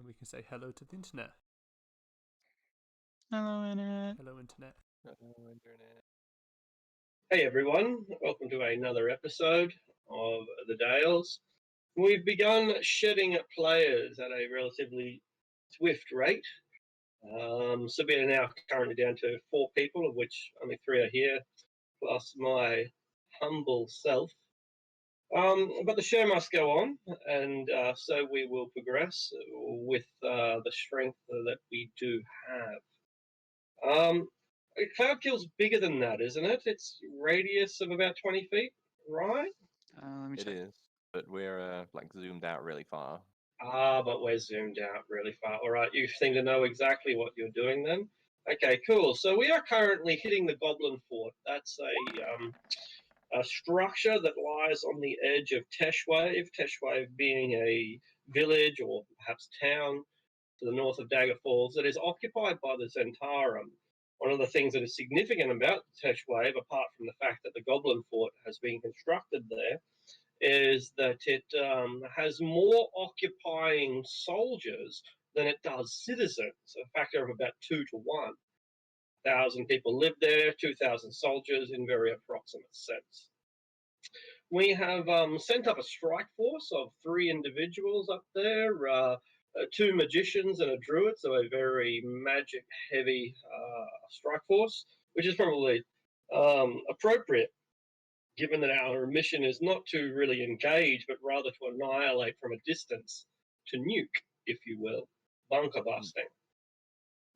we can say hello to the internet. Hello, Internet. Hello, internet. Hello, Internet. Hey everyone, welcome to another episode of The Dales. We've begun shedding players at a relatively swift rate. So we are now currently down to 4 people, of which only 3 are here, plus my humble self. But the show must go on, and so we will progress with the strength that we do have. Cloud Kill's bigger than that, isn't it? It's radius of about 20 feet, right? Let me It check. is, but we're zoomed out really far. But we're zoomed out really far. All right, you seem to know exactly what you're doing then. Okay, cool. So we are currently hitting the Goblin Fort. That's a structure that lies on the edge of Teshwave. Teshwave being a village or perhaps town to the north of Dagger Falls that is occupied by the Zentarum. One of the things that is significant about Teshwave, apart from the fact that the Goblin Fort has been constructed there, is that it has more occupying soldiers than it does citizens, a factor of about 2 to 1. 1,000 people live there, 2,000 soldiers in very approximate sense. We have sent up a strike force of 3 individuals up there, 2 magicians and a druid, so a very magic heavy strike force, which is probably appropriate given that our mission is not to really engage, but rather to annihilate from a distance, to nuke, if you will, bunker busting.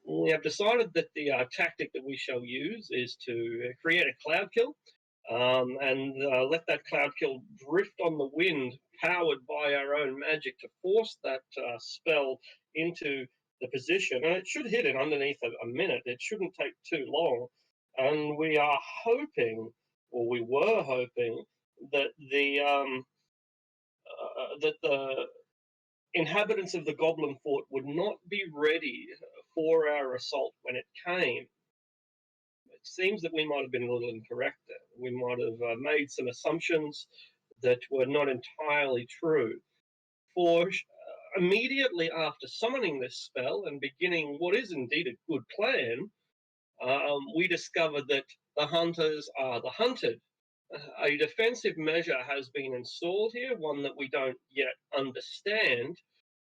We have decided that the tactic that we shall use is to create a cloud kill and let that cloud kill drift on the wind, powered by our own magic, to force that spell into the position. And it should hit it underneath a minute. It shouldn't take too long. And we are hoping, or we were hoping, that the inhabitants of the Goblin Fort would not be ready for our assault when it came. It seems that we might have been a little incorrect there. We might have made some assumptions that were not entirely true. For immediately after summoning this spell and beginning what is indeed a good plan, we discovered that the hunters are the hunted. A defensive measure has been installed here, one that we don't yet understand,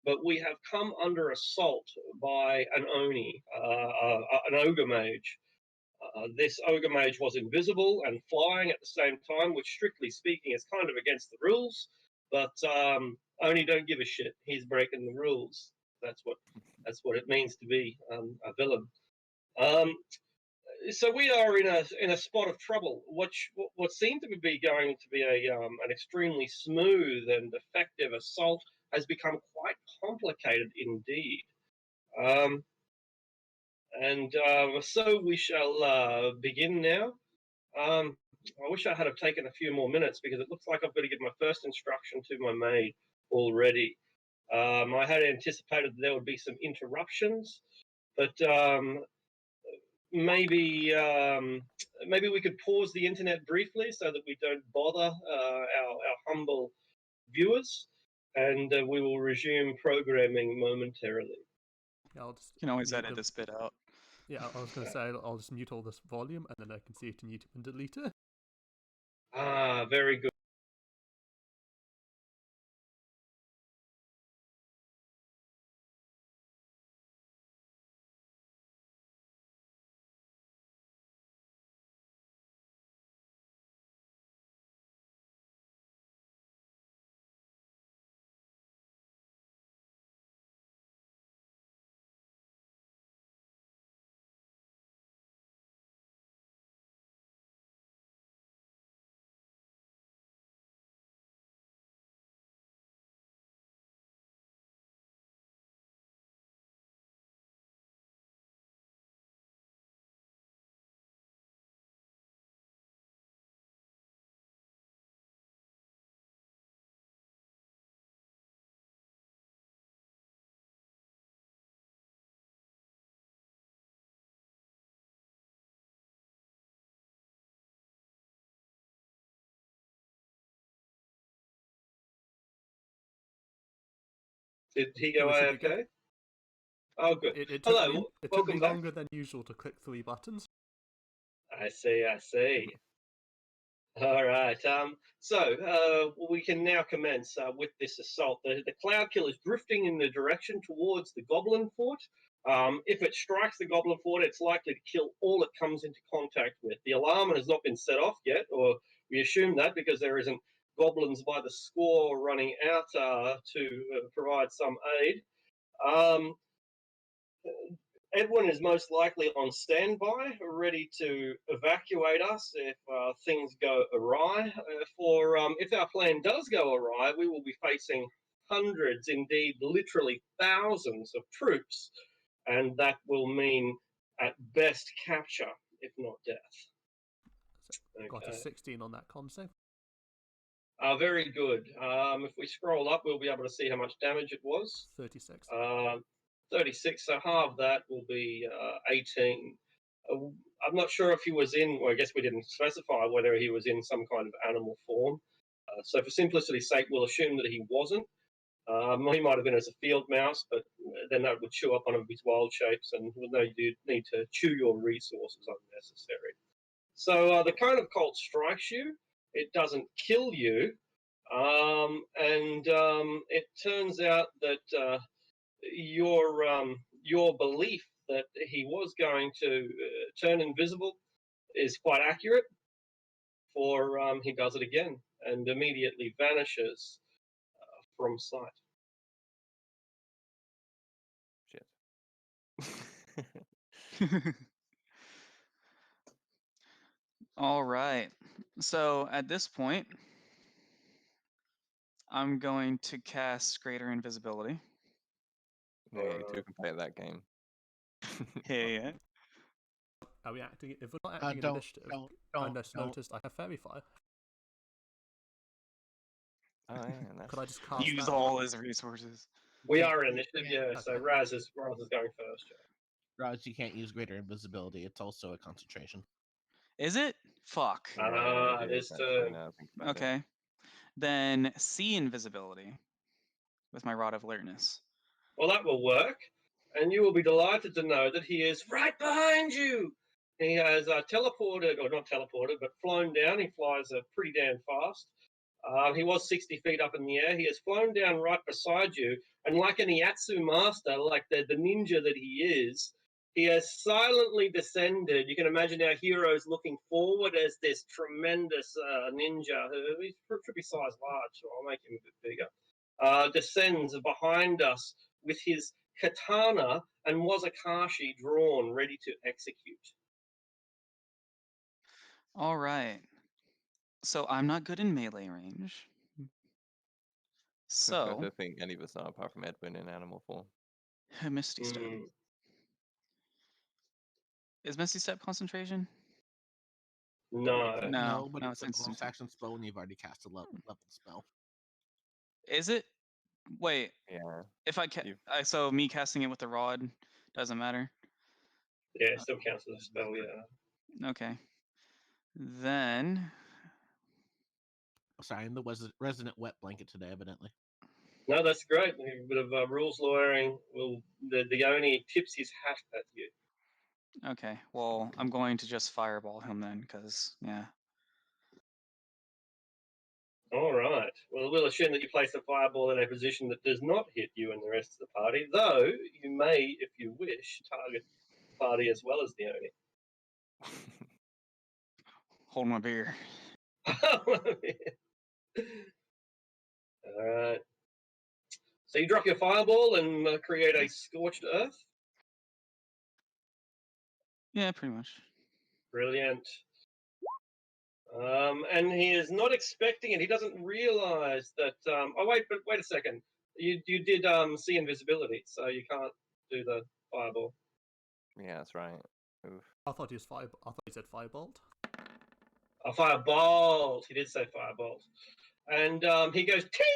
but we have come under assault by an Oni, an ogre mage. This ogre mage was invisible and flying at the same time, which strictly speaking is kind of against the rules, but Oni don't give a shit. He's breaking the rules. That's what it means to be a villain. So we are in a spot of trouble. What seemed to be going to be an extremely smooth and effective assault has become quite complicated indeed. So we shall begin now. I wish I had have taken a few more minutes because it looks like I've got to give my first instruction to my maid already. I had anticipated that there would be some interruptions, but maybe we could pause the internet briefly so that we don't bother our humble viewers, and we will resume programming momentarily. Yeah, I'll just You can always mute edit the- this bit out. Yeah, I was going to say I'll just mute all this volume and then I can see it in YouTube and delete it. Very good. Did he go Should we go? AFK? Oh, good. It took Hello, me it took welcome me back. longer than usual to click 3 buttons. I see. All right. So we can now commence with this assault. The cloud kill is drifting in the direction towards the goblin fort. If it strikes the goblin fort, it's likely to kill all it comes into contact with. The alarm has not been set off yet, or we assume that because there isn't goblins by the score running out to provide some aid. Um, Edwin is most likely on standby, ready to evacuate us if things go awry. If our plan does go awry, we will be facing hundreds, indeed literally thousands of troops, and that will mean at best capture, if not death. So got a 16 on that con save. Very good. If we scroll up, we'll be able to see how much damage it was. 36. 36, so half that will be 18. I'm not sure if he was in, well, I guess we didn't specify whether he was in some kind of animal form. So for simplicity's sake, we'll assume that he wasn't. He might have been as a field mouse, but then that would chew up one of his wild shapes, and we'll know you need to chew your resources unnecessary. So the cone of cold strikes you. It doesn't kill you. It turns out that your belief that he was going to turn invisible is quite accurate. For he does it again and immediately vanishes from sight. Shit. All right. So at this point, I'm going to cast Greater Invisibility. Yeah, you two can play that game. Yeah. Are we acting? If we're not acting in Don't- initiative, don't- I don't- just don't. noticed I have Fairy Fire. Oh yeah, that's... Could I just cast Use that? all his resources. We Yeah, are yeah, initiative, yeah. yeah. So Okay. Raz is going first. Roz, you can't use greater invisibility. It's also a concentration. Is it? Fuck. Ah, it this is actually, turn. now I think about it. Okay. Then see invisibility with my Rod of Alertness. Well, that will work, and you will be delighted to know that he is right behind you. He has teleported, or not teleported, but flown down. He flies pretty damn fast. He was 60 feet up in the air. He has flown down right beside you, and like an Iatsu master, like the ninja that he is, he has silently descended. You can imagine our heroes looking forward as this tremendous ninja, who should be size large, so I'll make him a bit bigger, descends behind us with his katana and Wazakashi drawn, ready to execute. All right. So I'm not good in melee range. I So don't think any of us are, apart from Edwin in animal form. Misty Step. Is Misty Step concentration? No. No, but no, it's it's a bonus instant. action spell, and you've already cast a level spell. Is it? Wait. Yeah. If I so me casting it with the rod doesn't matter. Yeah, it still counts as a spell, yeah. Okay. Then Sorry, I'm the resident wet blanket today, evidently. No, that's great. A bit of rules lawyering. The only tips his hat at you. okay. Well, I'm going to just fireball him then, because yeah. All right. Well, we'll assume that you place a fireball in a position that does not hit you and the rest of the party, though you may, if you wish, target the party as well as the Oni. Hold my beer. All right. So you drop your fireball and create a scorched earth. Yeah, pretty much. Brilliant. And he is not expecting it. He doesn't realize that. But wait a second. You did see invisibility, so you can't do the fireball. Yeah, that's right. Oof. I thought he said Firebolt. A firebolt. He did say firebolt. And he goes ting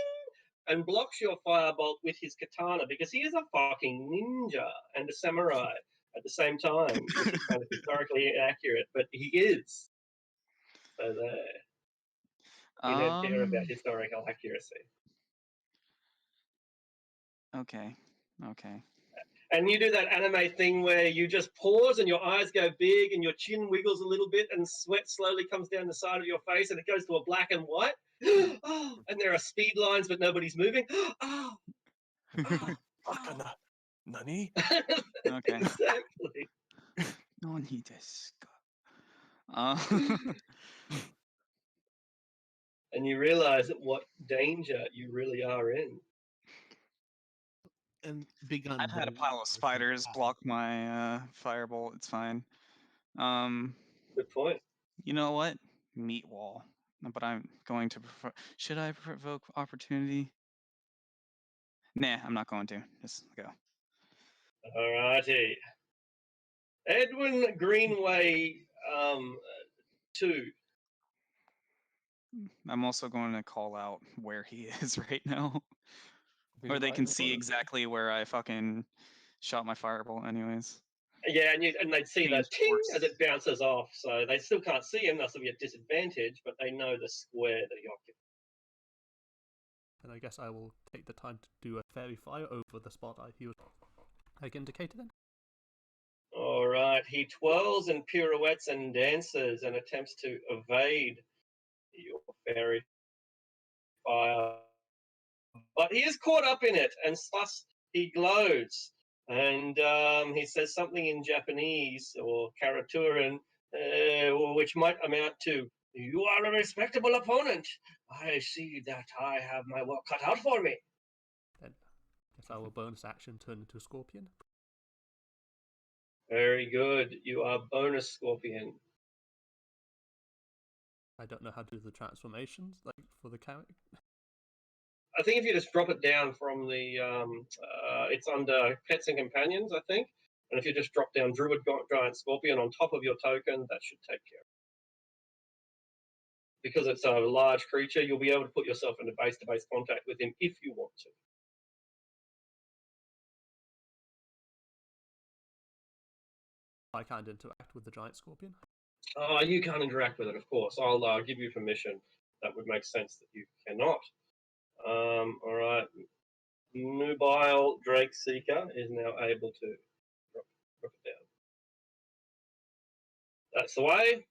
and blocks your firebolt with his katana because he is a fucking ninja and a samurai at the same time, which is kind of historically inaccurate, but he is. So there. We don't care about historical accuracy. Okay. Okay. And you do that anime thing where you just pause and your eyes go big and your chin wiggles a little bit and sweat slowly comes down the side of your face and it goes to a black and white. Oh, and there are speed lines but nobody's moving. Oh, oh, oh. Nani? Okay. Exactly. No need this. And you realize what danger you really are in. And begun. I've had a pile of spiders block my firebolt. It's fine. Good point. You know what? Meat wall. But I'm going to prefer. Should I provoke opportunity? Nah, I'm not going to. Just go. Alrighty. Edwin Greenway 2. I'm also going to call out where he is right now. He's Or they right can in see front of me. exactly where I fucking shot my firebolt anyways. Yeah, and they'd see the Change ting course. as it bounces off, so they still can't see him, they'll still be at disadvantage, but they know the square that he occupies. And I guess I will take the time to do a fairy fire over the spot he was indicated then. Alright, he twirls and pirouettes and dances and attempts to evade your fairy fire. But he is caught up in it, and thus he glows. And he says something in Japanese or Karaturan, which might amount to, "You are a respectable opponent. I see that I have my work cut out for me." Then I guess I will bonus action turn into a scorpion. Very good. You are bonus scorpion. I don't know how to do the transformations like for the character. I think if you just drop it down from the, it's under pets and companions, I think. And if you just drop down Druid Giant Scorpion on top of your token, that should take care of it. Because it's a large creature, you'll be able to put yourself into base-to-base contact with him if you want to. I can't interact with the giant scorpion. You can't interact with it, of course. I'll give you permission. That would make sense that you cannot. All right. Nubile Drake Seeker is now able to drop it down. That's the way.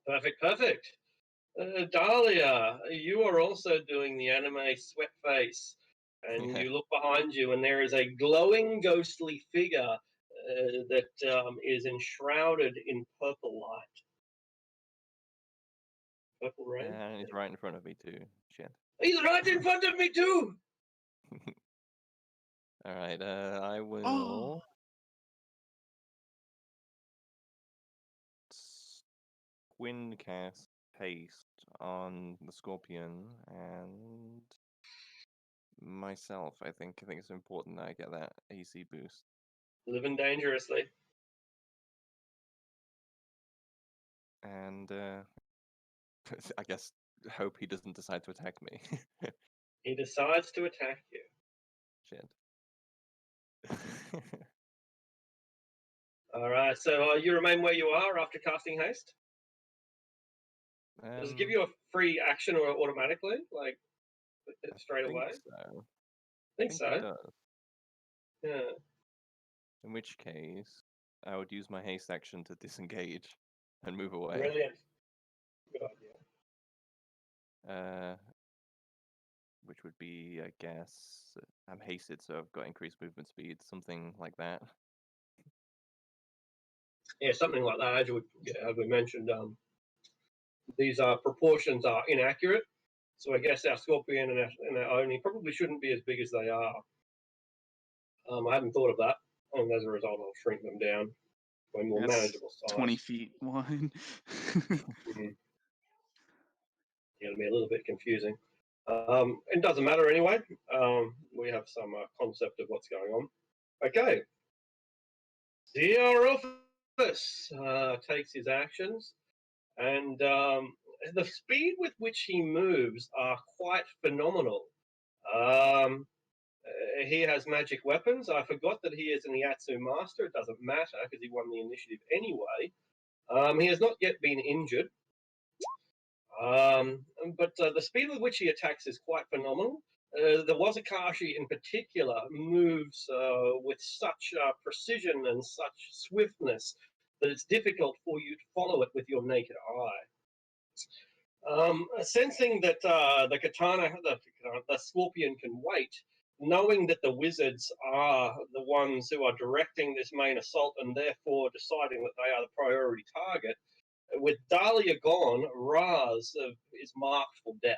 Perfect. Dahlia, you are also doing the anime sweat face. And you look behind you, and there is a glowing, ghostly figure that is enshrouded in purple light. Purple rain? And he's right in front of me too. Shit. He's right in front of me, too! Alright, I will... Wind cast haste on the scorpion and myself. I think it's important that I get that AC boost. Living dangerously. And I guess hope he doesn't decide to attack me. He decides to attack you. Shit. Alright, so you remain where you are after casting haste? Does it give you a free action or automatically? Like, straight away? So. I think so. It does. Yeah. In which case, I would use my haste action to disengage and move away. Brilliant. Good idea. Which would be, I guess, I'm hasted, so I've got increased movement speed, something like that. Yeah, something like that. As we mentioned, these proportions are inaccurate. So I guess our Scorpion and our Oni probably shouldn't be as big as they are. I hadn't thought of that, and as a result, I'll shrink them down to a more manageable size. 20 feet wide. Yeah, it'll be a little bit confusing. It doesn't matter anyway. We have some concept of what's going on. Okay. Theophilus takes his actions, and the speed with which he moves are quite phenomenal. He has magic weapons. I forgot that he is an Iatsu master. It doesn't matter because he won the initiative anyway. He has not yet been injured. But the speed with which he attacks is quite phenomenal. The Wazakashi in particular moves with such precision and such swiftness that it's difficult for you to follow it with your naked eye. Sensing that the scorpion can wait, knowing that the wizards are the ones who are directing this main assault and therefore deciding that they are the priority target, with Dahlia gone, Raz is marked for death.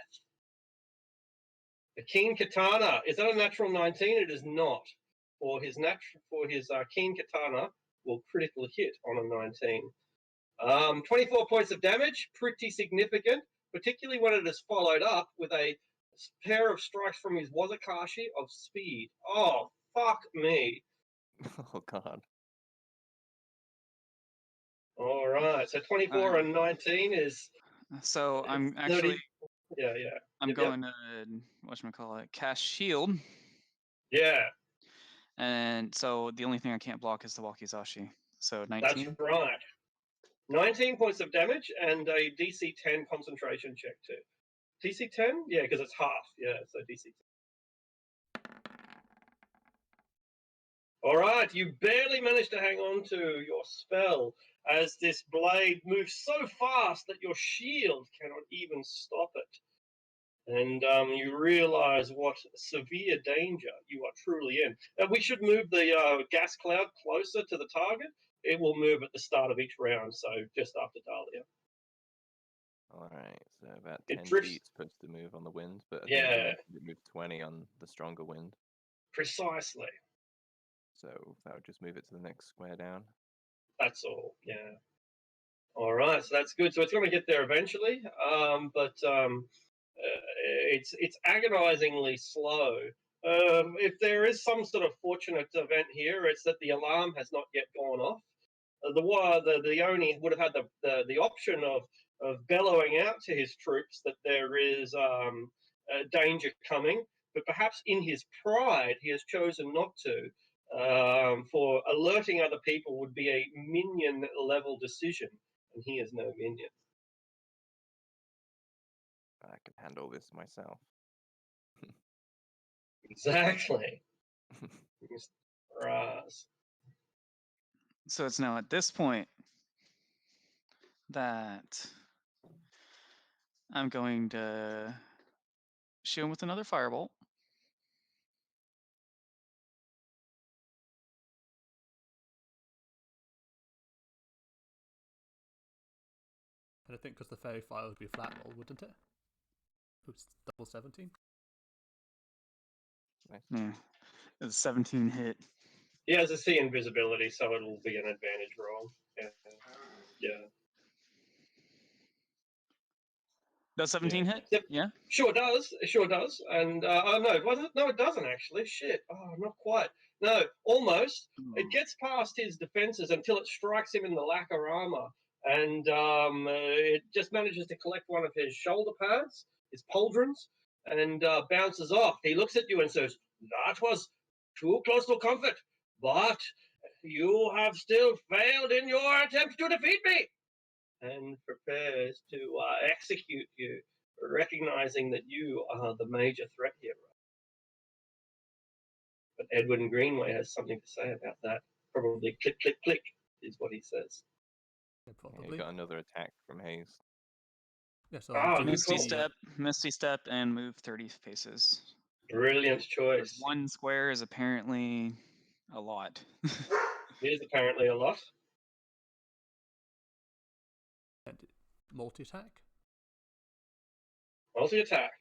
The keen katana, is that a natural 19? It is not. For his keen katana will critically hit on a 19. 24 points of damage, pretty significant, particularly when it is followed up with a pair of strikes from his Wazakashi of speed. Oh, fuck me. Oh god. All right, so 24 and 19 is So I'm 30. actually Yeah. I'm Yep. going to whatchamacallit, cast shield, Yeah, and so the only thing I can't block is the Wakizashi. So that's 19. right. 19 points of damage and a DC 10 concentration check too. DC 10? Yeah, because it's half. Yeah, so DC 10. All right, you barely managed to hang on to your spell as this blade moves so fast that your shield cannot even stop it. And you realize what severe danger you are truly in. Now, we should move the gas cloud closer to the target. It will move at the start of each round, so just after Dahlia. Alright, so about It 10 drifts. feet supposed to move on the wind, but I think you Yeah, mentioned it moved 20 on the stronger wind. precisely. So that would just move it to the next square down. That's all. Yeah. All right, so that's good. So it's going to get there eventually, but it's agonizingly slow. If there is some sort of fortunate event here, it's that the alarm has not yet gone off. The Oni would have had the option of bellowing out to his troops that there is danger coming, but perhaps in his pride he has chosen not to. For alerting other people would be a minion level decision, and he is no minion. I can handle this myself. Exactly. Raz. So it's now at this point that I'm going to shoot him with another firebolt. And I think because the fairy fire would be a flat roll, wouldn't it? Oops, double 17. Nice. Yeah, it's a 17 hit. He has a C invisibility, so it'll be an advantage roll. Yeah. Does 17 hit? Yep. Yeah. Sure does. It sure does. And oh no, was it? No, it doesn't actually. Shit. Oh, not quite. No, almost. It gets past his defenses until it strikes him in the lacquer armor, and it just manages to collect one of his shoulder pads, his pauldrons, and bounces off. He looks at you and says, "That was too close to comfort, but you have still failed in your attempt to defeat me." And prepares to execute you, recognizing that you are the major threat here. But Edwin Greenway has something to say about that. Probably click, click, click is what he says. Yeah, Yeah, probably. you got another attack from Haze. Yeah, so Ah, I'll do Misty step, and move 30 paces. Brilliant choice. One square is apparently a lot. It is apparently a lot. and multi-attack. Multi-attack.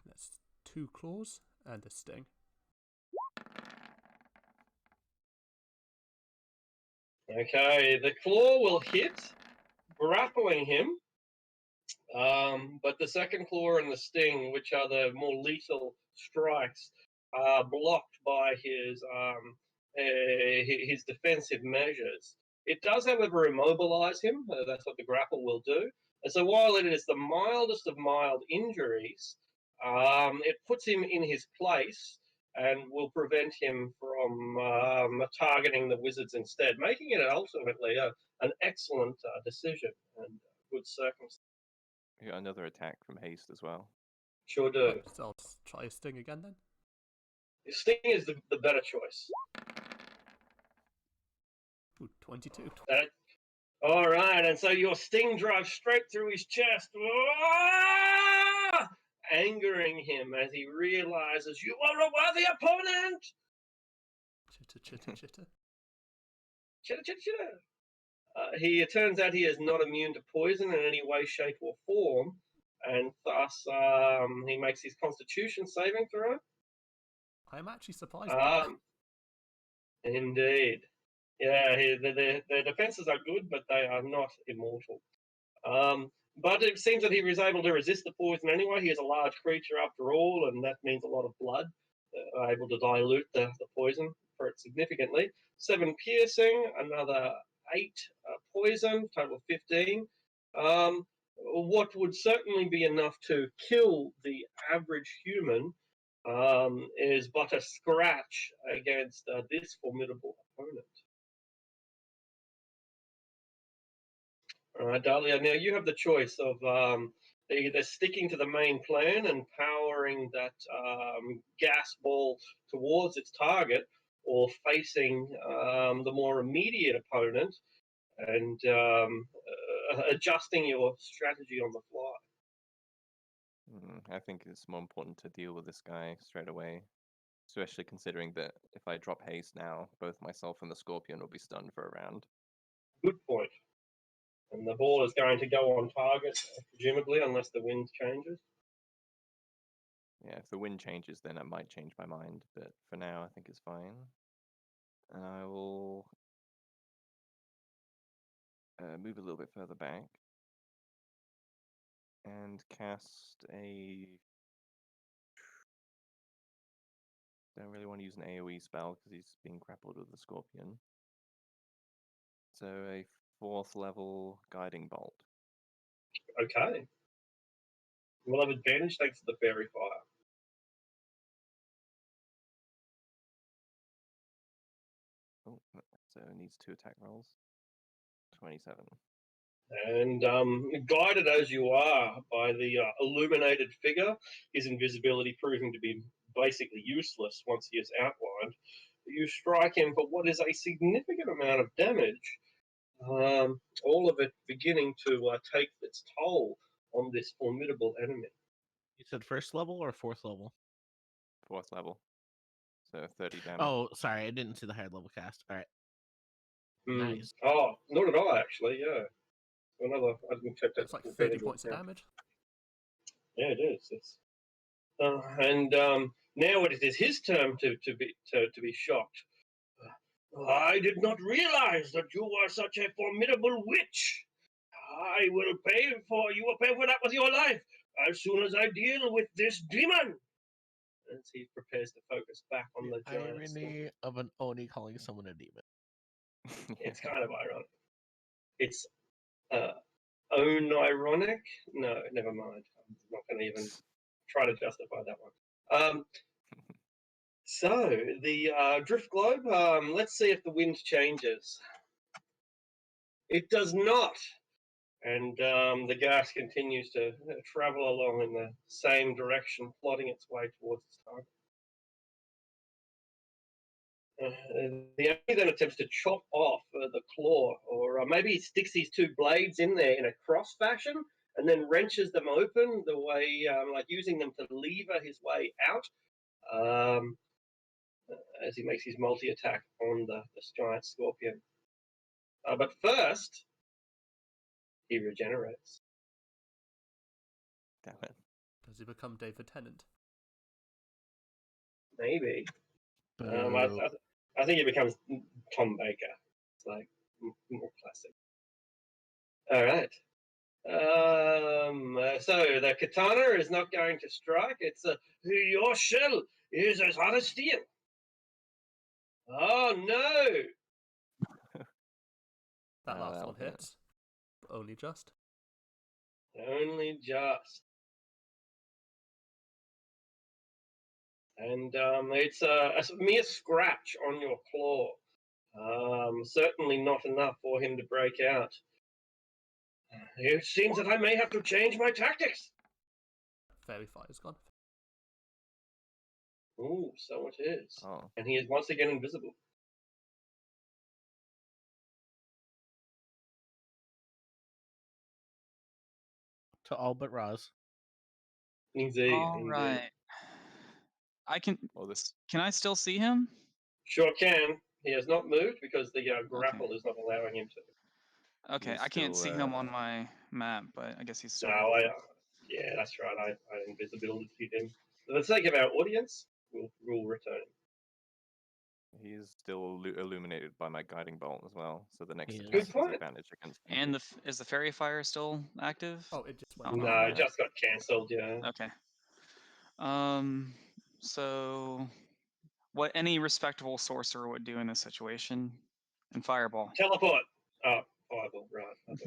That's 2 claws and a sting. Okay, the claw will hit, grappling him. But the second claw and the sting, which are the more lethal strikes, are blocked by his defensive measures. It does, however, immobilize him. That's what the grapple will do. And so while it is the mildest of mild injuries, it puts him in his place and will prevent him from targeting the wizards instead, making it ultimately an excellent decision and good circumstance. You got another attack from Haste as well. Sure do. Right, so I'll try a sting again then. Sting is the better choice. Ooh, 22. All right, and so your sting drives straight through his chest, angering him as he realizes you are a worthy opponent. Chitter, chitter, chitter. Chitter, chitter, chitter. It turns out he is not immune to poison in any way, shape, or form, and thus he makes his Constitution saving throw. I'm actually surprised by that. Indeed. Yeah, their defenses are good, but they are not immortal. But it seems that he was able to resist the poison anyway. He is a large creature after all, and that means a lot of blood, able to dilute the poison for it significantly. 7 piercing, another 8 poison, total of 15. What would certainly be enough to kill the average human is but a scratch against this formidable opponent. All right, Dahlia, now you have the choice of either sticking to the main plan and powering that gas ball towards its target, or facing the more immediate opponent and adjusting your strategy on the fly. I think it's more important to deal with this guy straight away, especially considering that if I drop haste now, both myself and the Scorpion will be stunned for a round. Good point. And the ball is going to go on target, presumably, unless the wind changes. Yeah, if the wind changes, then I might change my mind, but for now, I think it's fine. And I will move a little bit further back and cast a... Don't really want to use an AoE spell because he's being grappled with the Scorpion. So a 4th level Guiding Bolt. Okay. We'll have advantage thanks to the fairy fire. Oh, so it needs 2 attack rolls. 27. And guided as you are by the illuminated figure, his invisibility proving to be basically useless once he is outlined, you strike him for what is a significant amount of damage, all of it beginning to take its toll on this formidable enemy. You said 1st level or 4th level? 4th level. So 30 damage. Oh, sorry, I didn't see the higher level cast. All right. Nice. Oh, not at all, actually, yeah. Another, I didn't check that. It's like 30 points of damage. Yeah, it is. It's, and now it is his turn to be shocked. I did not realize that you were such a formidable witch. You will pay for that with your life as soon as I deal with this demon. As he prepares to focus back on the giant. Irony of an Oni calling someone a demon. It's kind of ironic. It's ironic. No, never mind. I'm not going to even try to justify that one. So the drift globe. Let's see if the wind changes. It does not, and the gas continues to travel along in the same direction, plodding its way towards its target. The enemy then attempts to chop off the claw, or maybe he sticks these 2 blades in there in a cross fashion, and then wrenches them open the way, like using them to lever his way out, as he makes his multi-attack on this giant scorpion. But first, he regenerates. Damn it. Does he become David Tennant? Maybe. Boo. I think he becomes Tom Baker. It's like more classic. All right. So the katana is not going to strike. It's your shell is as hot as steel. Oh no! That last that'll one hit. hits. But only just. Only just. And it's a mere scratch on your claw. Certainly not enough for him to break out. It seems that I may have to change my tactics. fairy fire's gone. Ooh, so it is. Oh, And he is once again invisible. To all but Roz. Indeed, All indeed. right. well, this Can I still see him? Sure can. He has not moved because the grapple is not allowing him to. Okay, He's I can't see still, him on my map, but I guess he's still. No, yeah, that's right. I invisibility him. For the sake of our audience, we'll return him. he's still illuminated by my guiding bolt as well. So the next He attack is. has Good point. advantage against me. And is the fairy fire still active? Oh, it just went Oh, off. No, yeah. it just got cancelled. Yeah. Okay. So what any respectable sorcerer would do in this situation? And fireball. Teleport. Oh, fireball. Right.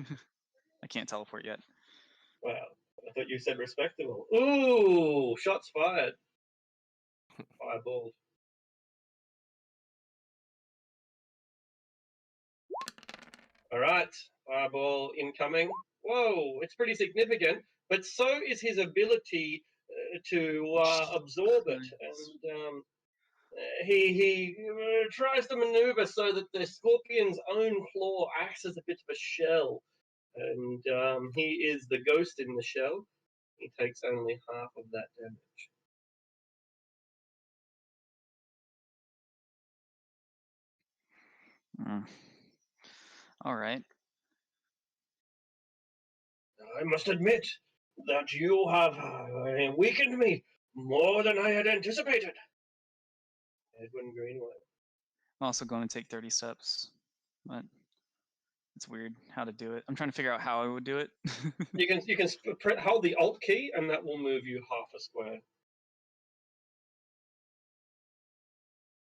I can't teleport yet. Wow. I thought you said respectable. Ooh, shots fired. Fireball. All right, fireball incoming. Whoa, it's pretty significant, but so is his ability to absorb it, and he tries to maneuver so that the scorpion's own claw acts as a bit of a shell, and he is the ghost in the shell. He takes only half of that damage. All right. I must admit that you have weakened me more than I had anticipated. Edwin Greenway. I'm also going to take 30 steps, but it's weird how to do it. I'm trying to figure out how I would do it. You can hold the Alt key, and that will move you half a square.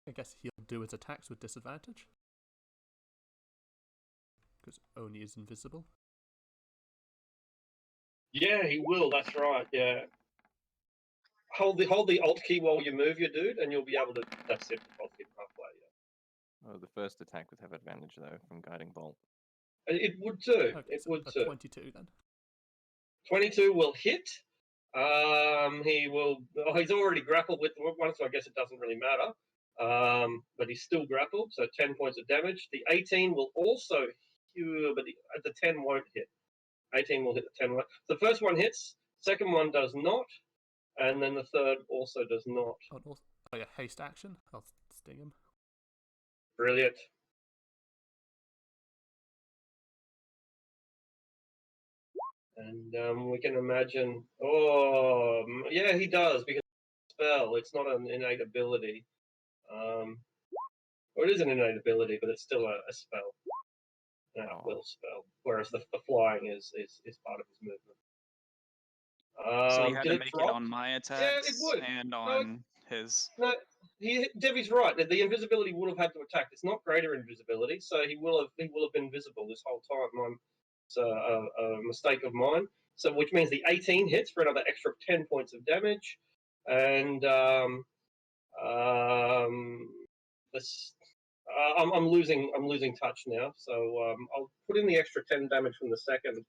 I guess he'll do his attacks with disadvantage. Because Oni is invisible. Yeah, he will. That's right. Yeah. Hold the Alt key while you move your dude, and you'll be able to. That's it. Alt him halfway. Yeah. Oh, the first attack would have advantage though from guiding bolt. It would too. Okay, It so would a too. 22 then. 22 will hit. He will. Oh, he's already grappled with one, so I guess it doesn't really matter. But he's still grappled, so 10 points of damage. The 18 will also, but the 10 won't hit. 18 will hit the 10 one. The first one hits. Second one does not, and then the third also does not. Oh yeah, haste action. I'll sting him. Brilliant. And we can imagine. Oh, yeah, he does because it's a spell. It's not an innate ability. Or it is an innate ability, but it's still a spell, a will spell. Whereas the flying is part of his movement. So he had did to it make drop? it on my attacks Yeah, it would. and No, on his. No, Debbie's right. The invisibility would have had to attack. It's not greater invisibility, so he will have been visible this whole time. It's a mistake of mine. So which means the 18 hits for another extra 10 points of damage, and this. I'm losing touch now, so I'll put in the extra 10 damage from the second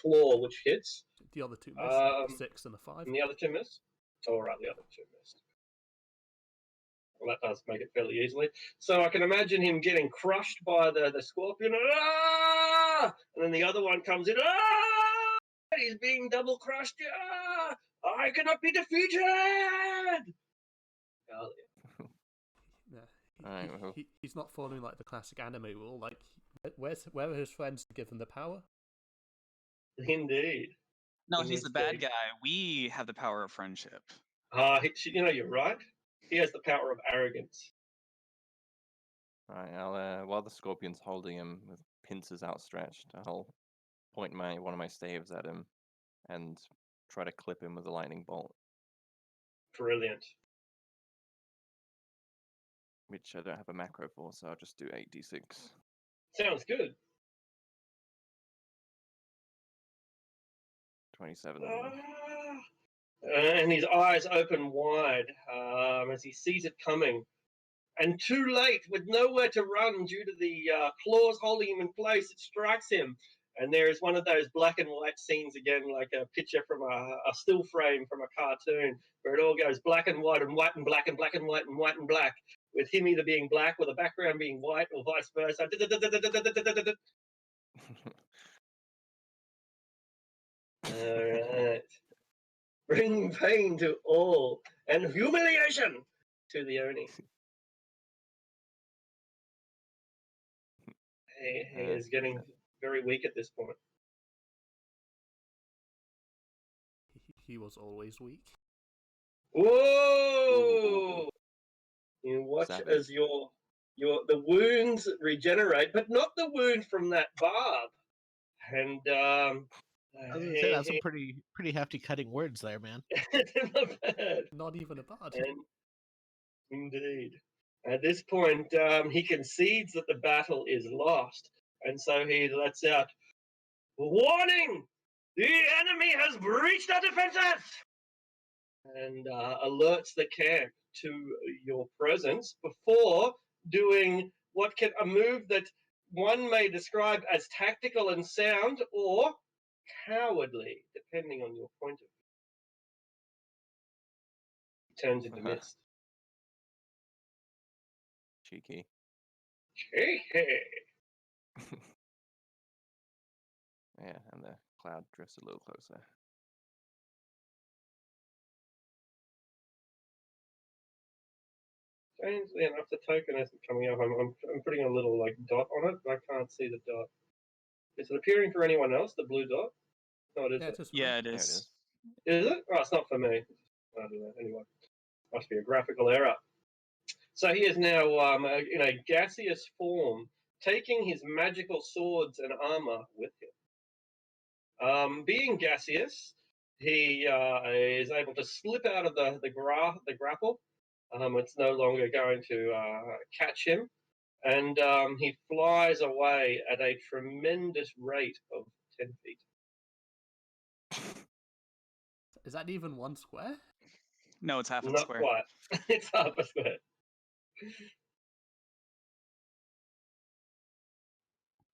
claw, which hits. The other two miss. 6 and a 5. And the other two missed. All right, the other two missed. Well, that does make it fairly easily. So I can imagine him getting crushed by the scorpion. Ah! And then the other one comes in. Ah! He's being double crushed. Ah! I cannot be defeated. Yeah, he's not following like the classic anime rule. Like, where are his friends to give him the power? Indeed. No, he's the bad guy. We have the power of friendship. You're right. He has the power of arrogance. Right, I'll while the scorpion's holding him with pincers outstretched, I'll point one of my staves at him and try to clip him with a lightning bolt. Brilliant. Which I don't have a macro for, so I'll just do 8d6. Sounds good. 27. And his eyes open wide as he sees it coming. And too late, with nowhere to run due to the claws holding him in place, it strikes him. And there is one of those black and white scenes again, like a picture from a still frame from a cartoon, where it all goes black and white and white and black and black and white and white and black, with him either being black or the background being white or vice versa. All right. Bring pain to all and humiliation to the Oni. He is getting very weak at this point. He was always weak. Whoa! You watch Savage. as the wounds regenerate, but not the wound from that barb. And I was gonna say that's some pretty hefty cutting words there, man. not bad. Not even a bad. And indeed. At this point, he concedes that the battle is lost, and so he lets out, "Warning! The enemy has breached our defenses!" and alerts the camp to your presence before doing a move that one may describe as tactical and sound or cowardly, depending on your point of view. He turns into mist. Cheeky. Yeah, and the cloud drifts a little closer. Strangely enough, the token isn't coming up. I'm putting a little like dot on it, but I can't see the dot. Is it appearing for anyone else? The blue dot? No, it Yeah, isn't. it is. Yeah, it There it is. is. Is it? Oh, it's not for me. I don't know. Anyway, must be a graphical error. So he is now in a gaseous form, taking his magical swords and armor with him. Being gaseous, he is able to slip out of the grapple. It's no longer going to catch him, and he flies away at a tremendous rate of 10 feet. Is that even one square? No, it's half a Not square. quite. It's half a square.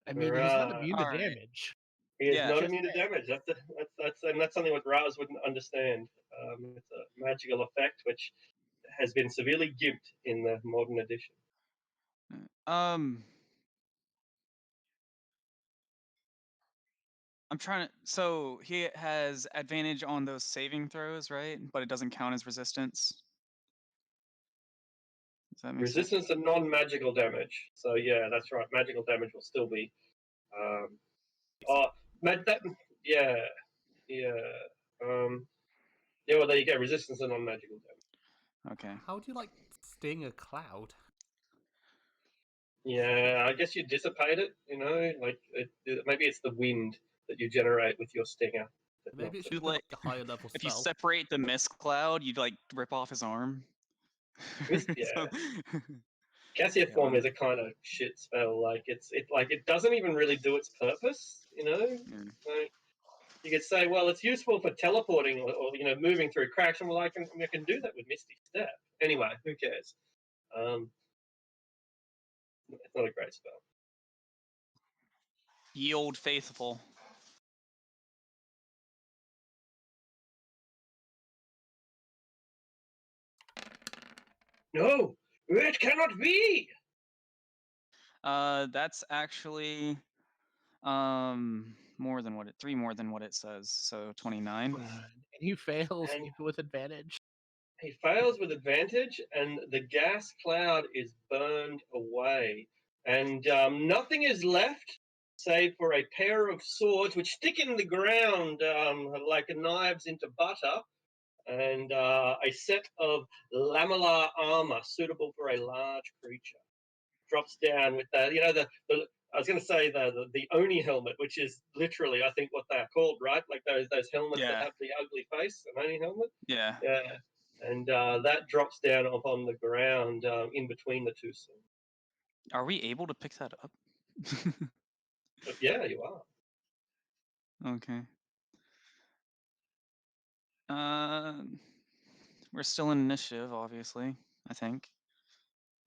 I mean, he's not Right. immune to Alright. damage. He is Yeah, not just immune to saying. damage. That's something that Raz wouldn't understand. It's a magical effect which has been severely gimped in the modern edition. I'm trying to. So he has advantage on those saving throws, right? But it doesn't count as resistance. Does that make sense? Resistance to non-magical damage. So yeah, that's right. Magical damage will still be. Yeah, yeah. Yeah. Well, there you go. Resistance to non-magical damage. Okay. How do you like sting a cloud? Yeah, I guess you dissipate it. Like maybe it's the wind that you generate with your stinger. that Maybe it knocks should You be like like a higher level if you spell. separate the mist cloud, you'd like rip off his arm. Yeah. So- Cassia Yeah, form well, is a kind of shit spell. Like it doesn't even really do its purpose. Yeah. Like, you could say, well, it's useful for teleporting or moving through cracks. And I can do that with Misty Step. Anyway, who cares? It's not a great spell. Ye old faithful. No, it cannot be. That's actually more than what it 3 more than what it says. So 29. And he fails And- even with advantage. He fails with advantage, and the gas cloud is burned away, and nothing is left save for a pair of swords which stick in the ground like knives into butter, and a set of lamellar armor suitable for a large creature. Drops down with I was going to say the Oni helmet, which is literally, I think, what they're called, right? Like those helmets that Yeah. have the ugly face, an Oni helmet. Yeah. Yeah, and that drops down upon the ground in between the two swords. Are we able to pick that up? But yeah, you are. Okay. We're still in initiative, obviously, I think.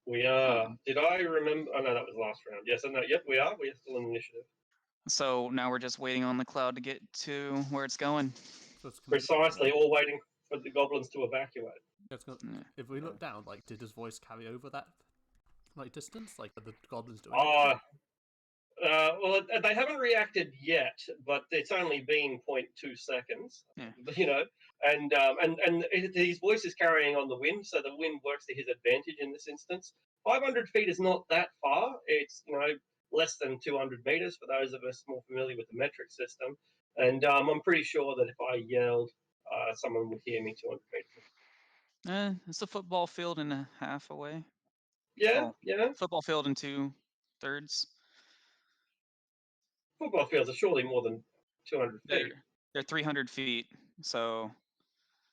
We are. Did I remember? Oh no, that was last round. Yes, no, yep, we are. We are still in initiative. So now we're just waiting on the cloud to get to where it's going. So it's gonna, Precisely, all waiting for the goblins to evacuate. it's gonna, Yeah. if we look down, like, did his voice carry over that distance? Like, are the goblins doing Oh, anything? well, they haven't reacted yet, but it's only been 0.2 seconds. Yeah. You know, and his voice is carrying on the wind, so the wind works to his advantage in this instance. 500 feet is not that far. It's less than 200 meters for those of us more familiar with the metric system. And I'm pretty sure that if I yelled, someone would hear me 200 meters. It's a football field and a half away. Yeah, Well, yeah. football field in 2/3. Football fields are surely more than 200 They're feet. they're 300 feet. So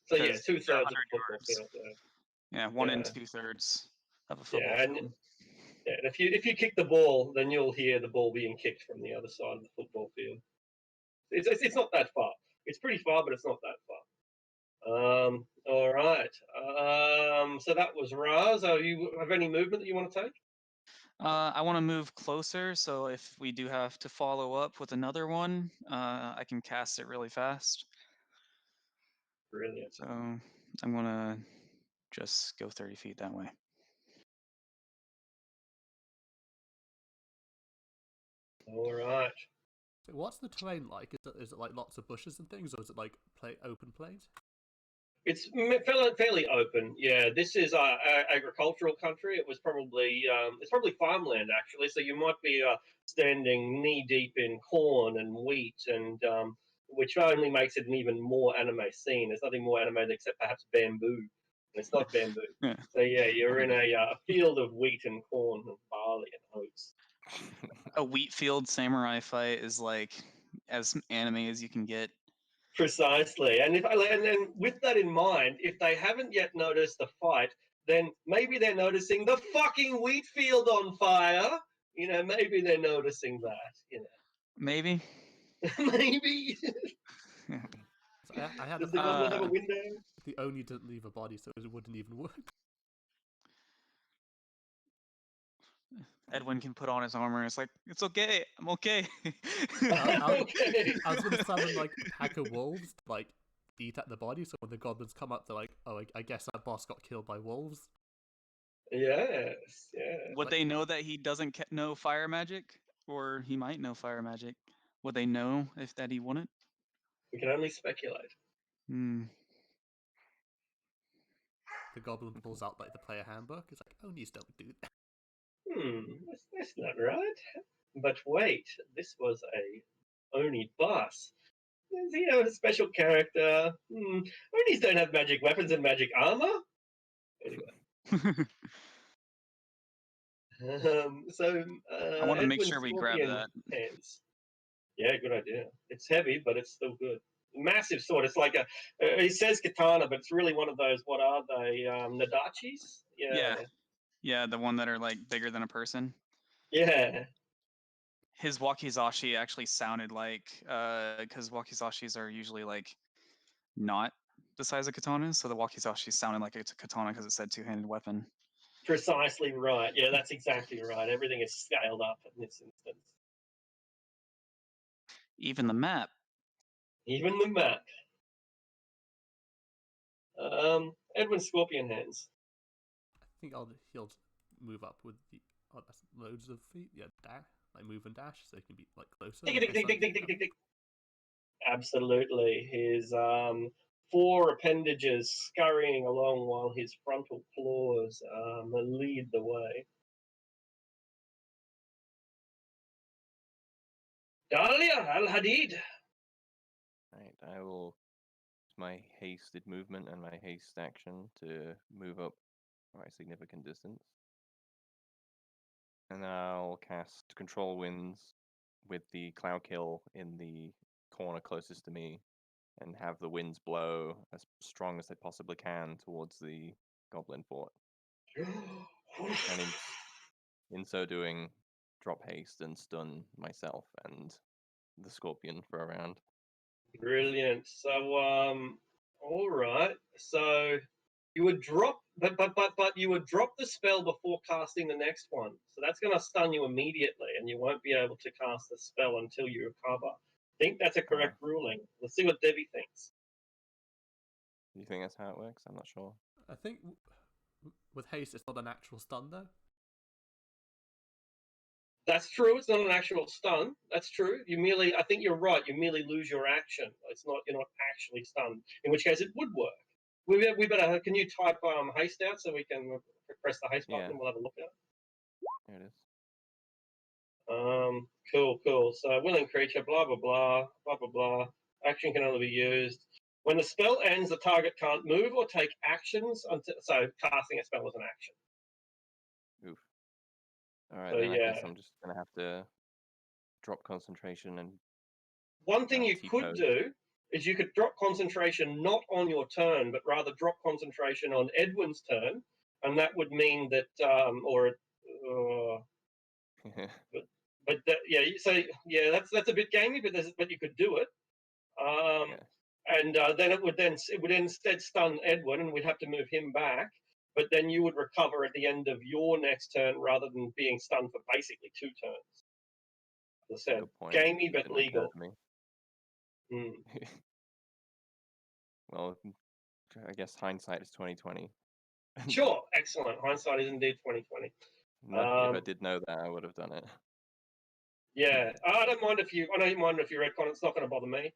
So yeah, 'cause 2/3 they're of a 100 football yards. field. Yeah, 1 and Yeah. 2/3 of a football Yeah, and field. yeah, and if you kick the ball, then you'll hear the ball being kicked from the other side of the football field. It's not that far. It's pretty far, but it's not that far. All right. So that was Raz. You have any movement that you want to take? I want to move closer, so if we do have to follow up with another one, I can cast it really fast. Brilliant. So I'm gonna just go 30 feet that way. All right. So what's the terrain like? Is it like lots of bushes and things, or is it like open plains? It's fairly open. Yeah, this is agricultural country. It was probably it's probably farmland actually. So you might be standing knee deep in corn and wheat, and which only makes it an even more anime scene. There's nothing more animated except perhaps bamboo, and it's not bamboo. Yeah. So yeah, you're in a field of wheat and corn and barley and oats. A wheat field samurai fight is like as anime as you can get. Precisely, and then with that in mind, if they haven't yet noticed the fight, then maybe they're noticing the fucking wheat field on fire. Maybe they're noticing that. Maybe. Maybe. So I had a Does the feeling goblin have a Uh, window? the Oni didn't leave a body, so it wouldn't even work. Edwin can put on his armor. It's like, it's okay. I'm okay. Okay. I was gonna summon like a pack of wolves to like eat at the body, so when the goblins come up, they're like, "Oh, I guess our boss got killed by wolves." Yes. Yeah. Would they know that he doesn't know fire magic, or he might know fire magic? Would they know if that he wouldn't? We can only speculate. Hmm. The goblin pulls out like the player handbook. It's like, Onis don't do that. That's not right. But wait, this was a Oni boss. Is he a special character? Onis don't have magic weapons and magic armor. Anyway, so I want to make Edwin sure we grab Scorpion that. hands. Yeah, good idea. It's heavy, but it's still good. Massive sword. It's like it says katana, but it's really one of those. What are they? Nadachis? Yeah. Yeah, the one that are like bigger than a person. Yeah. His wakizashi actually sounded like, because wakizashis are usually like not the size of katanas, so the wakizashi sounded like it's a katana because it said two-handed weapon. Precisely right. Yeah, that's exactly right. Everything is scaled up in this instance. Even the map. Even the map. Edwin Scorpion hands. I think he'll move up with the that's loads of feet. Yeah, dash, like move and dash, so he can be like closer. Tick, in tick, case tick, tick, tick, something tick, tick. Absolutely. His 4 appendages scurrying along while his frontal claws lead the way. Dahlia Al Hadid. Right, I will use my hasted movement and my haste action to move up quite a significant distance. And I'll cast Control Winds with the Cloud Kill in the corner closest to me and have the winds blow as strong as they possibly can towards the Goblin Fort. And in so doing, drop haste and stun myself and the Scorpion for a round. Brilliant. So, all right. So You would drop, but you would drop the spell before casting the next one. So that's going to stun you immediately, and you won't be able to cast the spell until you recover. I think that's a correct ruling. Let's see what Debbie thinks. Do you think that's how it works? I'm not sure. I think with haste, it's not an actual stun though. That's true. It's not an actual stun. That's true. You merely, I think you're right. You merely lose your action. It's not. You're not actually stunned. In which case, it would work. We better. Can you type haste out so we can press the haste button and we'll have a look at it. There it is. Cool. So willing creature, blah blah blah, blah blah blah. Action can only be used when the spell ends. The target can't move or take actions until. So casting a spell is an action. Oof. All right, So, then I yeah. guess I'm just gonna have to drop concentration and. One thing you T-pose. could do is you could drop concentration not on your turn, but rather drop concentration on Edwin's turn, and that would mean that, but that, yeah. So yeah, that's a bit gamey, but you could do it. And then it would instead stun Edwin, and we'd have to move him back. But then you would recover at the end of your next turn, rather than being stunned for basically 2 turns. As I said, gamey but legal. Mm. Well, I guess hindsight is 2020. Sure, excellent. Hindsight is indeed 2020. If I did know that, I would have done it. Yeah, I don't mind if you. I don't mind if you retcon. It's not going to bother me.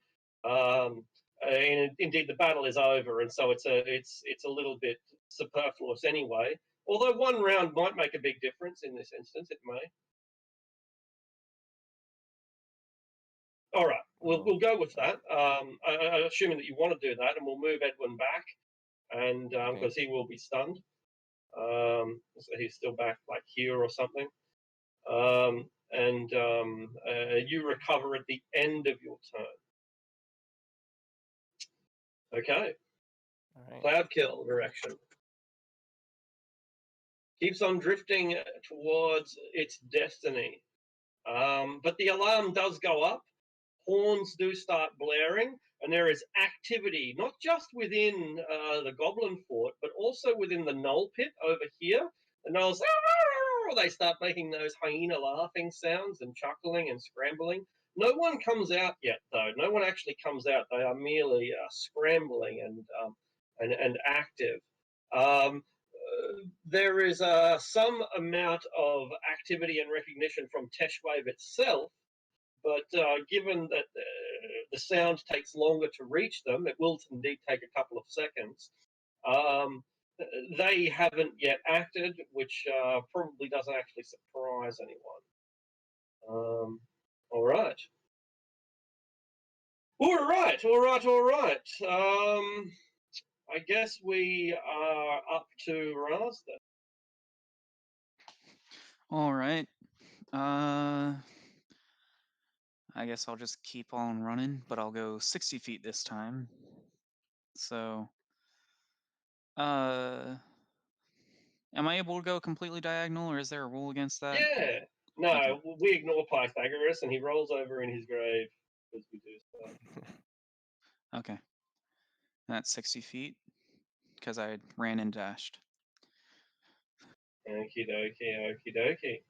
And indeed, the battle is over, and so it's a little bit superfluous anyway. Although 1 round might make a big difference in this instance, it may. All right, we'll go with that. Assuming that you want to do that, and we'll move Edwin back, and because he will be stunned. So he's still back like here or something. And you recover at the end of your turn. Okay. All right. Cloud kill direction. Keeps on drifting towards its destiny. But the alarm does go up. Horns do start blaring, and there is activity, not just within the Goblin Fort, but also within the Knoll Pit over here. The Knolls, they start making those hyena laughing sounds and chuckling and scrambling. No one comes out yet, though. No one actually comes out. They are merely scrambling and active. There is some amount of activity and recognition from Teshwave itself, but given that the sound takes longer to reach them, it will indeed take a couple of seconds. They haven't yet acted, which probably doesn't actually surprise anyone. All right. I guess we are up to Raz then. All right. I guess I'll just keep on running, but I'll go 60 feet this time. So, am I able to go completely diagonal, or is there a rule against that? Yeah. No, okay. We ignore Pythagoras, and he rolls over in his grave as we do so. Okay. That's 60 feet, because I ran and dashed. Okie dokie.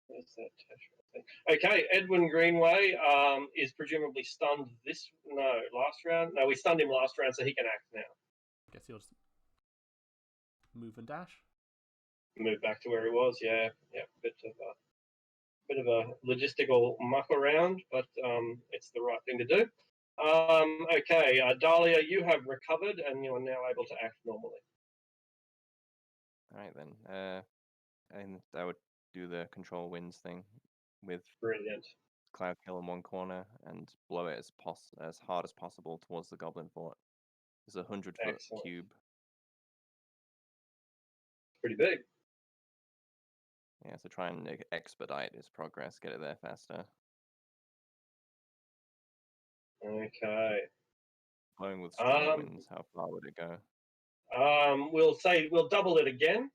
Where's that thing? Okay, Edwin Greenway is presumably stunned last round. No, we stunned him last round, so he can act now. I guess he'll just move and dash. Move back to where he was, yeah. Bit of a logistical muck around, but it's the right thing to do. Okay, Dahlia, you have recovered, and you are now able to act normally. All right then, and I would do the control winds thing with brilliant Cloud Kill in one corner and blow it as hard as possible towards the Goblin Fort. It's a 100-foot cube. Pretty big. Yeah, so try and expedite his progress, get it there faster. Okay. Blowing with strong winds, how far would it go? We'll double it again.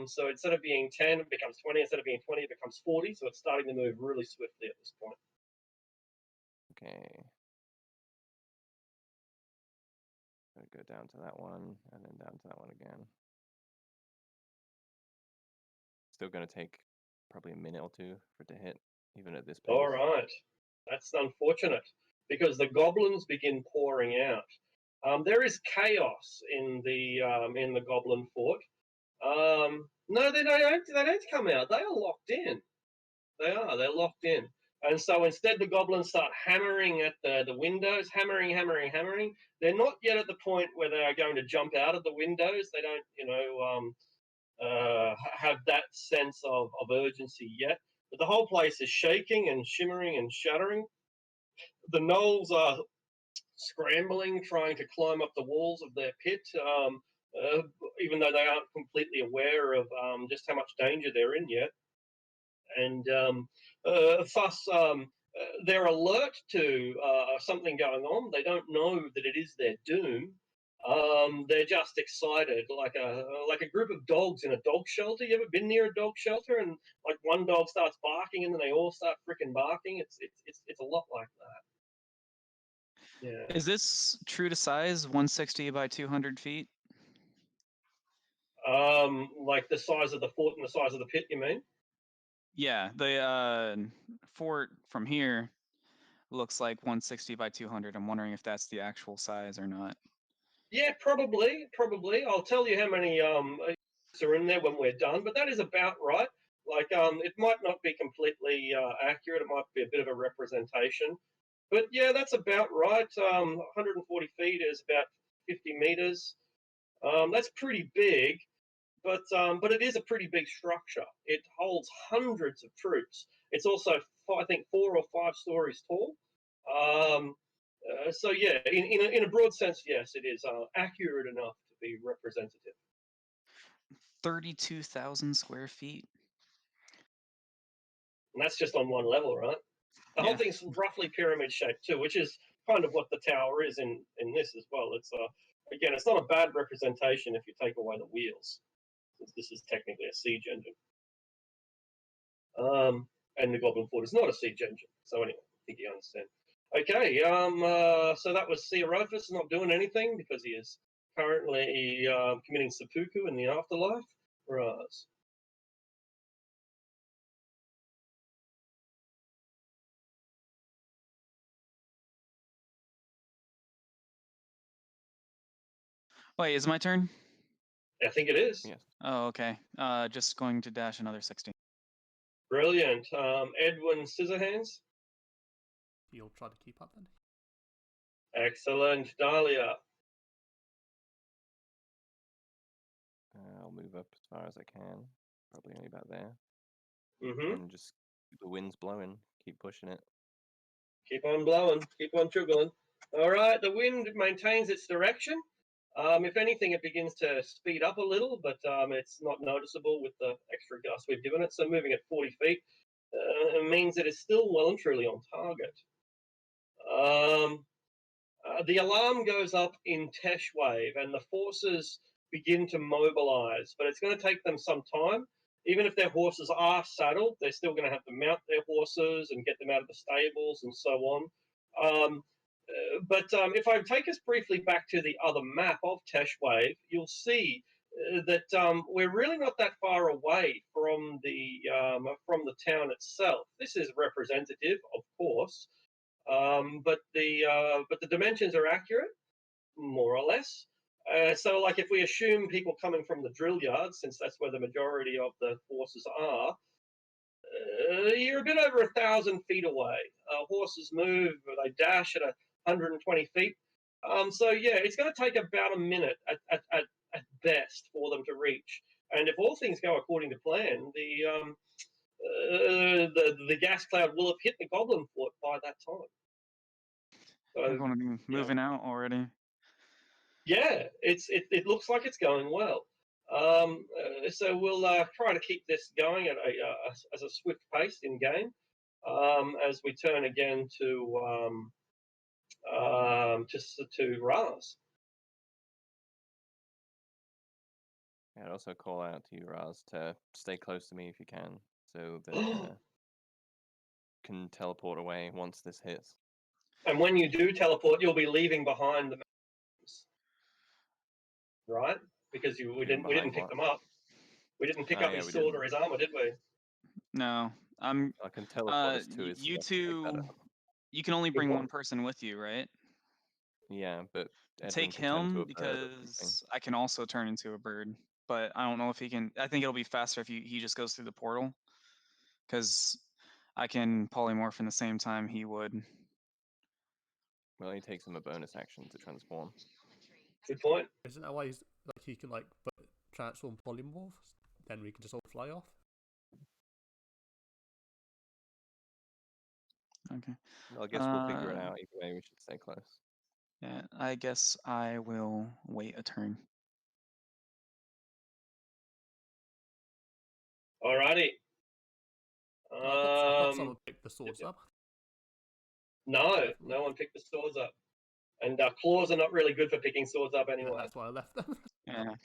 So instead of being 10, it becomes 20. Instead of being 20, it becomes 40. So it's starting to move really swiftly at this point. Okay. go down to that one, and then down to that one again. Still going to take probably a minute or two for it to hit, even at this pace. All right, that's unfortunate because the goblins begin pouring out. There is chaos in the goblin fort. No, they don't come out. They are locked in. They're locked in. And so instead, the goblins start hammering at the windows, hammering. They're not yet at the point where they are going to jump out of the windows. They don't, have that sense of urgency yet. But the whole place is shaking and shimmering and shuddering. The gnolls are scrambling, trying to climb up the walls of their pit, even though they aren't completely aware of just how much danger they're in yet. And thus, they're alert to something going on. They don't know that it is their doom. They're just excited, like a group of dogs in a dog shelter. You ever been near a dog shelter and like one dog starts barking and then they all start freaking barking? It's a lot like that. Yeah. Is this true to size, 160 by 200 feet? Like the size of the fort and the size of the pit, you mean? Yeah, the fort from here looks like 160 by 200. I'm wondering if that's the actual size or not. Yeah, probably. I'll tell you how many are in there when we're done, but that is about right. Like, it might not be completely accurate. It might be a bit of a representation, but yeah, that's about right. 140 feet is about 50 meters. That's pretty big, but it is a pretty big structure. It holds hundreds of troops. It's also, I think, 4 or 5 stories tall. So yeah, in a broad sense, yes, it is accurate enough to be representative. 32,000 square feet. And that's just on one level, right? The whole thing's roughly pyramid shaped too, which is kind of what the tower is in this as well. It's again, it's not a bad representation if you take away the wheels, since this is technically a siege engine. And the Goblin Fort is not a siege engine. So anyway, I think you understand. Okay, so that was Theorophus not doing anything because he is currently committing seppuku in the afterlife. Raz. Wait, is it my turn? I think it is. Yes. Oh, okay. Just going to dash another 60. Brilliant. Edwin Scissorhands. You'll try to keep up then. Excellent. Dahlia. I'll move up as far as I can. Probably only about there. Mm-hmm. And just keep the winds blowing. Keep pushing it. Keep on blowing. Keep on trickling. All right. The wind maintains its direction. If anything, it begins to speed up a little, but it's not noticeable with the extra gust we've given it. So moving at 40 feet means that it's still well and truly on target. The alarm goes up in Tesh Wave, and the forces begin to mobilize, but it's going to take them some time. Even if their horses are saddled, they're still going to have to mount their horses and get them out of the stables and so on. But if I take us briefly back to the other map of Tesh Wave, you'll see that we're really not that far away from the town itself. This is representative, of course, but the dimensions are accurate, more or less. So, like, if we assume people coming from the drill yard, since that's where the majority of the forces are, you're a bit over 1,000 feet away. Horses move, they dash at 120 feet. So yeah, it's going to take about a minute at best for them to reach. And if all things go according to plan, the gas cloud will have hit the Goblin Fort by that time. So, I'm going to be moving out already. yeah, it looks like it's going well. So we'll try to keep this going at as a swift pace in game as we turn again to Raz. I'd also call out to you, Raz, to stay close to me if you can, so that can teleport away once this hits. And when you do teleport, you'll be leaving behind the mountains. right? Because we Leave him didn't behind pick what? them up. We didn't pick Oh, up yeah, his we sword didn't. or his armor, did we? No, I'm. I can teleport us to his You sword to pick that two. up. You can only Good bring point. one person with you, right? Yeah, but Edwin Take could turn into him a bird or something. because I can also turn into a bird, but I don't know if he can. I think it'll be faster if he just goes through the portal, because I can polymorph in the same time he would. Well, he takes him a bonus action to transform. Good point. Isn't that why he's like he can like transform polymorphs? Then we can just all fly off. Okay. I guess we'll figure it out. Either way, we should stay close. Yeah, I guess I will wait a turn. Alrighty. I thought someone picked the swords up. No one picked the swords up. And claws are not really good for picking swords up Yeah, anyway. that's why I left them. Yeah.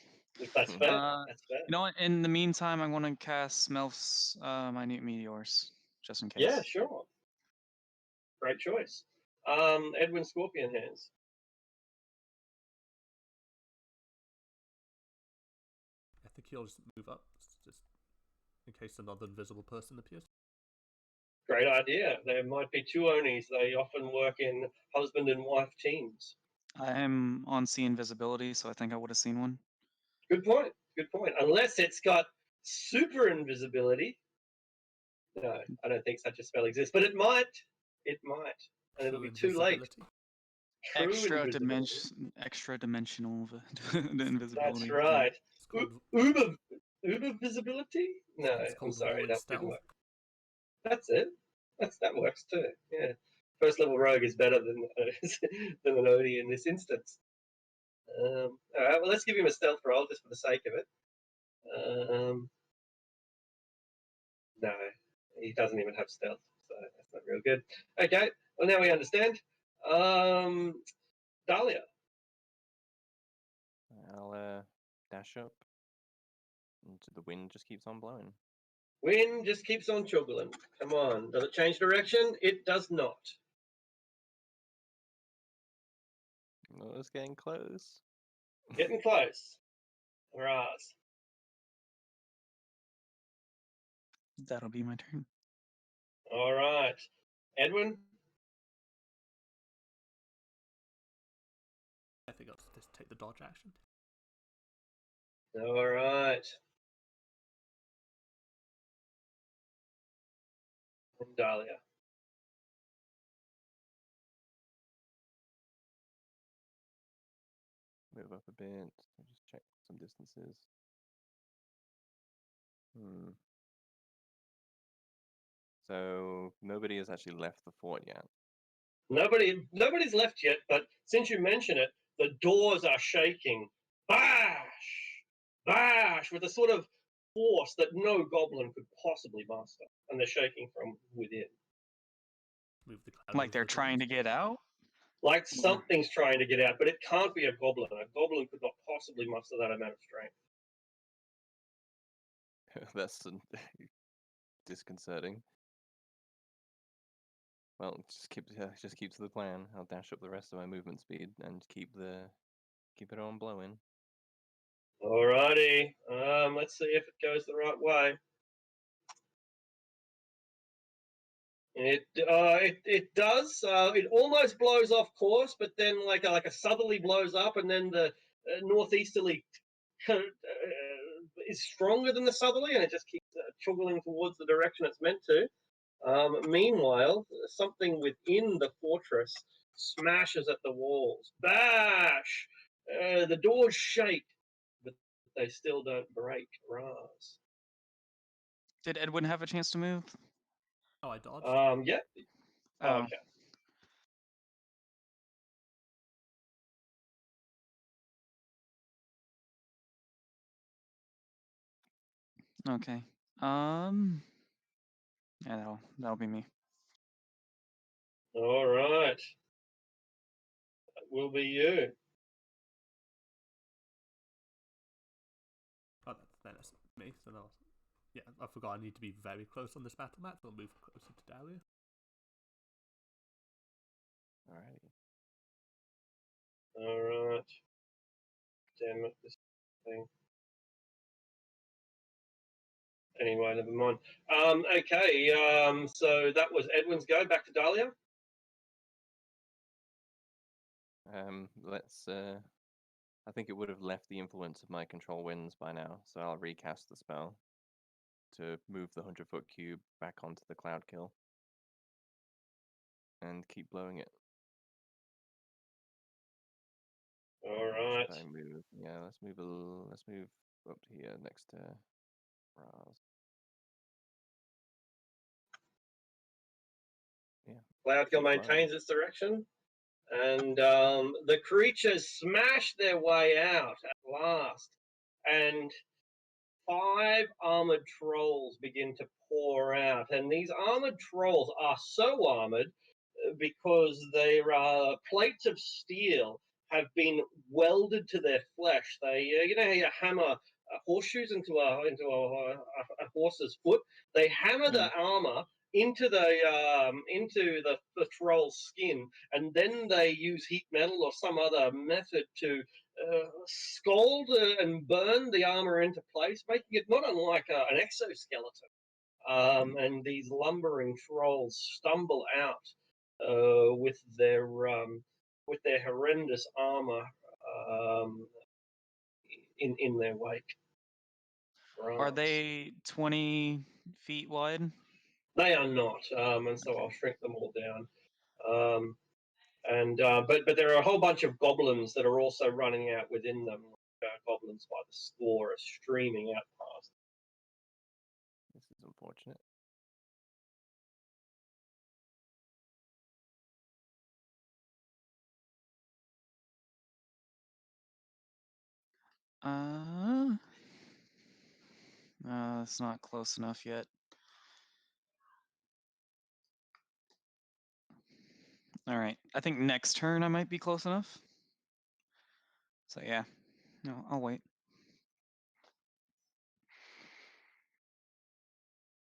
If that's fair. That's fair. You know what? In the meantime, I'm going to cast Smelf's Minute Meteors, just in case. Yeah, sure. Great choice. Edwin Scorpion Hands. I think he'll just move up, just in case another invisible person appears. Great idea. There might be two Onis. They often work in husband and wife teams. I am on sea invisibility, so I think I would have seen one. Good point. Good point. Unless it's got super invisibility. No, I don't think such a spell exists. But it might. It might. And it'll be too late. True Extra dimensional invisibility. That's right. Uber visibility? No, I'm sorry, that didn't work. That's it. That works too. Yeah. First level rogue is better than than an Odie in this instance. All right, well, let's give him a stealth roll just for the sake of it. No, he doesn't even have stealth, so that's not real good. Okay, well, now we understand. Dahlia. I'll dash up. And the wind just keeps on blowing. Wind just keeps on chuggling. Come on. Does it change direction? It does not. Oh, it's getting close. Getting close. Right. That'll be my turn. All right. Edwin? I think I'll just take the dodge action. All right. And Dahlia. Move up a bit. I'll just check some distances. So nobody has actually left the fort yet. Nobody's left yet, but since you mention it, the doors are shaking. Bash! Bash! With a sort of force that no goblin could possibly master. And they're shaking from within. Move the cloud Like they're trying to get out? Like something's trying to get out, but it can't be a goblin. A goblin could not possibly muster that amount of strength. That's disconcerting. Well, just keep to the plan. I'll dash up the rest of my movement speed and keep it on blowing. Alrighty. Let's see if it goes the right way. It does. It almost blows off course, but then like a southerly blows up, and then the northeasterly is stronger than the southerly, and it just keeps chuggling towards the direction it's meant to. Meanwhile, something within the fortress smashes at the walls. Bash! The doors shake, but they still don't break. Raz. Did Edwin have a chance to move? Oh, I dodged. Yeah. Oh. Okay. Okay. Yeah, that'll be me. All right. That will be you. Oh, then it's me. So now, yeah, I forgot I need to be very close on this battle map. So I'll move closer to Dahlia. Alrighty. All right. damn it, this thing. Anyway, never mind. Okay, so that was Edwin's go. Back to Dahlia. Let's. I think it would have left the influence of my control winds by now, so I'll recast the spell to move the 100-foot cube back onto the cloud kill and keep blowing it. All right. Should I move? Yeah, let's move up to here next to Raz. Yeah. Cloud Kill keep blowing. maintains its direction, and the creatures smash their way out at last, and 5 armored trolls begin to pour out, and these armored trolls are so armored because their plates of steel have been welded to their flesh. They, you know how you hammer horseshoes into a horse's foot? They hammer the armor into the troll's skin, and then they use heat metal or some other method to scald and burn the armor into place, making it not unlike an exoskeleton. And these lumbering trolls stumble out with their horrendous armor in their wake. Are Right. they 20 feet wide? They are not, and so I'll shrink them all down. But there are a whole bunch of goblins that are also running out within them. Goblins by the score are streaming out past. This is unfortunate. It's not close enough yet. All right. I think next turn I might be close enough. So yeah, no, I'll wait.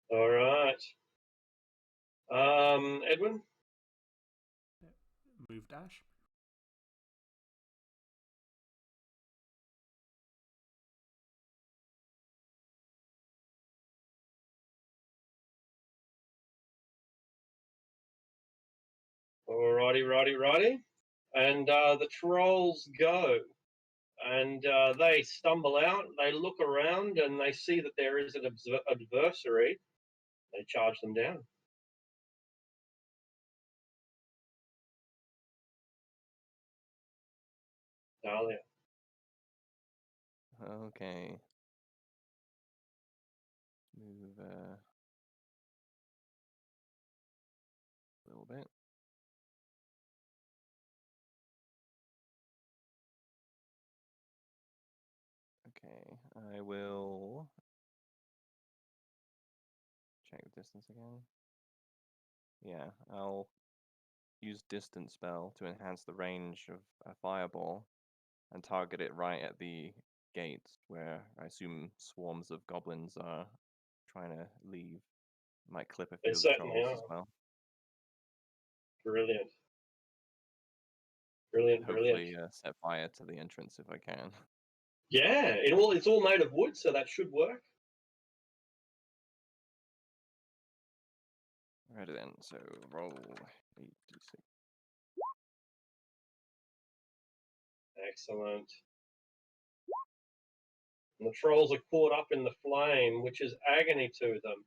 All right. Edwin? Move dash. Righty. And the trolls go. And they stumble out, they look around, and they see that there is an adversary. They charge them down. Dahlia. Okay. Move a little bit. Okay, I will check the distance again. Yeah, I'll use distance spell to enhance the range of a fireball and target it right at the gate where I assume swarms of goblins are trying to leave. Might clip a They few of the certainly trolls are. as well. Brilliant. Hopefully set fire to the entrance if I can. Yeah, it's all made of wood, so that should work. Alrighty then, so roll 8d6. Excellent. And the trolls are caught up in the flame, which is agony to them.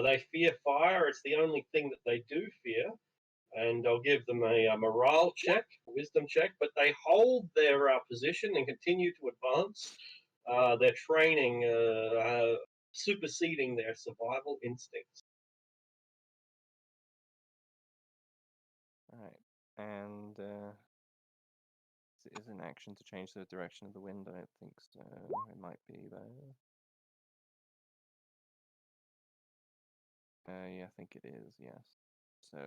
They fear fire. It's the only thing that they do fear. And I'll give them a morale check, a wisdom check, but they hold their position and continue to advance. Their training superseding their survival instincts. Alright, and it is an action to change the direction of the wind. I don't think so. It might be though. Yeah, I think it is, yes. So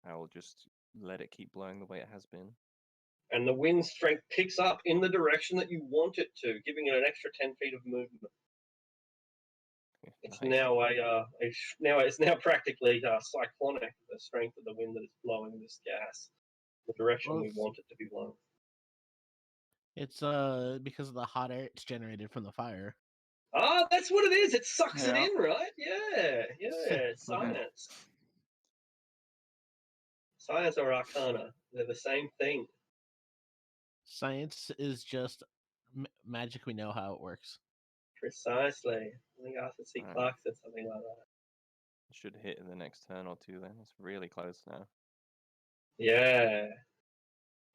I will just let it keep blowing the way it has been. And the wind strength picks up in the direction that you want it to, giving it an extra 10 feet of movement. It's Nice. it's now practically cyclonic, the strength of the wind that is blowing this gas, the direction we want it to be blown. It's because of the hot air it's generated from the fire. Ah, that's what it is. It sucks it Yeah. in, right? Yeah. Science. Science or arcana. They're the same thing. Science is just magic. We know how it works. Precisely. I think Arthur C. Alright. Clarke said something like that. Should hit in the next turn or two then. It's really close now. Yeah.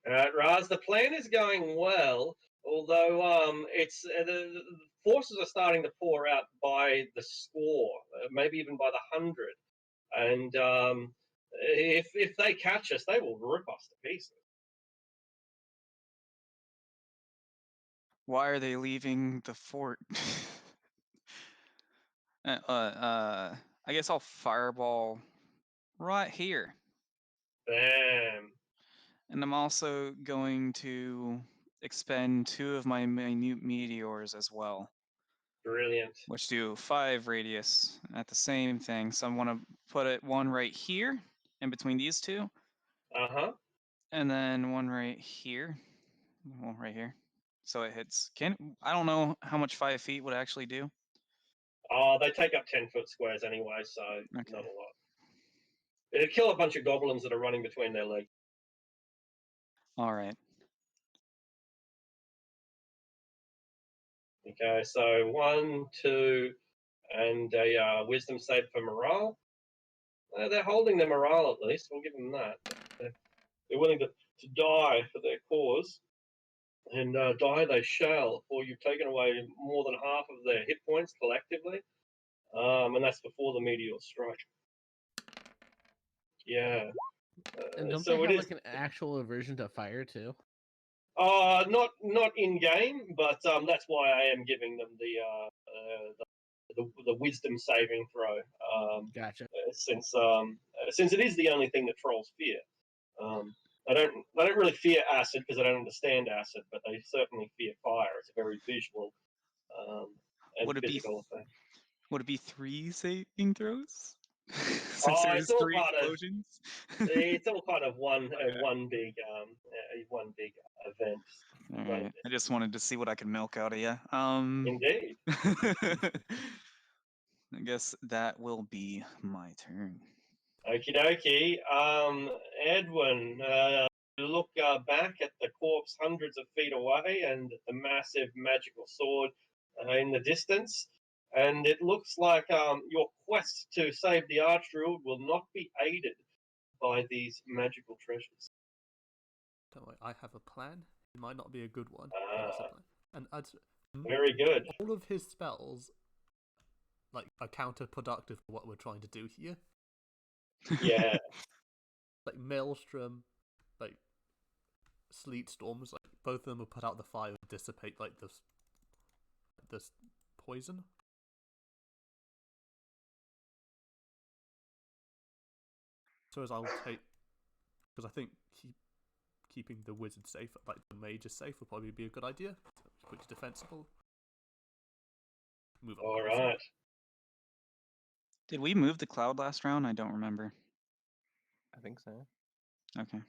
Alright, Raz, the plan is going well, although it's the forces are starting to pour out by the score, maybe even by the 100. And if they catch us, they will rip us to pieces. Why are they leaving the fort? I guess I'll fireball right here. Bam. And I'm also going to expend 2 of my minute meteors as well, Brilliant. which do 5 radius at the same thing. So I want to put it one right here in between these two, Uh-huh. and then one right here. Well, right here. So it hits. I don't know how much 5 feet would actually do. Oh, they take up 10-foot squares anyway, so Okay. not a lot. It'd kill a bunch of goblins that are running between their legs. All right. Okay, so 1, 2, and a wisdom save for morale. They're holding their morale at least. We'll give them that. They're willing to die for their cause, and die they shall, for you've taken away more than half of their hit points collectively, and that's before the meteor strike. Yeah. And don't so they it have is. like an actual aversion to fire too? Not in game, but that's why I am giving them the wisdom saving throw. Gotcha. Since it is the only thing that trolls fear. I don't really fear acid because I don't understand acid, but they certainly fear fire. It's a very visual and Would it be physical effect. Would it be 3 saving throws? Since Oh, there's it's all 3 part of explosions. it's all kind of one Okay. one big event. All One right. I just wanted to see what I could milk out of you. Indeed. I guess that will be my turn. Okie dokie. Edwin, look back at the corpse hundreds of feet away and the massive magical sword in the distance. And it looks like your quest to save the Archdruid will not be aided by these magical treasures. Don't worry, I have a plan. It might not be a good one, but it's a plan. And Very good. all of his spells are counterproductive to what we're trying to do here. Yeah. Like Maelstrom, like Sleet Storms, like both of them will put out the fire and dissipate like this poison. So as I'll take, because I think keeping the wizard safe, like the mage is safe, will probably be a good idea. Which is defensible. Move up. All right. Did we move the cloud last round? I don't remember. I think so. Okay.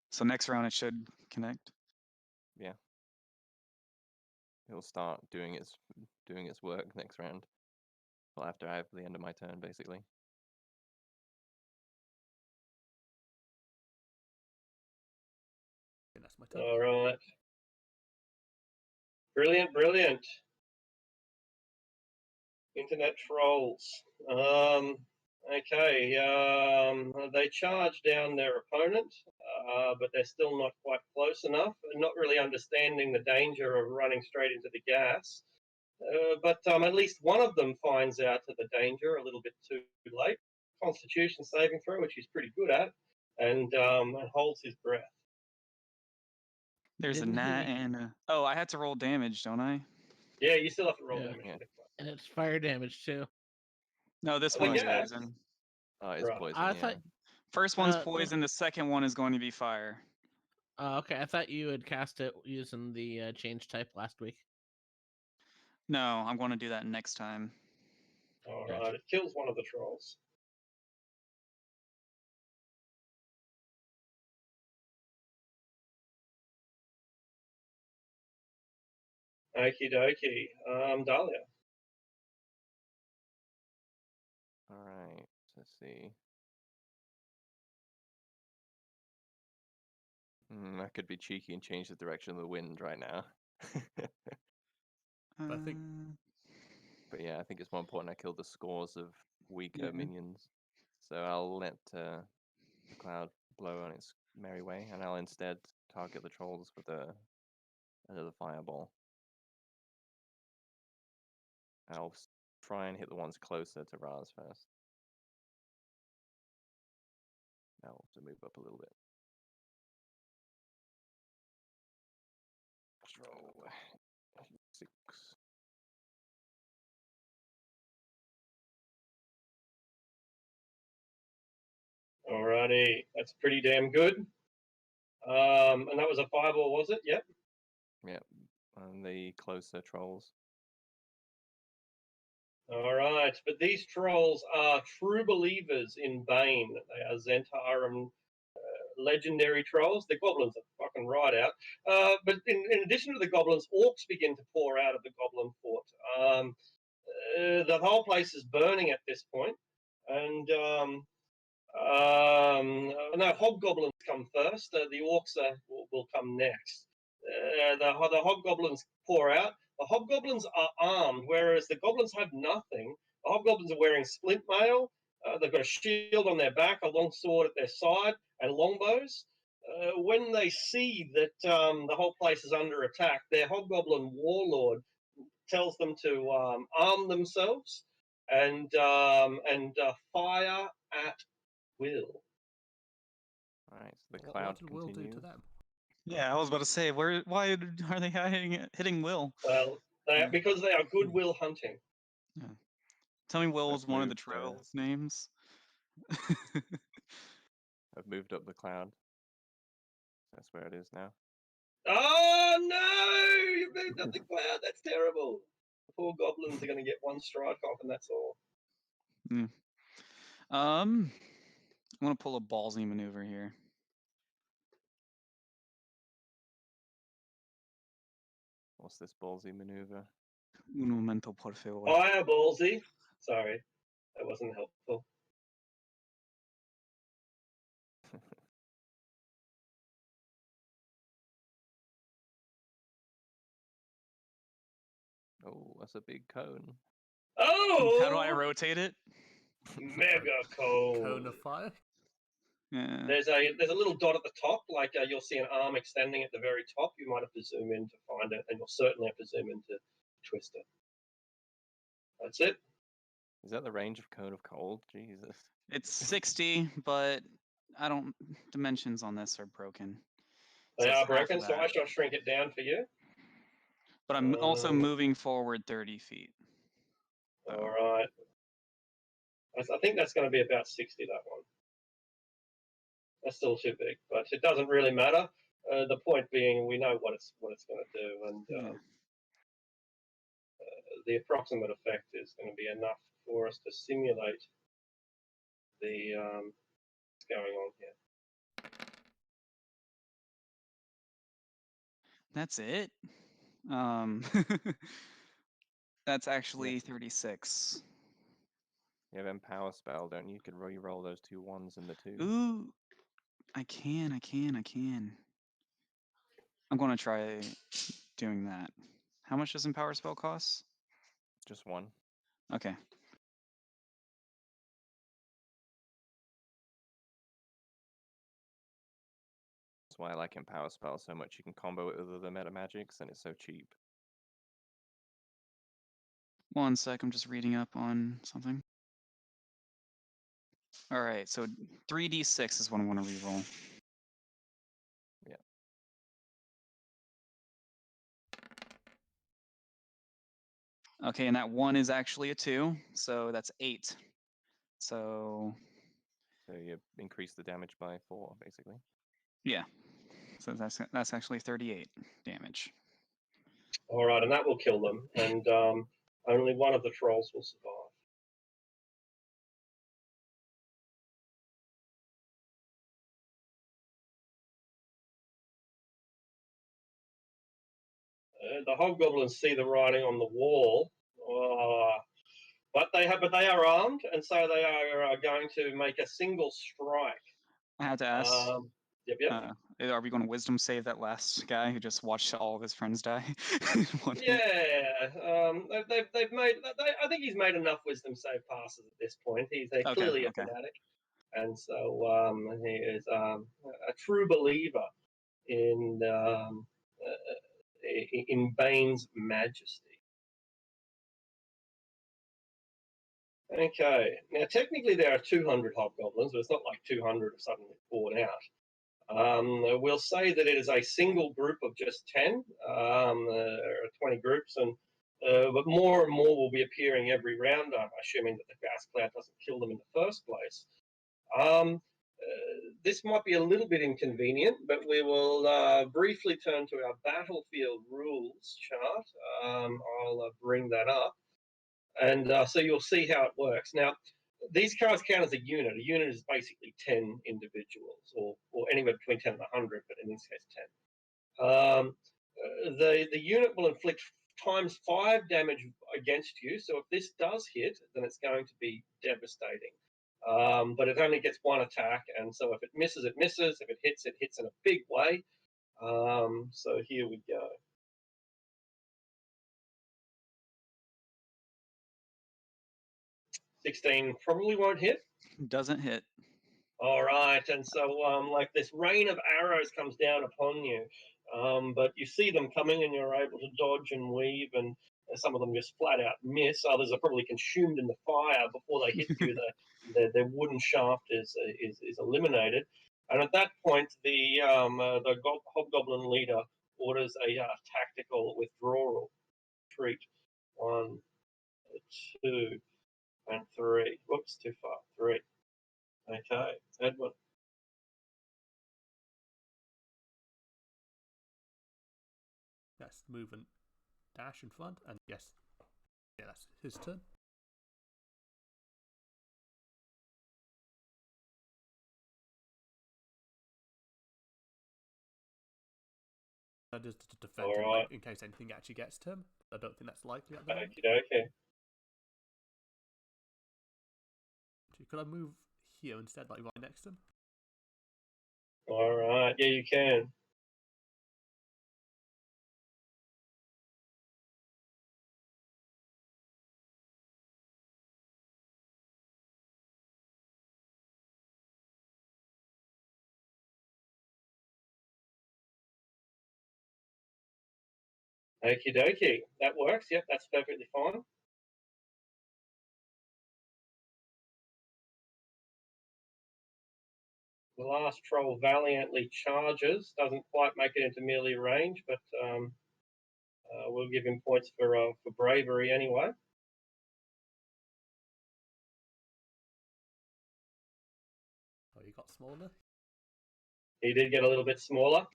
So next round it should connect. Yeah. It'll start doing its work next round. Well, after I have the end of my turn, basically. And that's my turn. All right. Brilliant. Internet trolls. Okay. They charge down their opponent, but they're still not quite close enough, and not really understanding the danger of running straight into the gas. But at least one of them finds out the danger a little bit too late. Constitution saving throw, which he's pretty good at, and holds his breath. There's Didn't a nat he- and a... Oh, I had to roll damage, don't I? Yeah, you still have to roll Yeah. damage. Yeah. And it's fire damage too. No, this Well, one is yeah. poison. It's Right. poison, I yeah. thought. First one's no. poison, the second one is going to be fire. Okay, I thought you had cast it using the change type last week. No, I'm going to do that next time. All Gotcha. right, it kills one of the trolls. Okie dokie. Dahlia. All right. Let's see. I could be cheeky and change the direction of the wind right now. I think- But yeah, I think it's more important I kill the scores of weaker Yeah. minions. So I'll let the cloud blow on its merry way, and I'll instead target the trolls with another fireball. I'll try and hit the ones closer to Raz first. I'll have to move up a little bit. Let's roll 6. Alrighty, that's pretty damn good. And that was a fireball, was it? Yep. Yep, and the closer trolls. All right, but these trolls are true believers in Bane. They are Zentarum legendary trolls. The goblins are fucking right out. But in addition to the goblins, orcs begin to pour out of the goblin fort. The whole place is burning at this point, and no, hobgoblins come first. The orcs will come next. The hobgoblins pour out. The hobgoblins are armed, whereas the goblins have nothing. The hobgoblins are wearing splint mail. They've got a shield on their back, a long sword at their side, and longbows. When they see that the whole place is under attack, their hobgoblin warlord tells them to arm themselves and fire at will. All right, so the What cloud did Will do continues. to them? Yeah, I was about to say, why are they hitting Will? Well, because they are goodwill hunting. Tell me Will I've was one of the moved, trolls' names. I've moved up the cloud. That's where it is now. Oh no! You moved up the cloud. That's terrible. The poor goblins are going to get one strike off, and that's all. I'm gonna pull a ballsy maneuver here. What's this ballsy maneuver? Un momento, por favor. Fireballsy. Sorry, that wasn't helpful. Oh, that's a big cone. Oh! How do I rotate it? Mega Cone cone. of fire? Yeah. There's a little dot at the top, like you'll see an arm extending at the very top. You might have to zoom in to find it, and you'll certainly have to zoom in to twist it. That's it. Is that the range of cone of cold? Jesus. It's 60, but I don't. Dimensions on this are broken. They So it's are half broken, of so I that. shall shrink it down for you. But I'm also moving forward 30 feet. So. All right. I think that's going to be about 60, that one. That's still too big, but it doesn't really matter. The point being, we know what it's going to do, and the approximate effect is going to be enough for us to simulate the what's going on here. That's it. That's actually 36. You have Empower spell, don't you? You could re-roll those 2 1s and the 2. Ooh, I can. I'm going to try doing that. How much does Empower spell cost? Just 1. Okay. That's why I like Empower spell so much. You can combo it with other meta magics, and it's so cheap. 1 sec. I'm just reading up on something. All right. So 3d6 is what I want to reroll. Yeah. Okay, and that 1 is actually a 2, so that's 8. So you increase the damage by 4, basically. yeah, so that's actually 38 damage. All right, and that will kill them, and only one of the trolls will survive. the hobgoblins see the writing on the wall. But they are armed, and so they are going to make a single strike. I had to ask. Yep. Are we going to wisdom save that last guy who just watched all of his friends die? Yeah, they've made. I think he's made enough wisdom save passes at this point. He's clearly a fanatic, and so he is a true believer in Bane's majesty. Okay, now technically there are 200 hobgoblins, but it's not like 200 have suddenly poured out. We'll say that it is a single group of just 10. There are 20 groups, and but more and more will be appearing every round, assuming that the gas cloud doesn't kill them in the first place. This might be a little bit inconvenient, but we will briefly turn to our battlefield rules chart. I'll bring that up. And so you'll see how it works. Now, these cards count as a unit. A unit is basically 10 individuals, or anywhere between 10 and 100, but in this case 10. The unit will inflict times 5 damage against you. So if this does hit, then it's going to be devastating. But it only gets 1 attack, and so if it misses, it misses. If it hits in a big way. So here we go. 16 probably won't hit. Doesn't hit. All right, and so like this rain of arrows comes down upon you, but you see them coming and you're able to dodge and weave, and some of them just flat out miss. Others are probably consumed in the fire before they hit you. Their wooden shaft is eliminated, and at that point the hobgoblin leader orders a tactical withdrawal, retreat. 1, 2, and 3. Whoops, too far. 3. Okay, Edwin. Yes, move and dash in front, and yes, yeah, that's his turn. That is to defend him, right, in case anything actually gets to him. I don't think that's likely at the moment. Okay. Could I move here instead, like right next to him? All right, yeah, you can. Okie dokie, that works. Yep, that's perfectly fine. The last troll valiantly charges. Doesn't quite make it into melee range, but we'll give him points for bravery anyway. Oh, he got smaller? He did get a little bit smaller.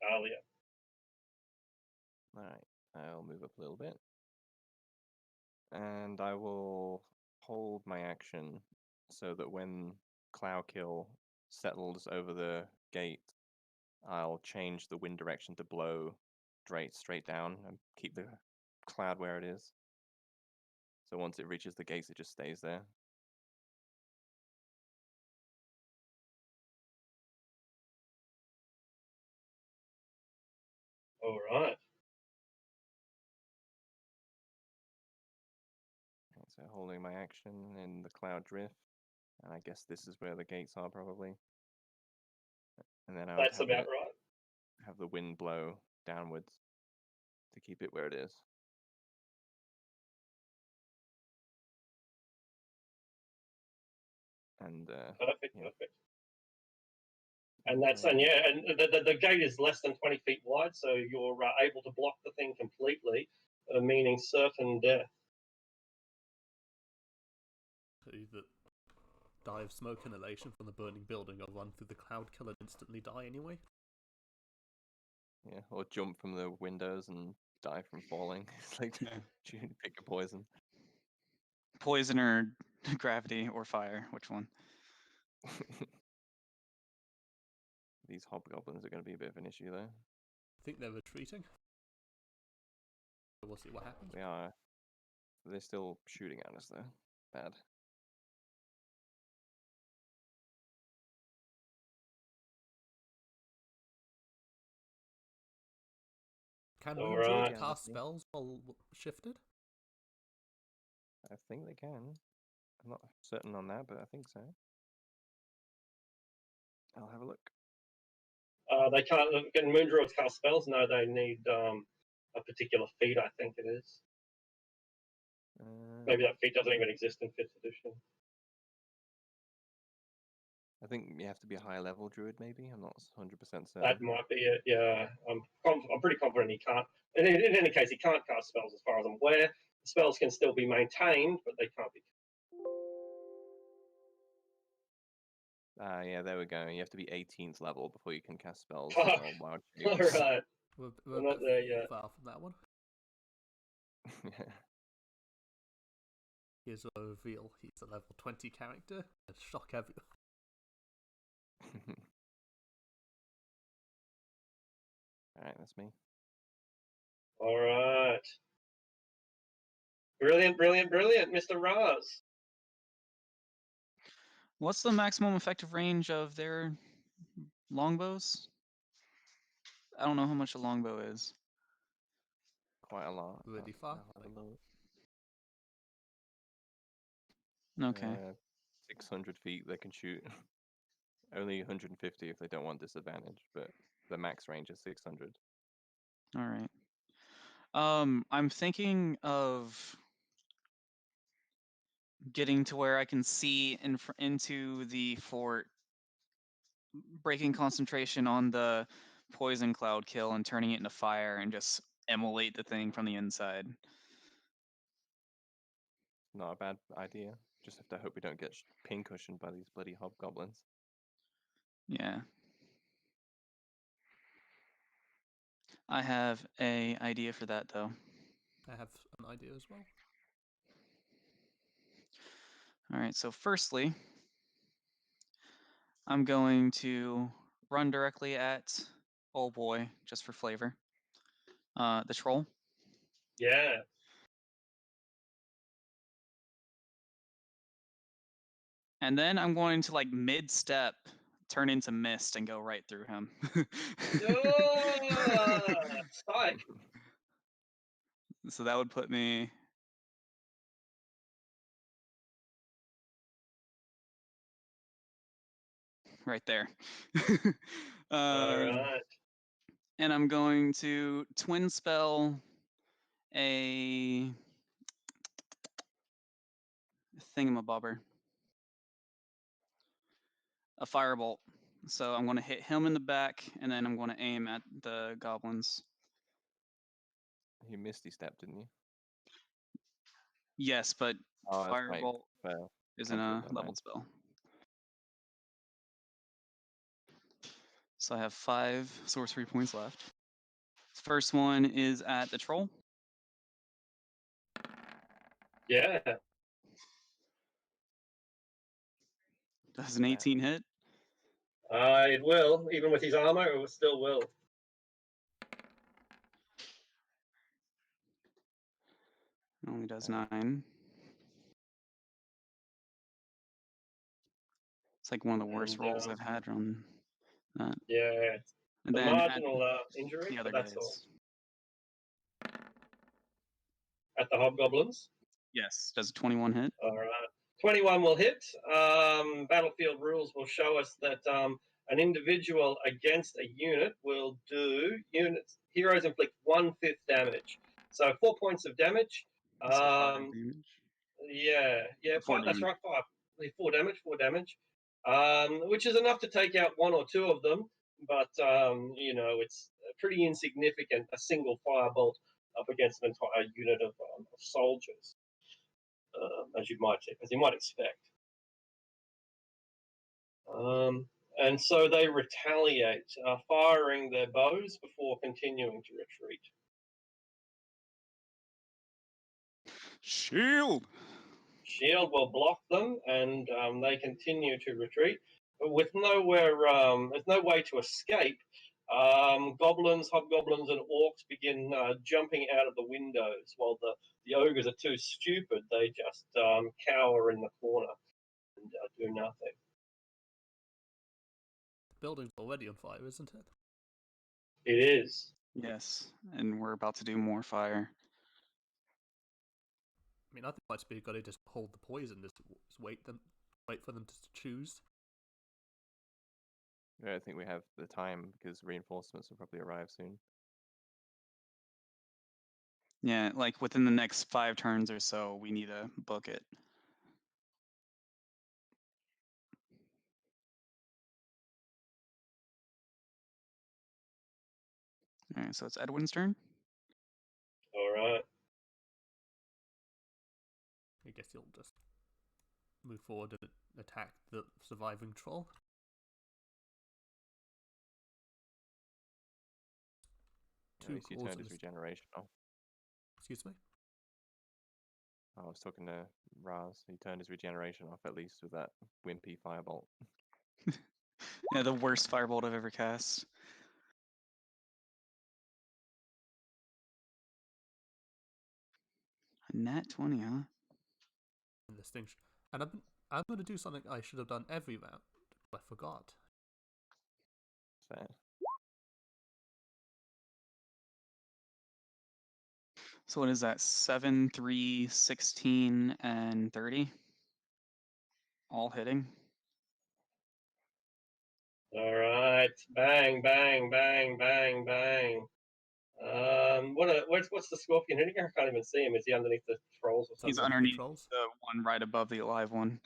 Talia. All right, I'll move up a little bit. And I will hold my action so that when Cloudkill settles over the gate, I'll change the wind direction to blow straight down and keep the cloud where it is. So once it reaches the gates, it just stays there. All right. So holding my action in the cloud drift, and I guess this is where the gates are probably. And then I would That's about right. Have the wind blow downwards to keep it where it is. And Perfect. And that's and the gate is less than 20 feet wide, so you're able to block the thing completely, meaning certain death. That die of smoke inhalation from the burning building, or run through the cloud kill and instantly die anyway. Yeah, or jump from the windows and die from falling. It's like pick a poison. Poison or gravity or fire, which one? These hobgoblins are going to be a bit of an issue, though. I think they're retreating. We'll see what happens. They are. They're still shooting at us, though. Bad. Can All Moon Druid right. cast spells while shifted? I think they can. I'm not certain on that, but I think so. I'll have a look. They can't. Can Moon Druids cast spells? No, they need a particular feat. I think it is. Maybe that feat doesn't even exist in 5th edition. I think you have to be a higher level druid, maybe. I'm not 100% certain. That might be it. Yeah, I'm pretty confident he can't. In any case, he can't cast spells, as far as I'm aware. The spells can still be maintained, but they can't be. Yeah, there we go. You have to be 18th level before you can cast spells Fuck. or wild All shapes. right. We're We're a not bit there yet. far from that one. Yeah. Here's a reveal. He's a level 20 character. And shock everyone. Alright, that's me. All right. Brilliant, brilliant, brilliant, Mr. Raz. What's the maximum effective range of their longbows? I don't know how much a longbow is. Quite a lot. Really far. I'll have a look. Okay. 600 feet they can shoot. Only 150 if they don't want disadvantage, but the max range is 600. All right. I'm thinking of getting to where I can see into the fort, breaking concentration on the poison cloud kill and turning it into fire and just immolate the thing from the inside. Not a bad idea. Just have to hope we don't get pincushioned by these bloody hobgoblins. Yeah. I have a idea for that though. I have an idea as well. All right, so firstly, I'm going to run directly at old boy just for flavor. The troll. Yeah. And then I'm going to like mid-step turn into mist and go right through him. Psych. So that would put me right there. All right. And I'm going to twin spell a thingamabobber. A firebolt. So I'm going to hit him in the back, and then I'm going to aim at the goblins. You misty stepped, didn't you? Yes, but Oh, that's right. firebolt Fail. isn't a Cantrip, never leveled mind. spell. So I have 5 sorcery points left. First one is at the troll. Yeah. Does an 18 hit? It will. Even with his armor, it still will. It only does 9. It's like one of the worst And, rolls I've had on that. Yeah. And The then marginal injury, the but other that's all. guys. At the hobgoblins. Yes, does a 21 hit? All right. 21 will hit. Battlefield rules will show us that an individual against a unit will do heroes inflict 1/5 damage. So 4 points of damage. So 5 damage. Yeah, Four that's damage. right. 4 damage. Which is enough to take out 1 or 2 of them, but it's pretty insignificant. A single firebolt up against an entire unit of soldiers, as you might expect. And so they retaliate, firing their bows before continuing to retreat. Shield! Shield will block them, and they continue to retreat. with nowhere, there's no way to escape. Goblins, hobgoblins, and orcs begin jumping out of the windows, while the ogres are too stupid. They just cower in the corner and do nothing. The building's already on fire, isn't it? It is. Yes, and we're about to do more fire. I mean, I think it might be a good idea to hold the poison, just wait for them to choose. I don't think we have the time because reinforcements will probably arrive soon. Yeah, like within the next 5 turns or so, we need to book it. All right, so it's Edwin's turn. All right. I guess you'll just move forward and attack the surviving troll. At least he turned his causes- regeneration off. Excuse me? I was talking to Raz. He turned his regeneration off at least with that wimpy firebolt. Yeah, the worst firebolt I've ever cast. Nat 20, huh? And this thing, and I'm going to do something I should have done every round, but I forgot. So So what is that? 7, 3, 16, and 30? All hitting? All right. Bang, bang, bang, bang, bang. What's the scorpion hitting? I can't even see him. Is he underneath the trolls or He's something? underneath Trolls. the one right above the alive one.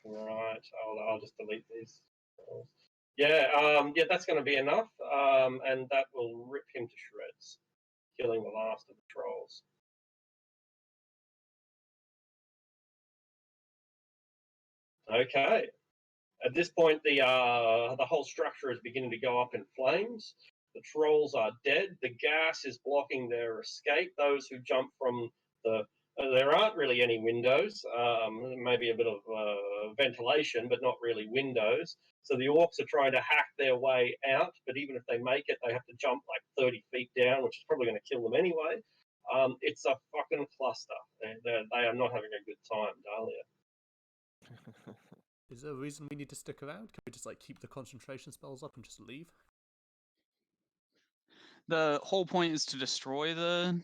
Right. I'll just delete these. Yeah. Yeah. That's going to be enough. And that will rip him to shreds, killing the last of the trolls. Okay. At this point, the whole structure is beginning to go up in flames. The trolls are dead. The gas is blocking their escape. Those who jump from there aren't really any windows. Maybe a bit of ventilation, but not really windows. So the orcs are trying to hack their way out. But even if they make it, they have to jump like 30 feet down, which is probably going to kill them anyway. It's a fucking cluster. They are not having a good time, Dahlia. Is there a reason we need to stick around? Can we just like keep the concentration spells up and just leave? The whole point is to destroy well,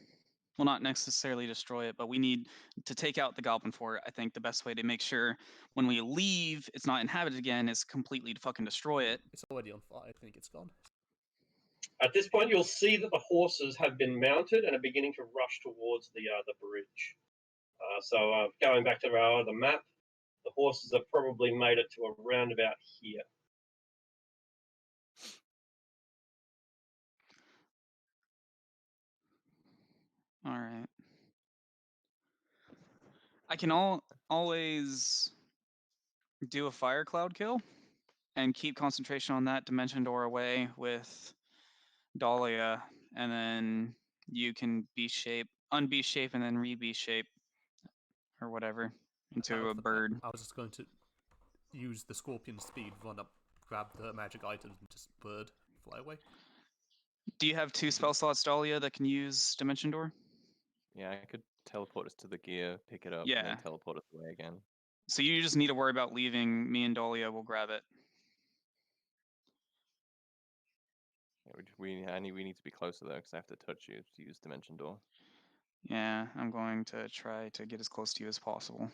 not necessarily destroy it, but we need to take out the goblin fort. I think the best way to make sure when we leave it's not inhabited again is completely to fucking destroy it. It's already on fire. I think it's gone. At this point, you'll see that the horses have been mounted and are beginning to rush towards the bridge. So going back to our other map, the horses have probably made it to around about here. All right. I can always do a fire cloud kill and keep concentration on that dimension door away with Dahlia, and then you can unbeast shape, and then re-beast shape or whatever into a bird. I was just going to use the scorpion speed, run up, grab the magic items, and just bird fly away. Do you have 2 spell slots, Dahlia, that can use dimension door? yeah, I could teleport us to the gear, pick it up, and Yeah. then teleport us away again. So you just need to worry about leaving. Me and Dahlia will grab it. Yeah, we need to be closer though, because I have to touch you to use dimension door. Yeah, I'm going to try to get as close to you as possible.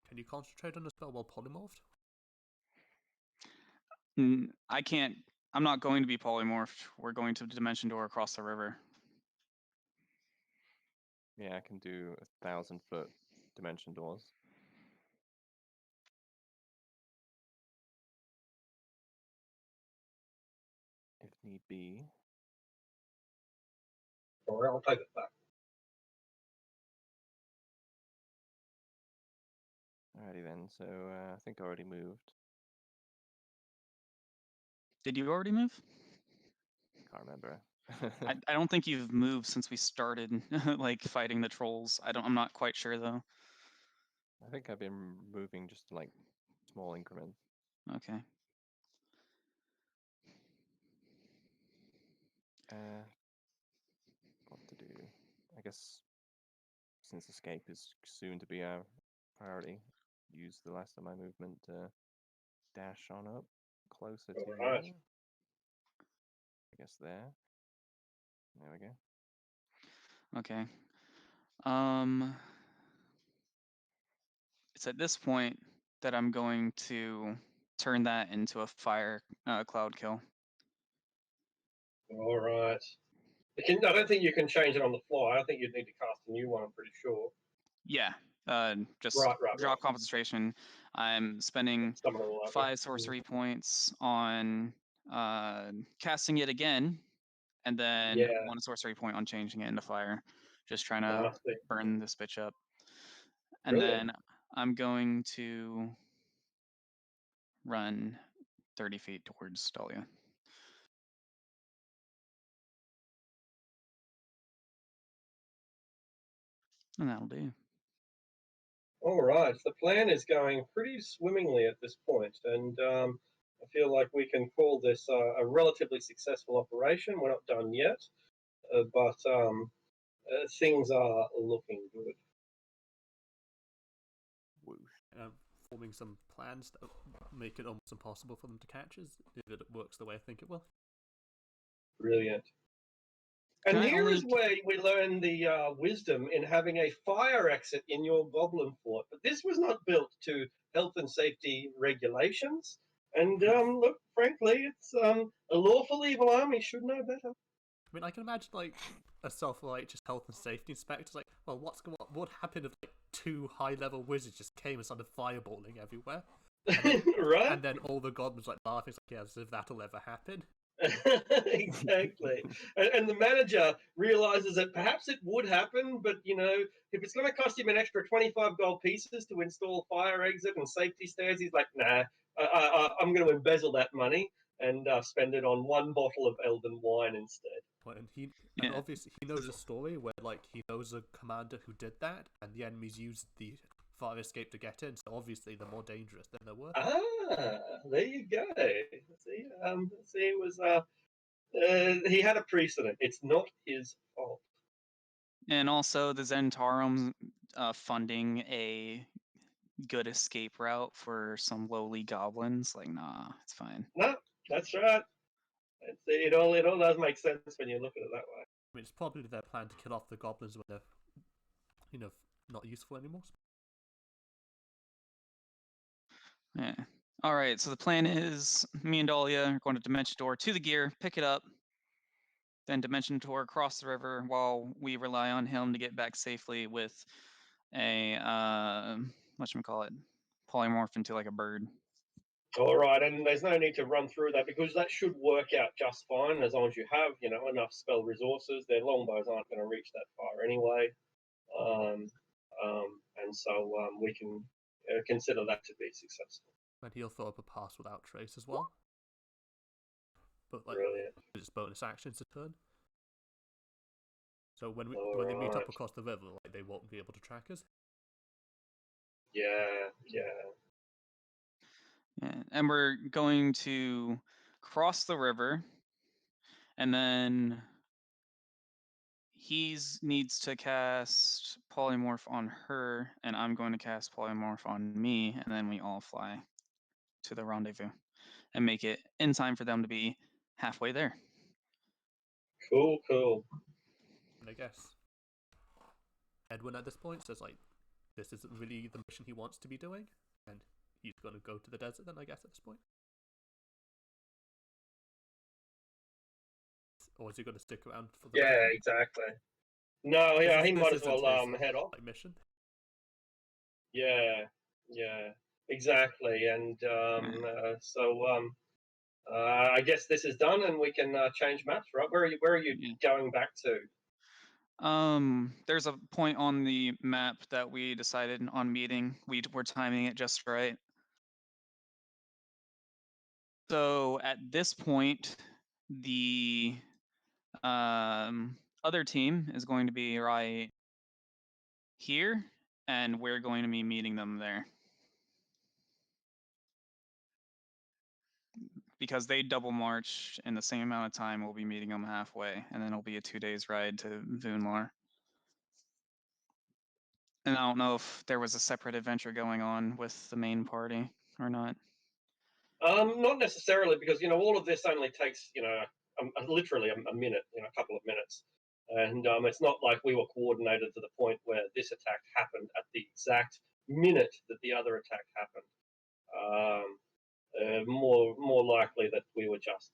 Can you concentrate on a spell while polymorphed? I can't. I'm not going to be polymorphed. We're going to dimension door across the river. Yeah, I can do 1,000-foot dimension doors. If need be. Or I'll take it back. Alrighty then, so I think I already moved. Did you already move? Can't remember. I don't think you've moved since we started like fighting the trolls. I'm not quite sure though. I think I've been moving just to like small increments. Okay. What to do? I guess since escape is soon to be our priority, use the last of my movement to dash on up closer to the Alright. river. I guess there. There we go. Okay. It's at this point that I'm going to turn that into a fire cloud kill. All right. I don't think you can change it on the fly. I think you'd need to cast a new one. I'm pretty sure. Yeah. Just Right. drop concentration. I'm spending Summon all that. 5 sorcery points on casting it again, and then Yeah. 1 sorcery point on changing it into fire. Just trying to Nasty. burn this bitch up. And Brilliant. then I'm going to run 30 feet towards Dahlia. And that'll do. All right. The plan is going pretty swimmingly at this point, and I feel like we can call this a relatively successful operation. We're not done yet, but things are looking good. Whoosh. Forming some plans that make it almost impossible for them to catch us if it works the way I think it will. Brilliant. And Can I here only- is where we learn the wisdom in having a fire exit in your goblin fort. But this was not built to health and safety regulations. And look, frankly, it's a lawful evil army should know better. I mean, I can imagine like a self-righteous health and safety inspector's like, well, what happened if like 2 high-level wizards just came and started fireballing everywhere, Right? and then all the goblins like laughing, like, yeah, as if that'll ever happen. Exactly. And the manager realizes that perhaps it would happen, but if it's going to cost him an extra 25 gold pieces to install fire exit and safety stairs, he's like, nah, I'm going to embezzle that money and spend it on 1 bottle of Elven wine instead. And obviously he knows a story where like he knows a commander who did that, and the enemies used the fire escape to get in. So obviously they're more dangerous than they were. There you go. See, it was he had a precedent. It's not his fault. And also the Zentarum funding a good escape route for some lowly goblins. Like, nah, it's fine. No, that's right. It all does make sense when you look at it that way. I mean, it's probably their plan to kill off the goblins when they're, not useful anymore. Yeah. All right. So the plan is me and Dahlia are going to Dimension Door to the gear, pick it up, then Dimension Door across the river while we rely on him to get back safely with a whatchamacallit, polymorph into like a bird. All right, and there's no need to run through that because that should work out just fine as long as you have, enough spell resources. Their longbows aren't going to reach that far anyway, and so we can consider that to be successful. And he'll throw up a pass without trace as well. But like, Brilliant. it's bonus actions a turn. So when they meet up across the river, like they won't be able to track us. Yeah. Yeah. And we're going to cross the river, and then he needs to cast polymorph on her, and I'm going to cast polymorph on me, and then we all fly to the rendezvous and make it in time for them to be halfway there. Cool. And I guess Edwin at this point says like, this isn't really the mission he wants to be doing, and he's going to go to the desert then, I guess, at this point. Or is he going to stick around for the Yeah, exactly. No, yeah, he might as isn't well his, head off. mission. Yeah, exactly. And I guess this is done, and we can change maps, right? Where are you going back to? There's a point on the map that we decided on meeting. We're timing it just right. So at this point, the other team is going to be right here, and we're going to be meeting them there. because they double march in the same amount of time. We'll be meeting them halfway, and then it'll be a 2 days ride to Voonlar. And I don't know if there was a separate adventure going on with the main party or not. Not necessarily, because all of this only takes literally a minute, a couple of minutes, and it's not like we were coordinated to the point where this attack happened at the exact minute that the other attack happened. More likely that we were just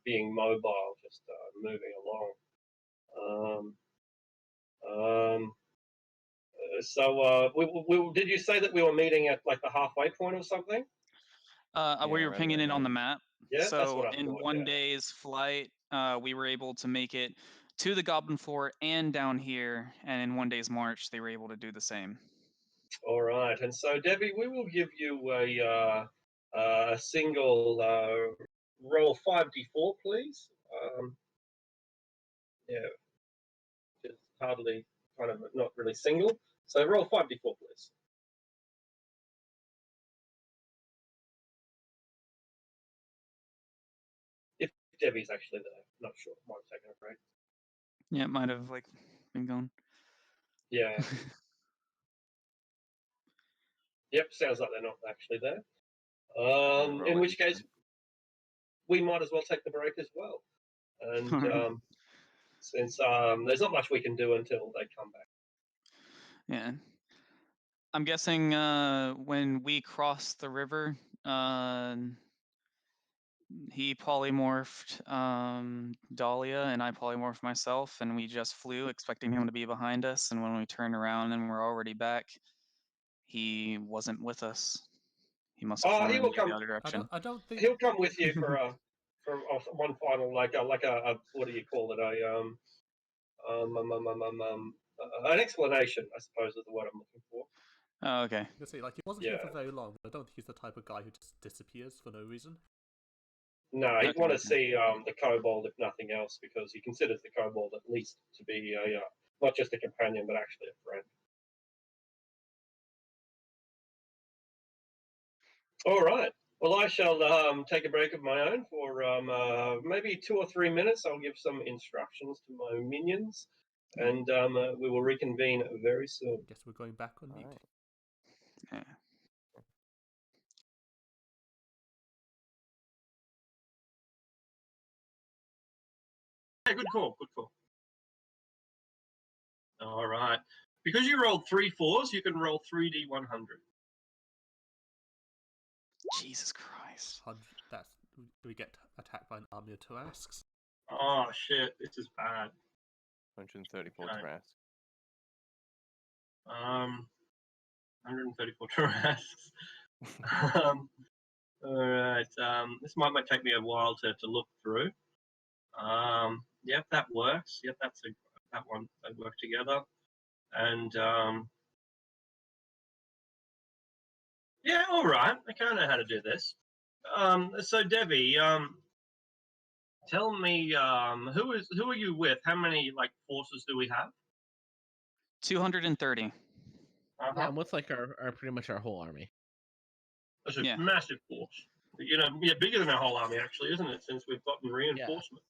being mobile, just moving along. So did you say that we were meeting at like the halfway point or something? We were right pinging in about on the there. map. Yeah, that's So what I in thought. one Yeah. day's flight, we were able to make it to the Goblin Fort and down here. And in one day's march, they were able to do the same. All right, and so Debbie, we will give you a single roll 5d4, please. Yeah, just hardly, kind of not really single. So roll 5d4, please. If Debbie's actually there, not sure. Might have taken a break. Yeah, it might have been going. Yeah. Yep, sounds like they're not actually there. In which case, we might as well take the break as well. And since there's not much we can do until they come back. Yeah. I'm guessing when we crossed the river, he polymorphed Dahlia and I polymorphed myself, and we just flew, expecting him to be behind us. And when we turned around and we're already back, he wasn't with us. He must have flown He in will come. the other direction. I don't think He'll come with you for one final like a what do you call it, an explanation, I suppose is the word I'm looking for. Oh, okay. I say, like, he wasn't here for very long. I don't think he's the type of guy who just disappears for no reason. No, he'd Okay, want to okay. see the kobold, if nothing else, because he considers the kobold at least to be not just a companion, but actually a friend. All right. Well, I shall take a break of my own for maybe 2 or 3 minutes. I'll give some instructions to my minions, and we will reconvene very soon. Guess we're going back on meat. Alright. Yeah. Yeah, good call. Good call. All right. Because you rolled 3 4s, you can roll 3d100. Jesus Christ. That's we get attacked by an army of Tarasques. Oh shit! This is bad. 134 Okay. Tarrasques. 134 Tarrasques. All right. This might take me a while to look through. Yep, that works. Yep, that one. They work together. And yeah, all right. I kind of know how to do this. So Debbie, tell me, who are you with? How many forces do we have? 230. Uh-huh. Yeah, I'm with like our pretty much our whole army. That's a Yeah. massive force. Bigger than our whole army, actually, isn't it? Since we've gotten reinforcement.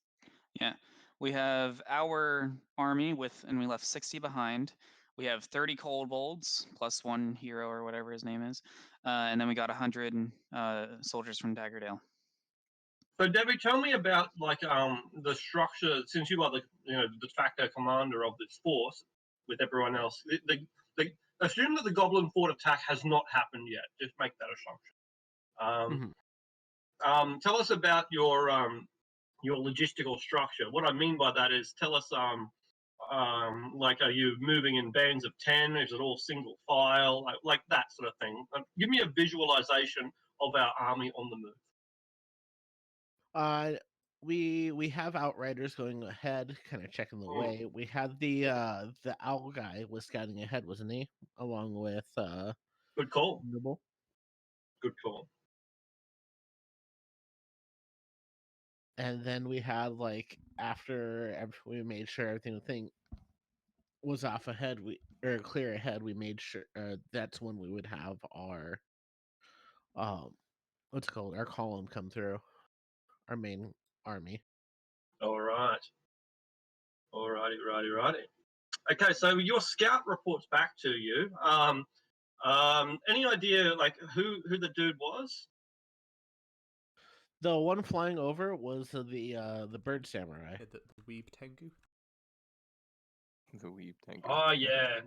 Yeah. We have our army and we left 60 behind. We have 30 kobolds plus 1 hero or whatever his name is, and then we got 100 soldiers from Daggerdale. So Debbie, tell me about the structure. Since you are the de facto commander of this force with everyone else, assume that the Goblin Fort attack has not happened yet. Just make that assumption. Tell us about your logistical structure. What I mean by that is, tell us, are you moving in bands of 10? Is it all single file? Like that sort of thing. Give me a visualization of our army on the move. We have outriders going ahead, kind of checking the way. We had the owl guy was scouting ahead, wasn't he? Along with Good call. Noble. Good call. And then we had after we made sure everything was off ahead, clear ahead. We made sure that's when we would have our what's it called, our column come through. our main army. All right. Righty. Okay, so your scout reports back to you. Any idea like who the dude was? The one flying over was the bird samurai. The Weeb Tengu. The weeb tank. Oh yeah.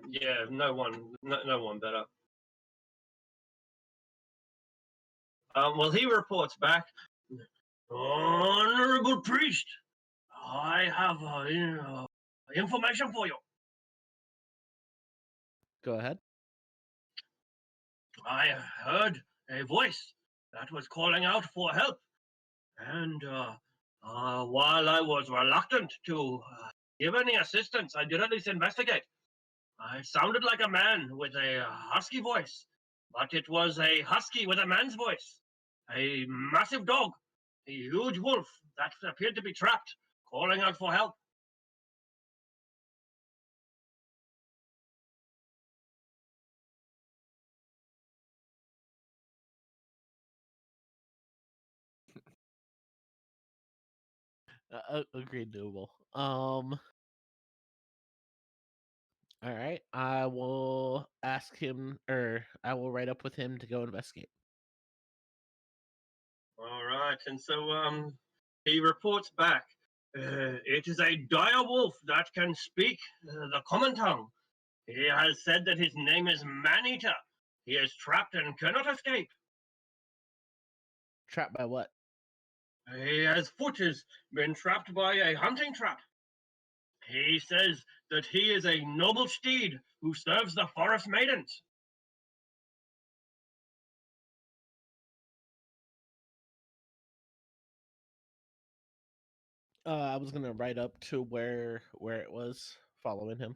No one better. Well, he reports back, Honorable Priest, I have information for you. Go ahead. I heard a voice that was calling out for help, and while I was reluctant to give any assistance, I did at least investigate. I sounded like a man with a husky voice, but it was a husky with a man's voice. A massive dog, a huge wolf that appeared to be trapped, calling out for help. Agreed, doable. All right. I will ask him, or I will write up with him to go investigate. All right, and so he reports back. It is a dire wolf that can speak the common tongue. He has said that his name is Maneater. He is trapped and cannot escape. Trapped by what? His foot has been trapped by a hunting trap. He says that he is a noble steed who serves the forest maidens. I was gonna write up to where it was, following him.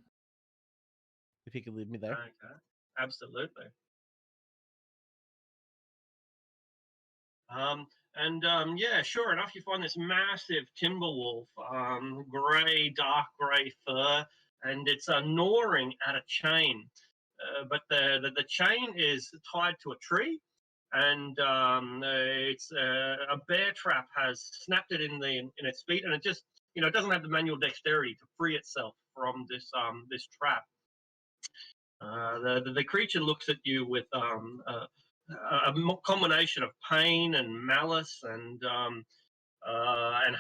If he could leave me there. Okay, absolutely. Yeah, sure enough, you find this massive timber wolf, dark grey fur, and it's gnawing at a chain. But the chain is tied to a tree, and it's a bear trap has snapped it in its feet, and it just it doesn't have the manual dexterity to free itself from this trap. The creature looks at you with a combination of pain and malice and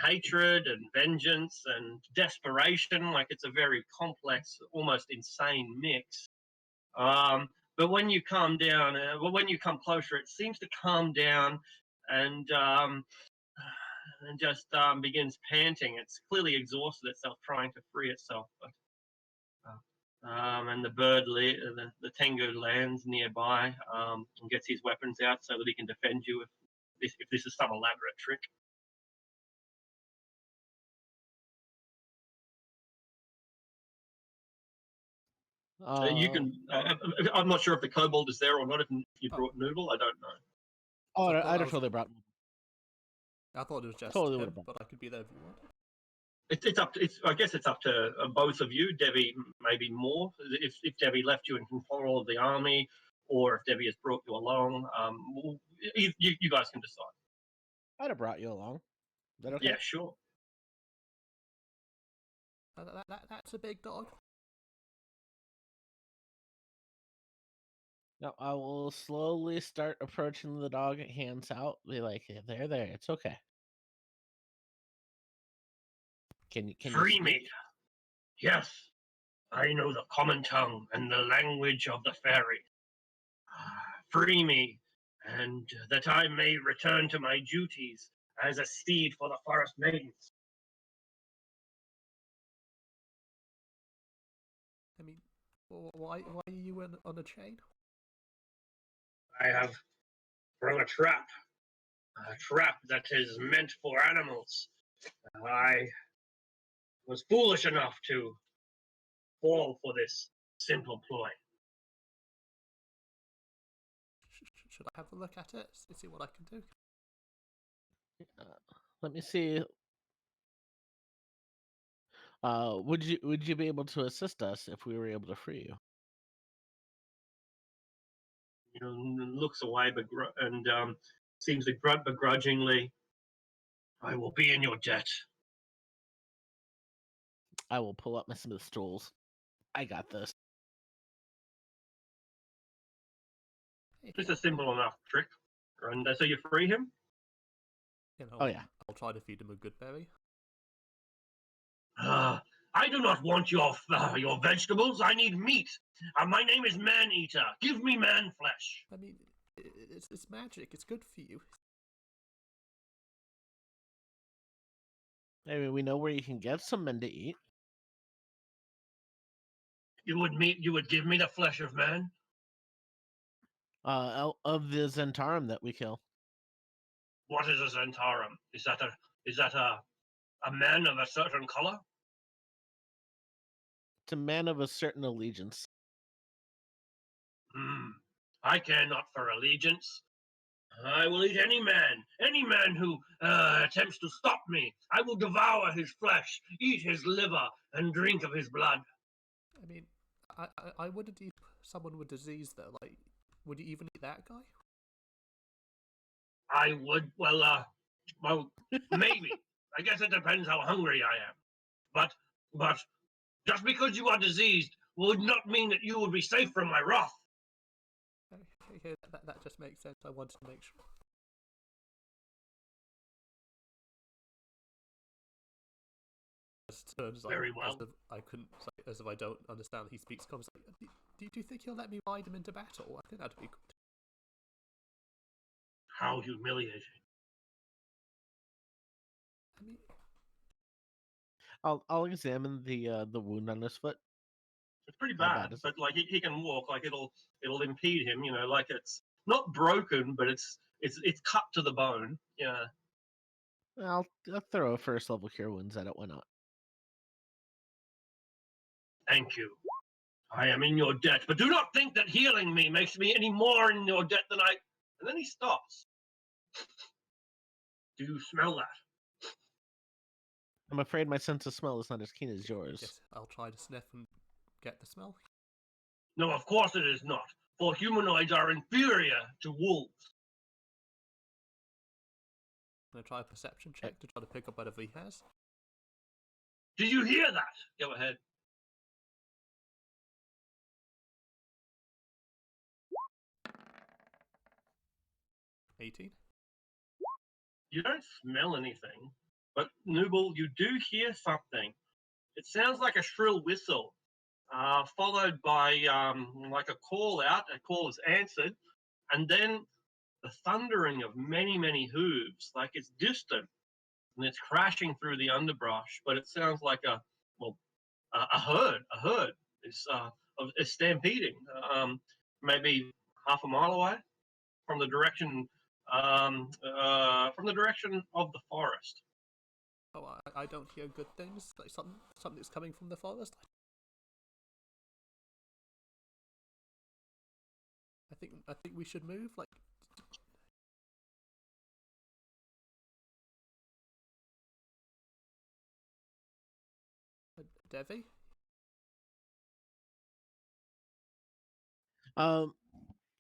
hatred and vengeance and desperation. Like it's a very complex, almost insane mix. But when you calm down, when you come closer, it seems to calm down and just begins panting. It's clearly exhausted itself trying to free itself. But, and the Tengu lands nearby and gets his weapons out so that he can defend you if this is some elaborate trick. You can. I'm not sure if the kobold is there or not. If you brought Noodle, I don't know. Oh, I thought I that just totally brought. I thought it was just Totally him, would've brought- but I could be there if you want. It's up to. I guess it's up to both of you. Debbie, maybe more. If Debbie left you in control of the army, or if Debbie has brought you along, you guys can decide. I'd have brought you along. Is that okay? Yeah, sure. That's a big dog. No, I will slowly start approaching the dog, hands out, be like, "There, it's okay." Can you Free speak? me. Yes, I know the common tongue and the language of the fairy. Free me, and that I may return to my duties as a steed for the forest maidens. I mean, why are you on a chain? I have sprung a trap that is meant for animals. I was foolish enough to fall for this simple ploy. Should I have a look at it? See what I can do. Let me see. Would you be able to assist us if we were able to free you? Looks away and seems to grunt begrudgingly. I will be in your debt. I will pull up my smith tools. I got this. It's a simple enough trick. And so you free him? You know, Oh yeah. I'll try to feed him a good berry. I do not want your vegetables. I need meat. My name is Man Eater. Give me man flesh. I mean, it's magic. It's good for you. I mean, we know where you can get some men to eat. You would give me the flesh of man? Of the Zentarum that we kill. What is a Zentarum? Is that a man of a certain color? It's a man of a certain allegiance. I care not for allegiance. I will eat any man who attempts to stop me. I will devour his flesh, eat his liver, and drink of his blood. I mean, I wouldn't eat someone with disease though. Like, would you even eat that guy? I would, well, maybe. I guess it depends how hungry I am. But just because you are diseased would not mean that you would be safe from my wrath. Okay, that just makes sense. I wanted to make sure. Just turns like, Very well. as if I couldn't, like, as if I don't understand. He speaks comes like, do you think he'll let me ride him into battle? I think that'd be good. How humiliating. I mean, I'll examine the wound on his foot. It's pretty How bad, bad is but like he can walk. Like it'll impede him. You know, like it's not broken, but it's cut to the bone. Yeah. I'll throw a first level cure wounds at it. Why not? Thank you. I am in your debt, but do not think that healing me makes me any more in your debt than I. And then he stops. Do you smell that? I'm afraid my sense of smell is not as keen as yours. yes, I'll try to sniff and get the smell. No, of course it is not. For humanoids are inferior to wolves. I'm gonna try a perception check to try to pick up whatever he has. Did you hear that? Go ahead. $18. You don't smell anything, but Nooble, you do hear something. It sounds like a shrill whistle, followed by like a call out. A call is answered, and then the thundering of many, many hooves, like it's distant and it's crashing through the underbrush. But it sounds like a herd is stampeding, maybe half a mile away from the direction of the forest. Oh, I don't hear good things. Like something's coming from the forest. I think we should move. Like, Devi.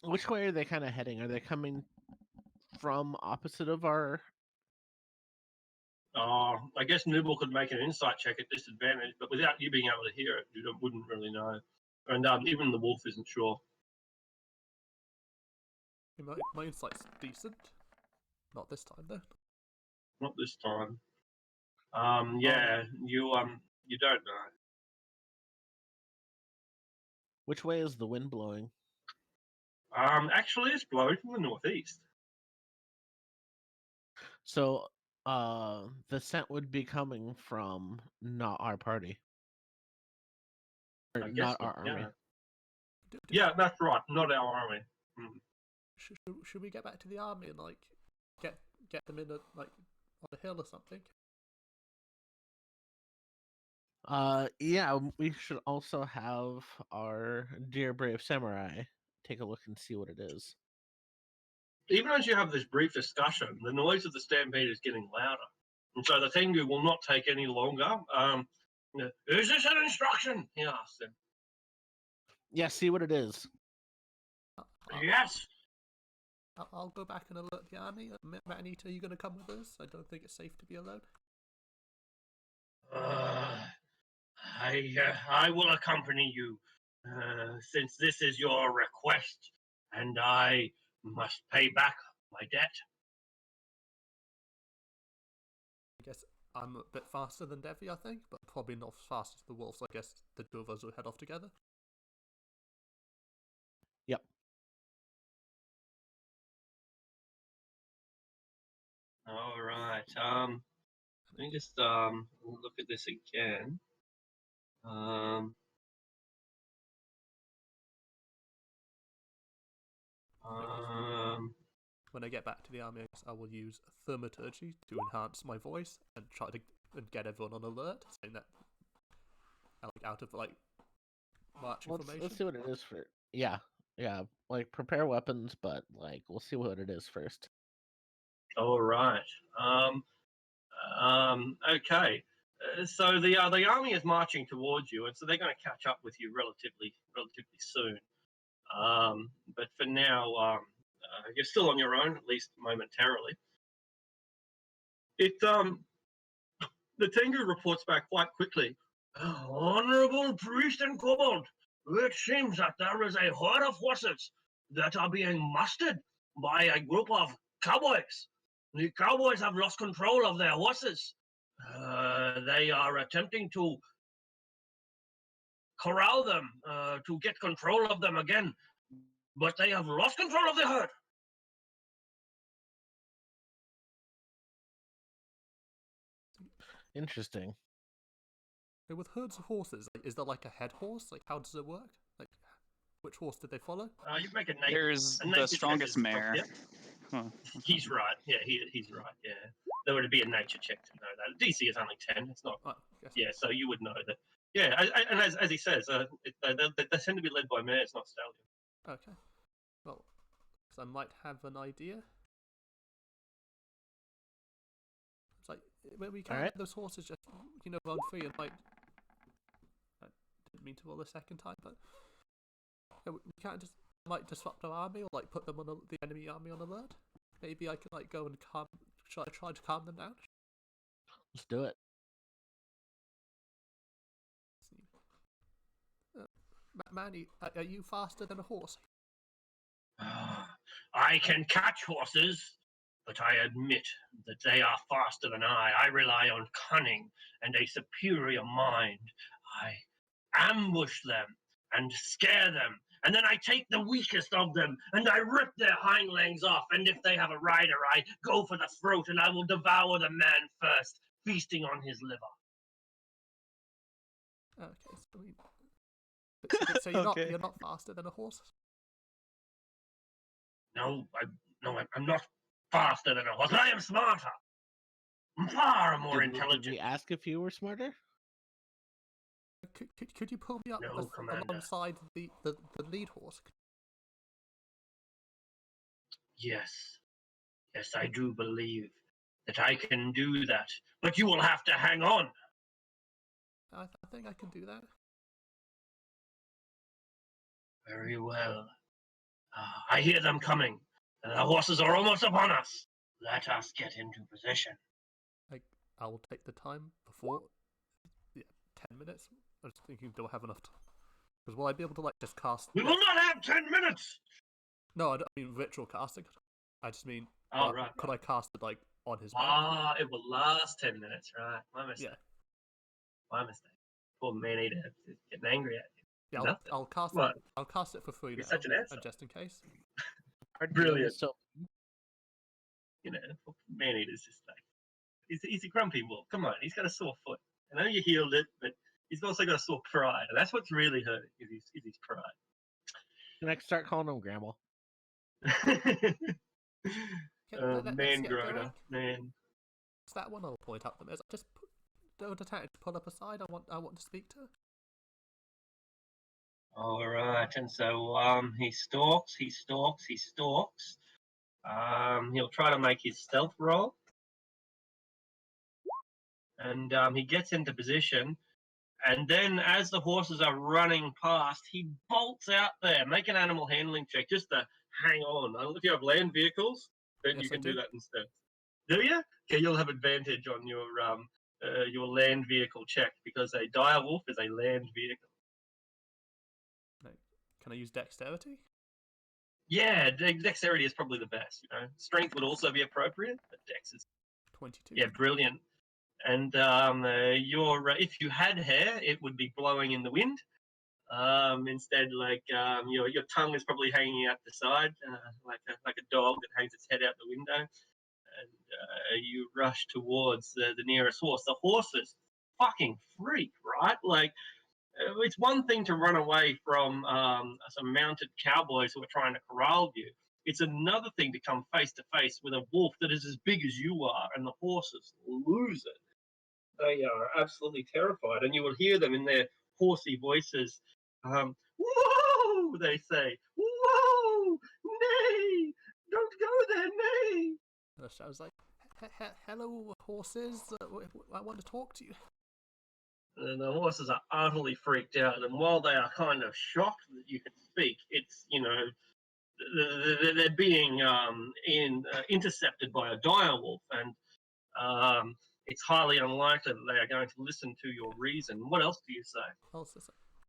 Which way are they kind of heading? Are they coming from opposite of our? I guess Nooble could make an insight check at disadvantage, but without you being able to hear it, you wouldn't really know. And even the wolf isn't sure. My insight's decent. Not this time though. Not this time. Yeah, you don't know. Which way is the wind blowing? Actually, it's blowing from the northeast. So, the scent would be coming from not our party, or I guess not so, our army. Yeah, that's right. Not our army. Should we get back to the army and like get them in a like on a hill or something? Yeah, we should also have our dear brave samurai take a look and see what it is. Even as you have this brief discussion, the noise of the stampede is getting louder. And so the Tengu will not take any longer. Is this an instruction? He asked them. Yeah, see what it is. Yes. I'll go back and alert the army. Manita, are you going to come with us? I don't think it's safe to be alone. I will accompany you, since this is your request, and I must pay back my debt. I guess I'm a bit faster than Devi, I think, but probably not as fast as the wolves. I guess the two of us will head off together. Yep. All right. Let me just look at this again. When I get back to the army, I guess I will use thaumaturgy to enhance my voice and try to get everyone on alert, saying that out of march information. Let's see what it is for. Yeah. Like prepare weapons, but like we'll see what it is first. All right. Okay. So the army is marching towards you, and so they're going to catch up with you relatively soon. But for now, you're still on your own, at least momentarily. The Tengu reports back quite quickly. Honorable priest and kobold, it seems that there is a herd of horses that are being mustered by a group of cowboys. The cowboys have lost control of their horses. They are attempting to corral them, to get control of them again, but they have lost control of the herd. Interesting. With herds of horses, is there like a head horse? Like, how does it work? Like, which horse did they follow? You make There's a the nature strongest check. mare. Yeah. Huh. He's right. Yeah, he's right. Yeah, there would be a nature check to know that. DC is only 10. It's not. Yeah, so you would know that. Yeah, and as he says, they tend to be led by mares, not stallions. Okay. Well, so I might have an idea. It's like when we can't let those horses just run free and like. I didn't mean to roll the second time, but we can't just like disrupt our army or like put them on the enemy army on alert. Maybe I could like go and try to calm them down. Let's do it. Manny, are you faster than a horse? I can catch horses, but I admit that they are faster than I. I rely on cunning and a superior mind. I ambush them and scare them, and then I take the weakest of them and I rip their hind legs off, and if they have a rider, I go for the throat and I will devour the man first, feasting on his liver. Okay, so you're not faster than a horse? No, I'm not faster than a horse. I am smarter. Far more intelligent. Did we ask if you were smarter? Could you pull me up No, Commander. alongside the lead horse? Yes, I do believe that I can do that, but you will have to hang on. I think I can do that. Very well. I hear them coming. The horses are almost upon us. Let us get into position. I will take the time before. 10 minutes. I was thinking, do I have enough time? Because will I be able to like just cast? We will not have 10 minutes. No, I don't mean ritual casting. I just mean. Right. Could I cast it like on his back? It will last 10 minutes, right? My mistake. Yeah. My mistake. Poor man-eater is getting angry at you. Yeah, I'll cast What? it. I'll cast it for free You're now, such an asshole. just in case. Brilliant. So, man-eater's just like he's a grumpy wolf. Come on, he's got a sore foot. I know you healed it, but he's also got a sore pride, and that's what's really hurting is his pride. can I start calling him Grandma? Man groaner, man. It's that one I'll point out them as. Just don't attack. Pull up aside. I want to speak to her. All right, and so he stalks. He'll try to make his stealth roll, and he gets into position. And then, as the horses are running past, he bolts out there. Make an animal handling check, just to hang on. I don't know if you have land vehicles, then Yes, you I can do do. that instead. Do you? Okay, you'll have advantage on your land vehicle check because a direwolf is a land vehicle. Can I use dexterity? Yeah, dexterity is probably the best. You know, strength would also be appropriate, but dex is 22. brilliant. And if you had hair, it would be blowing in the wind. Instead, your tongue is probably hanging out the side, like a dog that hangs its head out the window. And you rush towards the nearest horse. The horse is fucking freak, right? Like, it's one thing to run away from some mounted cowboys who are trying to corral you. It's another thing to come face to face with a wolf that is as big as you are, and the horses lose it. They are absolutely terrified, and you will hear them in their horsey voices. Whoa! They say, whoa! Nay! Don't go there, nay! I was like, hello, horses. I want to talk to you. And the horses are utterly freaked out, and while they are kind of shocked that you can speak, it's, they're being intercepted by a direwolf, and it's highly unlikely that they are going to listen to your reason. What else do you say?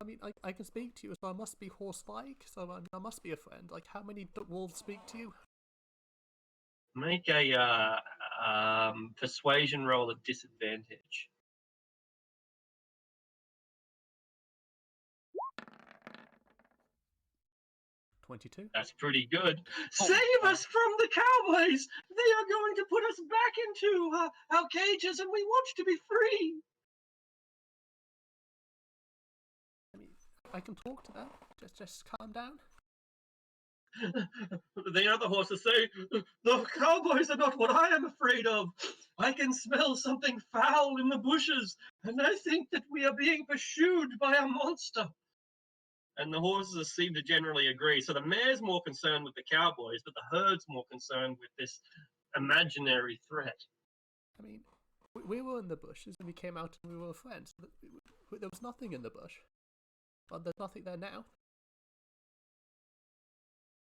I mean, I can speak to you, so I must be horse-like, so I must be a friend. Like, how many wolves speak to you? Make a persuasion roll at disadvantage. 22. That's pretty good. Save us from the cowboys! They are going to put us back into our cages, and we want to be free. I mean, I can talk to them. Just calm down. The other horses say, the cowboys are not what I am afraid of. I can smell something foul in the bushes, and I think that we are being pursued by a monster. And the horses seem to generally agree. So the mare's more concerned with the cowboys, but the herd's more concerned with this imaginary threat. I mean, we were in the bushes and we came out and we were friends. But there was nothing in the bush. But there's nothing there now.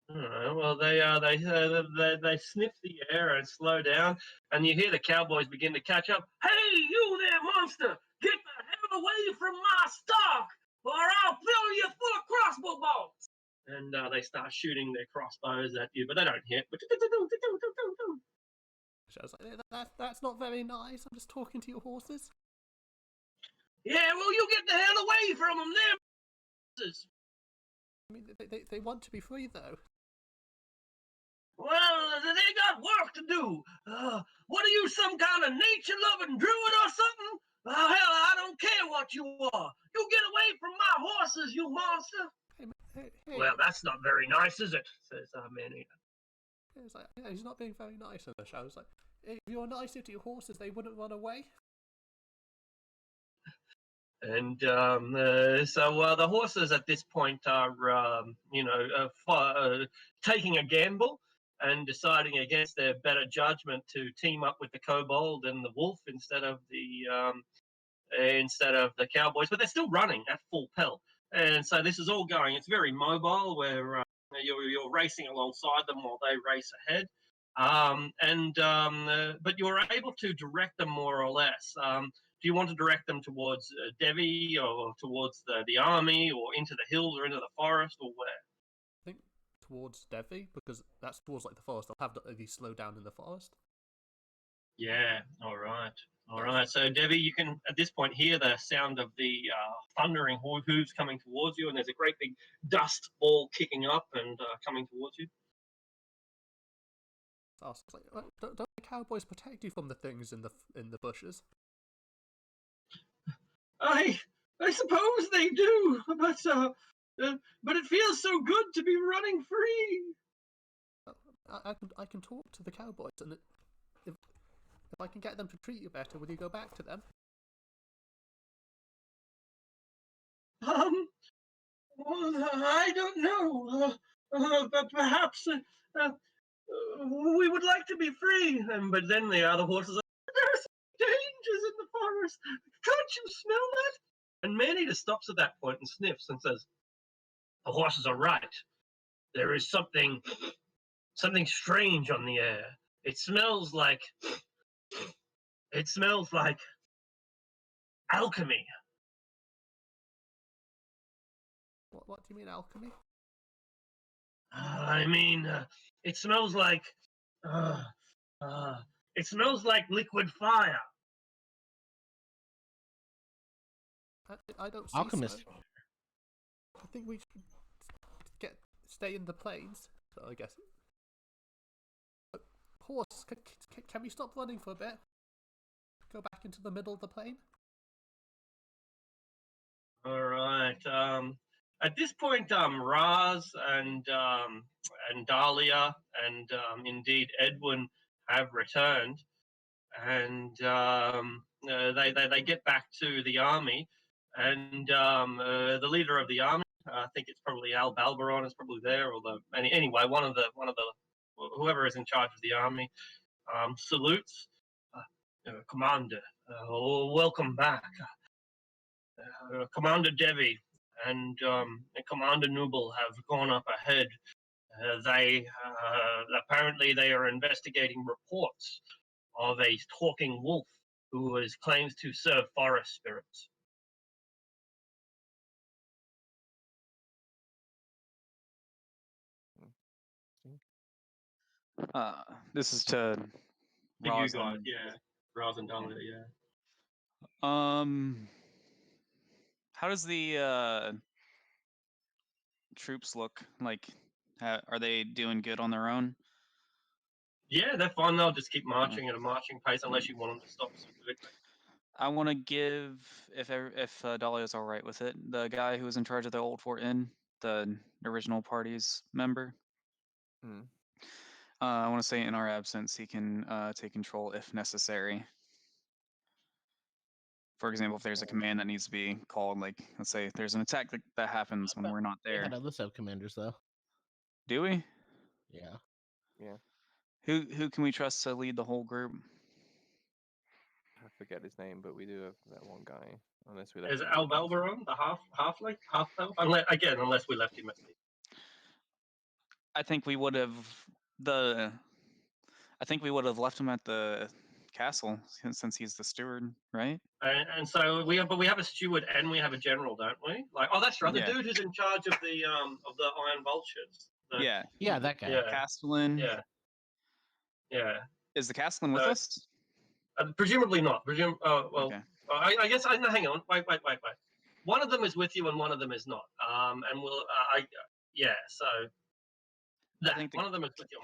Well, they sniff the air and slow down, and you hear the cowboys begin to catch up. Hey, you there, monster! Get the hell away from my stock, or I'll fill you full of crossbow bolts! And they start shooting their crossbows at you, but they don't hit. So I was like, that's not very nice. I'm just talking to your horses. Yeah, well, you get the hell away from them, there. I mean, they want to be free, though. Well, they got work to do. What are you, some kind of nature-loving druid or something? Hell, I don't care what you are. You get away from my horses, you monster. Hey. Well, that's not very nice, is it? Says Manny. It's like, yeah, he's not being very nice in the show. It's like, if you were nicer to your horses, they wouldn't run away. And so the horses at this point are, taking a gamble and deciding against their better judgment to team up with the kobold and the wolf instead of the cowboys. But they're still running at full pelt, and so this is all going. It's very mobile, where you're racing alongside them while they race ahead. But you're able to direct them more or less. Do you want to direct them towards Devi or towards the army or into the hills or into the forest or where? I think towards Devi, because that's towards like the forest. I'll have these slow down in the forest. Yeah, all right. So Devi, you can at this point hear the sound of the thundering hooves coming towards you, and there's a great big dust ball kicking up and coming towards you. So I was like, don't the cowboys protect you from the things in the bushes? I suppose they do, but it feels so good to be running free. I can talk to the cowboys, and if I can get them to treat you better, will you go back to them? Well, I don't know. But perhaps we would like to be free. But then the other horses are, there's dangers in the forest. Can't you smell that? And Manny just stops at that point and sniffs and says, the horses are right. there is something strange on the air. It smells like alchemy. What do you mean alchemy? I mean, it smells like uh, liquid fire. I don't see Alchemist. smoke. I think we should stay in the plains. So I guess. Horse, can we stop running for a bit? Go back into the middle of the plain. All right. At this point, Raz and Dahlia and indeed Edwin have returned, and they get back to the army, and the leader of the army, I think it's probably Al Balberon, is probably there, although anyway, one of the whoever is in charge of the army salutes. Commander, welcome back. Commander Devi and Commander Nubel have gone up ahead. They apparently they are investigating reports of a talking wolf who claims to serve forest spirits. This is to You Roz guys, and- yeah, Raz and Dahlia, yeah. How does the troops look like? Are they doing good on their own? Yeah, they're fine. They'll just keep marching at a marching pace unless you want them to stop specifically. I want to give, if Dahlia's all right with it, the guy who was in charge of the Old Fort Inn, the original party's member. Hmm. I want to say in our absence, he can take control if necessary. For example, if there's a command that needs to be called, like let's say there's an attack that happens when we're not We there. had other sub-commanders, though. Do we? Yeah. Yeah. Who can we trust to lead the whole group? I forget his name, but we do have that one guy. Unless we left. There's him Al in the castle. Balberon, the half-elf, unless we left him at sea. I think we would have left him at the castle since he's the steward, right? And so we have a steward and we have a general, don't we? Like, oh, that's right, the Yeah. dude who's in charge of the Iron Vultures. Yeah. Yeah, that guy. Yeah. Castellan. Yeah. Yeah. Is the Castellan with us? Presumably not. Okay. I guess. Hang on. Wait. One of them is with you, and one of them is not. And we'll. So I think one of them is with you.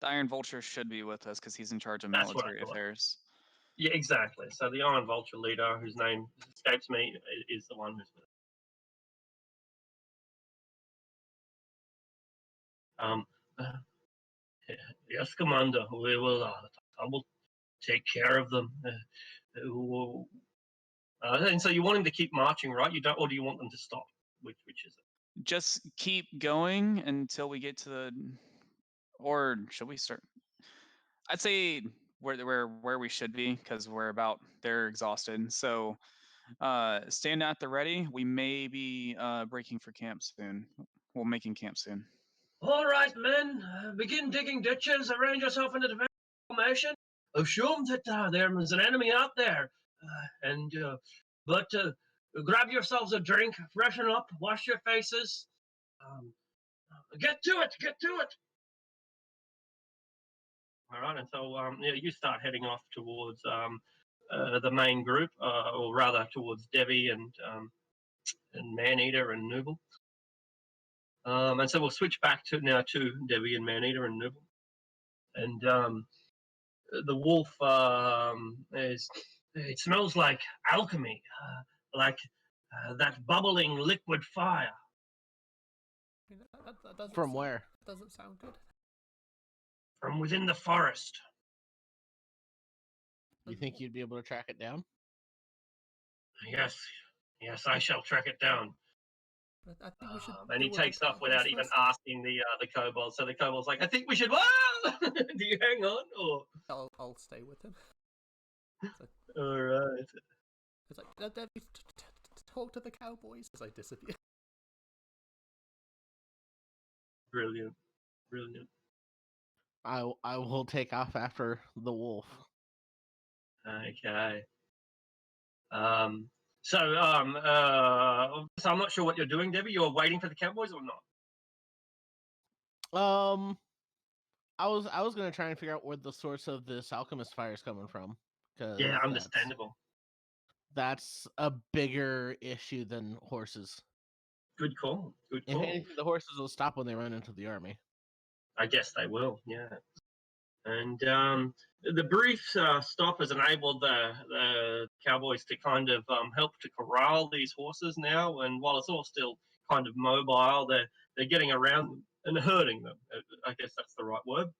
The Iron Vulture should be with us because he's in charge of That's what I military thought. affairs. Yeah, exactly. So the Iron Vulture leader, whose name escapes me, is the one who's with us. Yes, Commander. We will. I will take care of them. And so you want him to keep marching, right? You don't, or do you want them to stop? Which is it? Just keep going until we get to the. Or should we start? I'd say where we should be because they're exhausted. So stand at the ready. We may be breaking for camp soon. Well, making camp soon. All right, men. Begin digging ditches. Arrange yourself into defensive formation. Assume that there is an enemy out there, but grab yourselves a drink, freshen up, wash your faces. Get to it. Get to it. All right, and so you start heading off towards the main group, or rather towards Devi and Maneater and Nooble. And so we'll switch back to Devi and Maneater and Nooble. And the wolf it smells like alchemy, like that bubbling liquid fire. I mean, that doesn't From where? That doesn't sound good. From within the forest. You think you'd be able to track it down? Yes, I shall track it down. I think we should. And he deal with takes the off without cowboys even first. asking the kobold. So the kobold's like, I think we should. Do you hang on? Or I'll stay with him. all right. It's like, Debbie, talk to the cowboys as I disappear. Brilliant. Brilliant. I will take off after the wolf. Okay. So I'm not sure what you're doing, Debbie. You're waiting for the cowboys or not? I was gonna try and figure out where the source of this alchemist fire is coming from, because Yeah, understandable. that's a bigger issue than horses. Good call. Good If call. anything, the horses will stop when they run into the army. I guess they will. Yeah. And the brief stop has enabled the cowboys to kind of help to corral these horses now. And while it's all still kind of mobile, they're getting around them and herding them. I guess that's the right word.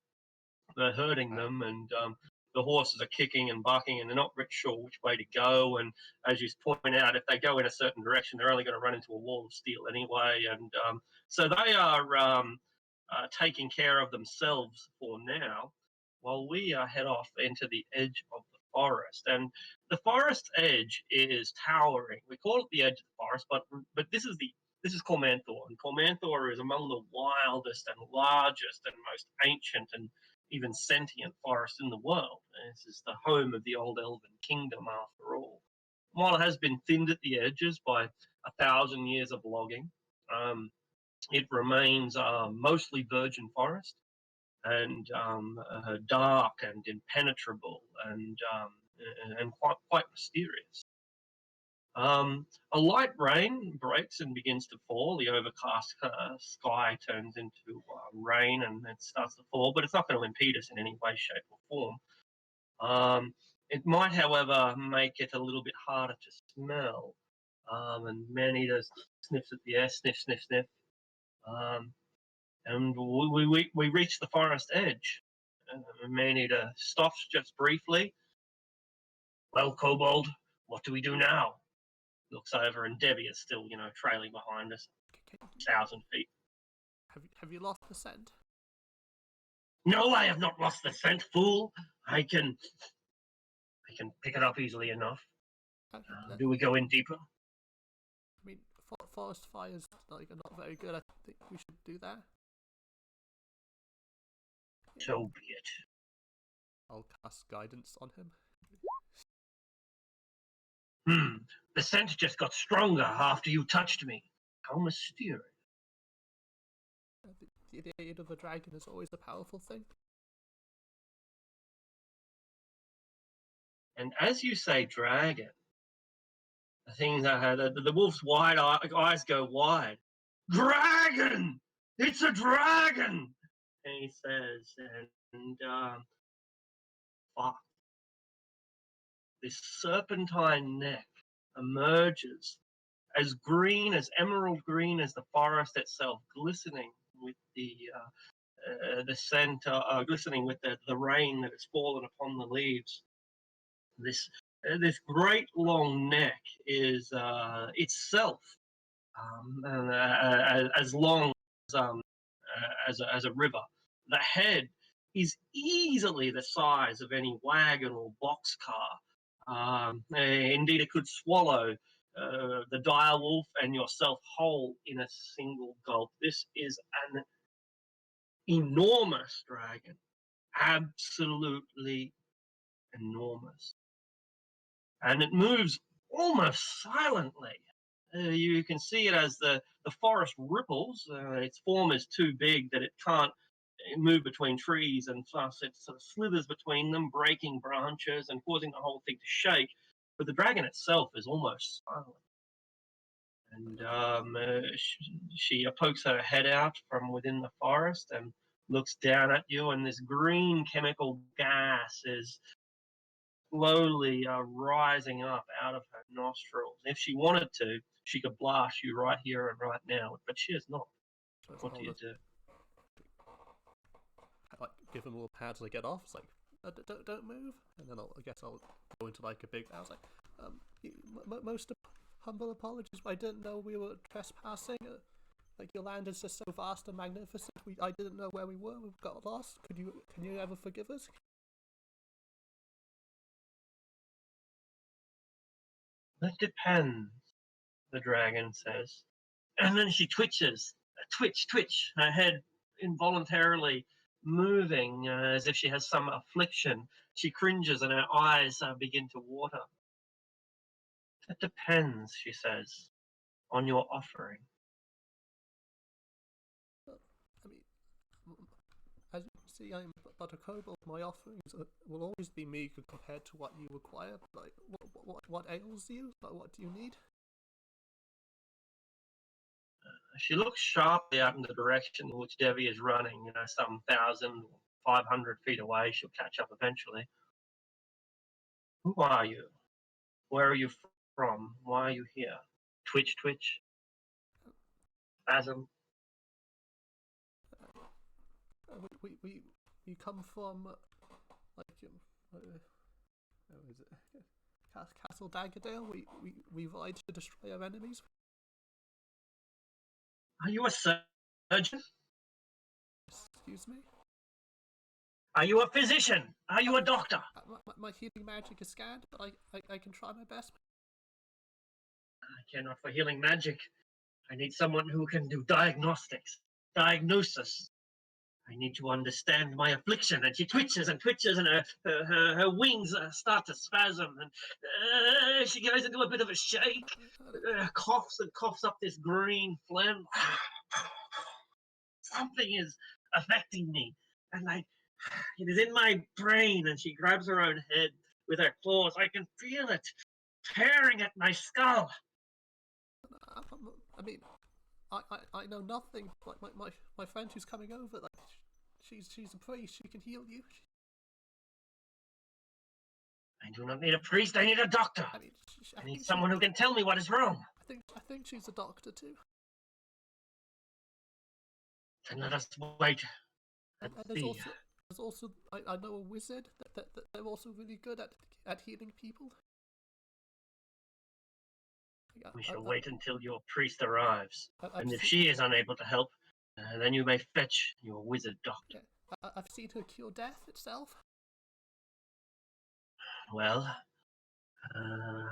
They're herding them, and the horses are kicking and bucking, and they're not really sure which way to go. And as you point out, if they go in a certain direction, they're only going to run into a wall of steel anyway. And so they are taking care of themselves for now, while we head off into the edge of the forest. And the forest edge is towering. We call it the edge of the forest, but this is Cormanthor, and Cormanthor is among the wildest and largest and most ancient and even sentient forest in the world. This is the home of the old elven kingdom, after all. While it has been thinned at the edges by 1,000 years of logging, it remains mostly virgin forest and dark and impenetrable and quite mysterious. A light rain breaks and begins to fall. The overcast sky turns into rain and it starts to fall, but it's not going to impede us in any way, shape, or form. It might, however, make it a little bit harder to smell. And Maneater sniffs at the air, sniff, sniff, sniff. And we reach the forest edge. Maneater stops just briefly. Well, Kobold, what do we do now? Looks over, and Debbie is still, trailing behind us, 1,000 feet. Have you lost the scent? No, I have not lost the scent, fool. I can pick it up easily enough. Do we go in deeper? I mean, forest fires are not very good. I think we should do that. So be it. I'll cast guidance on him. The scent just got stronger after you touched me. How mysterious. The aid of a dragon is always a powerful thing. And as you say dragon, the thing the wolf's wide eyes go wide. Dragon! It's a dragon! And he says, and fuck. This serpentine neck emerges as green, as emerald green as the forest itself, glistening with the scent, glistening with the rain that has fallen upon the leaves. This great long neck is itself as long as a river. The head is easily the size of any wagon or boxcar. Indeed, it could swallow the dire wolf and yourself whole in a single gulp. This is an enormous dragon, absolutely enormous, and it moves almost silently. You can see it as the forest ripples. Its form is too big that it can't move between trees, and thus it sort of slithers between them, breaking branches and causing the whole thing to shake. But the dragon itself is almost silent. And she pokes her head out from within the forest and looks down at you, and this green chemical gas is slowly rising up out of her nostrils. If she wanted to, she could blast you right here and right now, but she is not. So What do you do? Like, give him a little pad to get off. It's like, don't move. And then I guess I'll go into like a big. I was like, most humble apologies. I didn't know we were trespassing. Like, your land is just so vast and magnificent. I didn't know where we were. We got lost. Can you ever forgive us? That depends, the dragon says. And then she twitches. Twitch. Her head involuntarily moving as if she has some affliction. She cringes and her eyes begin to water. It depends, she says, on your offering. I mean, as you can see, I'm but a kobold. My offerings will always be meager compared to what you require. Like, what ails you? Like, what do you need? She looks sharply out in the direction in which Devi is running, some 1,500 feet away. She'll catch up eventually. Who are you? Where are you from? Why are you here? Twitch, twitch. Spasm. We come from, like, is it Castle Daggerdale? We ride to destroy our enemies. Are you a surgeon? Excuse me? Are you a physician? Are you a doctor? My healing magic is scanned, but I can try my best. I cannot for healing magic. I need someone who can do diagnostics, diagnosis. I need to understand my affliction. And she twitches and twitches, and her wings start to spasm, and she goes into a bit of a shake, coughs and coughs up this green phlegm. Something is affecting me, and it is in my brain. And she grabs her own head with her claws. I can feel it tearing at my skull. I mean, I know nothing. Like my friend who's coming over, like she's a priest. She can heal you. I do not need a priest. I need a doctor. I mean, I need someone who can tell me what is wrong. I think she's a doctor too. Then let us wait. And there's also I know a wizard that they're also really good at healing people. We shall wait until your priest arrives, and if seen, she is unable to help, then you may fetch your wizard doctor. Yeah, I've seen her cure death itself. Well,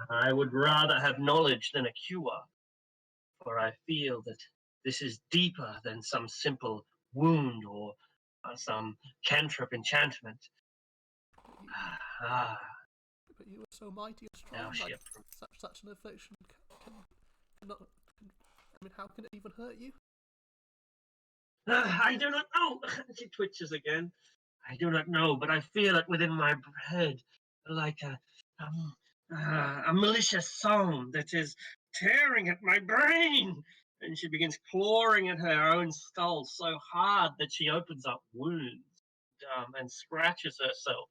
I would rather have knowledge than a cure, for I feel that this is deeper than some simple wound or some cantrip enchantment. But you are so mighty and strong. Now like such an affliction cannot. I mean, how can it even hurt you? I do not know. She twitches again. I do not know, but I feel it within my head, like a malicious song that is tearing at my brain. And she begins clawing at her own skull so hard that she opens up wounds and scratches herself.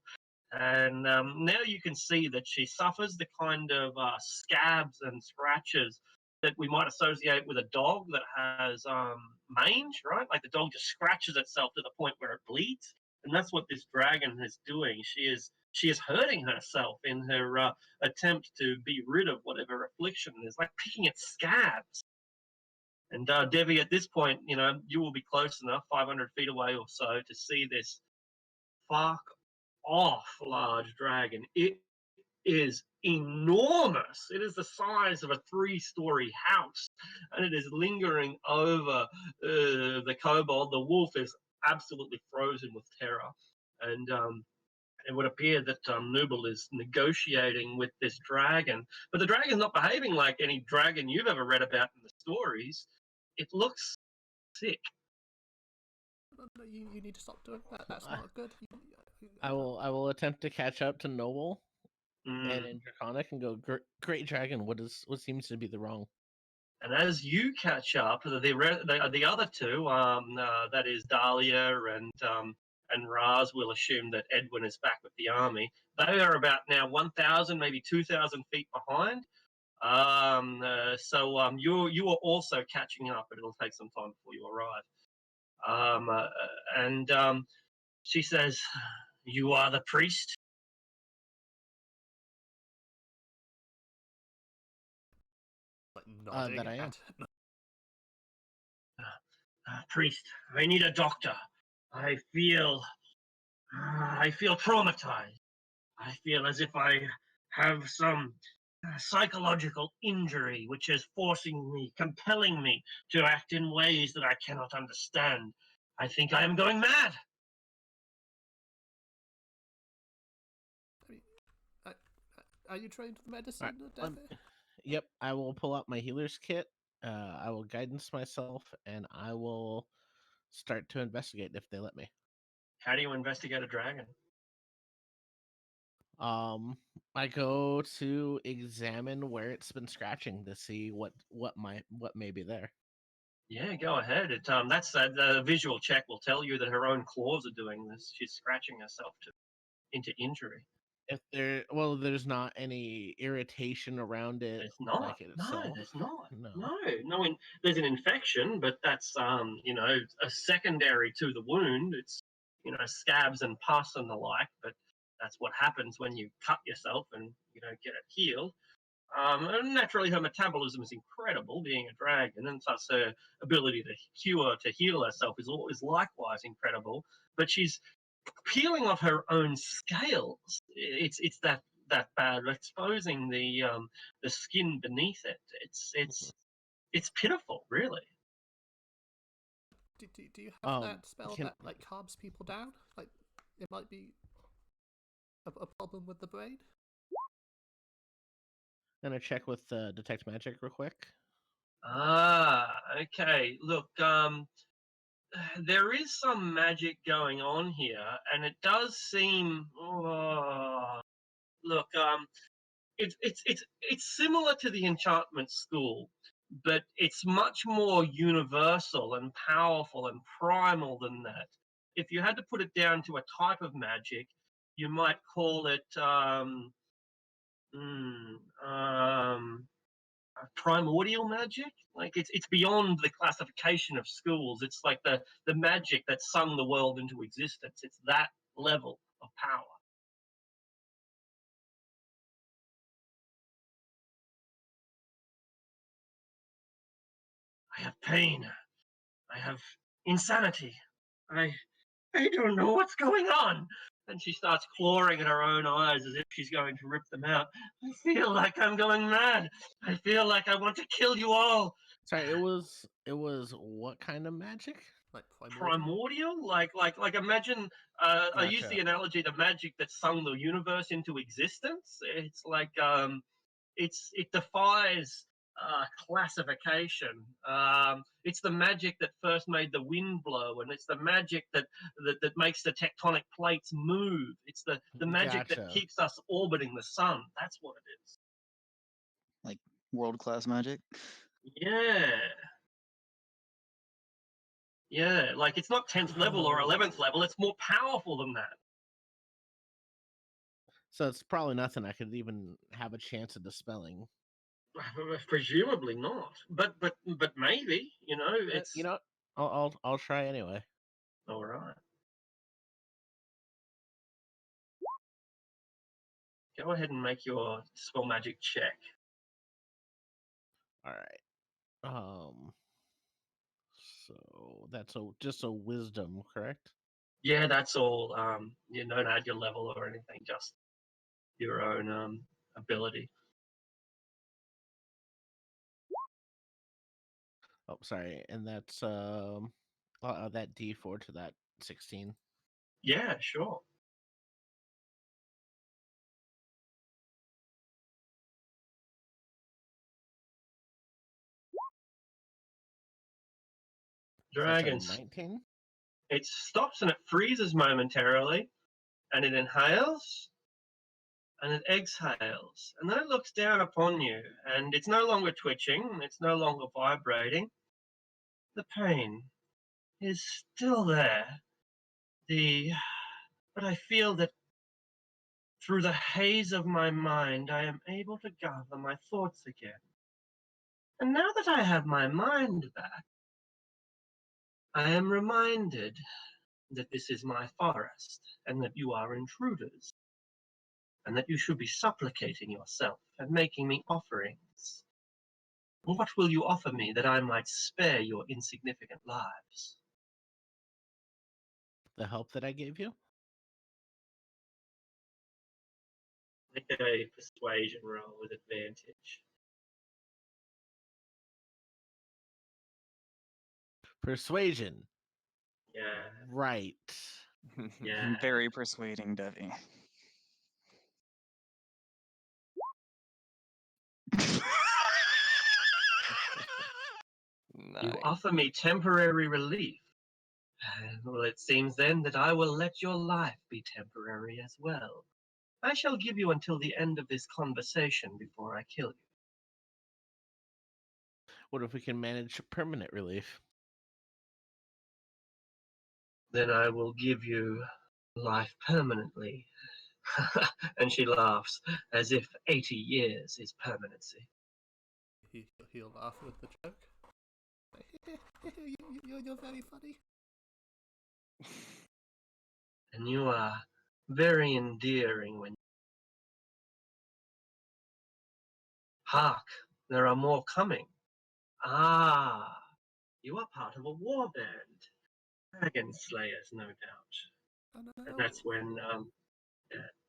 And now you can see that she suffers the kind of scabs and scratches that we might associate with a dog that has mange, right? Like the dog just scratches itself to the point where it bleeds. And that's what this dragon is doing. She is hurting herself in her attempt to be rid of whatever affliction is, like picking at scabs. And Devi, at this point, you will be close enough, 500 feet away or so, to see this fuck off large dragon. It is enormous. It is the size of a 3-story house, and it is lingering over the kobold. The wolf is absolutely frozen with terror, and it would appear that Nubel is negotiating with this dragon, but the dragon's not behaving like any dragon you've ever read about in the stories. It looks sick. No, you need to stop doing that. That's not good. I will attempt to catch up to Noble and in Draconic and go, Great Dragon, what seems to be the wrong? And as you catch up, the other two, that is Dahlia and Raz, will assume that Edwin is back with the army. They are about now 1,000, maybe 2,000 feet behind. So you are also catching up, but it'll take some time before you arrive. And she says, "You are the priest?" That I am. Priest, I need a doctor. I feel traumatized. I feel as if I have some psychological injury which is compelling me to act in ways that I cannot understand. I think I am going mad. I mean, are you trained with medicine, Alright, David? Yep, I will pull out my healer's kit. I will guidance myself, and I will start to investigate if they let me. How do you investigate a dragon? I go to examine where it's been scratching to see what may be there. Yeah, go ahead. That's the visual check will tell you that her own claws are doing this. She's scratching herself into injury. If there's not any irritation around it, There's not. like it No, itself. there's not. No. No. There's an infection, but that's a secondary to the wound. It's scabs and pus and the like. But that's what happens when you cut yourself and you don't get it healed. And naturally, her metabolism is incredible, being a dragon, and thus her ability to heal herself is likewise incredible. But she's peeling off her own scales. It's that bad, exposing the skin beneath it. It's pitiful, really. Do you have that spell can- that like calms people down? Like it might be a problem with the brain. Gonna check with detect magic real quick. Okay. Look, there is some magic going on here, and it does seem. Look, it's similar to the enchantment school, but it's much more universal and powerful and primal than that. If you had to put it down to a type of magic, you might call it primordial magic. Like it's beyond the classification of schools. It's like the magic that sung the world into existence. It's that level of power. I have pain. I have insanity. I I don't know what's going on. And she starts clawing at her own eyes as if she's going to rip them out. I feel like I'm going mad. I feel like I want to kill you all. Sorry, it was what kind of magic? Like Primordial? Like imagine I use Gotcha. the analogy the magic that sung the universe into existence. It's like it defies classification. It's the magic that first made the wind blow, and it's the magic that makes the tectonic plates move. It's the magic that Gotcha. keeps us orbiting the sun. That's what it is. Like world-class magic. Yeah. Yeah, like it's not 10th level or 11th level, it's more powerful than that. So it's probably nothing I could even have a chance of dispelling. Presumably not, but maybe it's You know what? I'll try anyway. all right. Go ahead and make your spell magic check. All right. So that's just a wisdom, correct? Yeah, that's all. You don't add your level or anything, just your own ability. Oh, sorry, and that's that D4 to that 16. Yeah, sure. So that's a Dragons. 19. It stops and it freezes momentarily, and it inhales and it exhales, and then it looks down upon you, and it's no longer twitching, it's no longer vibrating. The pain is still there. But I feel that through the haze of my mind, I am able to gather my thoughts again. And now that I have my mind back, I am reminded that this is my forest, and that you are intruders, and that you should be supplicating yourself and making me offerings. What will you offer me that I might spare your insignificant lives? The help that I gave you? Make a persuasion roll with advantage. Persuasion. Yeah. Right. Yeah. Very persuading, Devi. You Nice. offer me temporary relief. Well, it seems then that I will let your life be temporary as well. I shall give you until the end of this conversation before I kill you. What if we can manage permanent relief? Then I will give you life permanently. And she laughs, as if 80 years is permanency. He'll laugh with the joke. You're very funny. And you are very endearing when. Hark, there are more coming. Ah, you are part of a war band. Dragon Slayers, no doubt. And that's when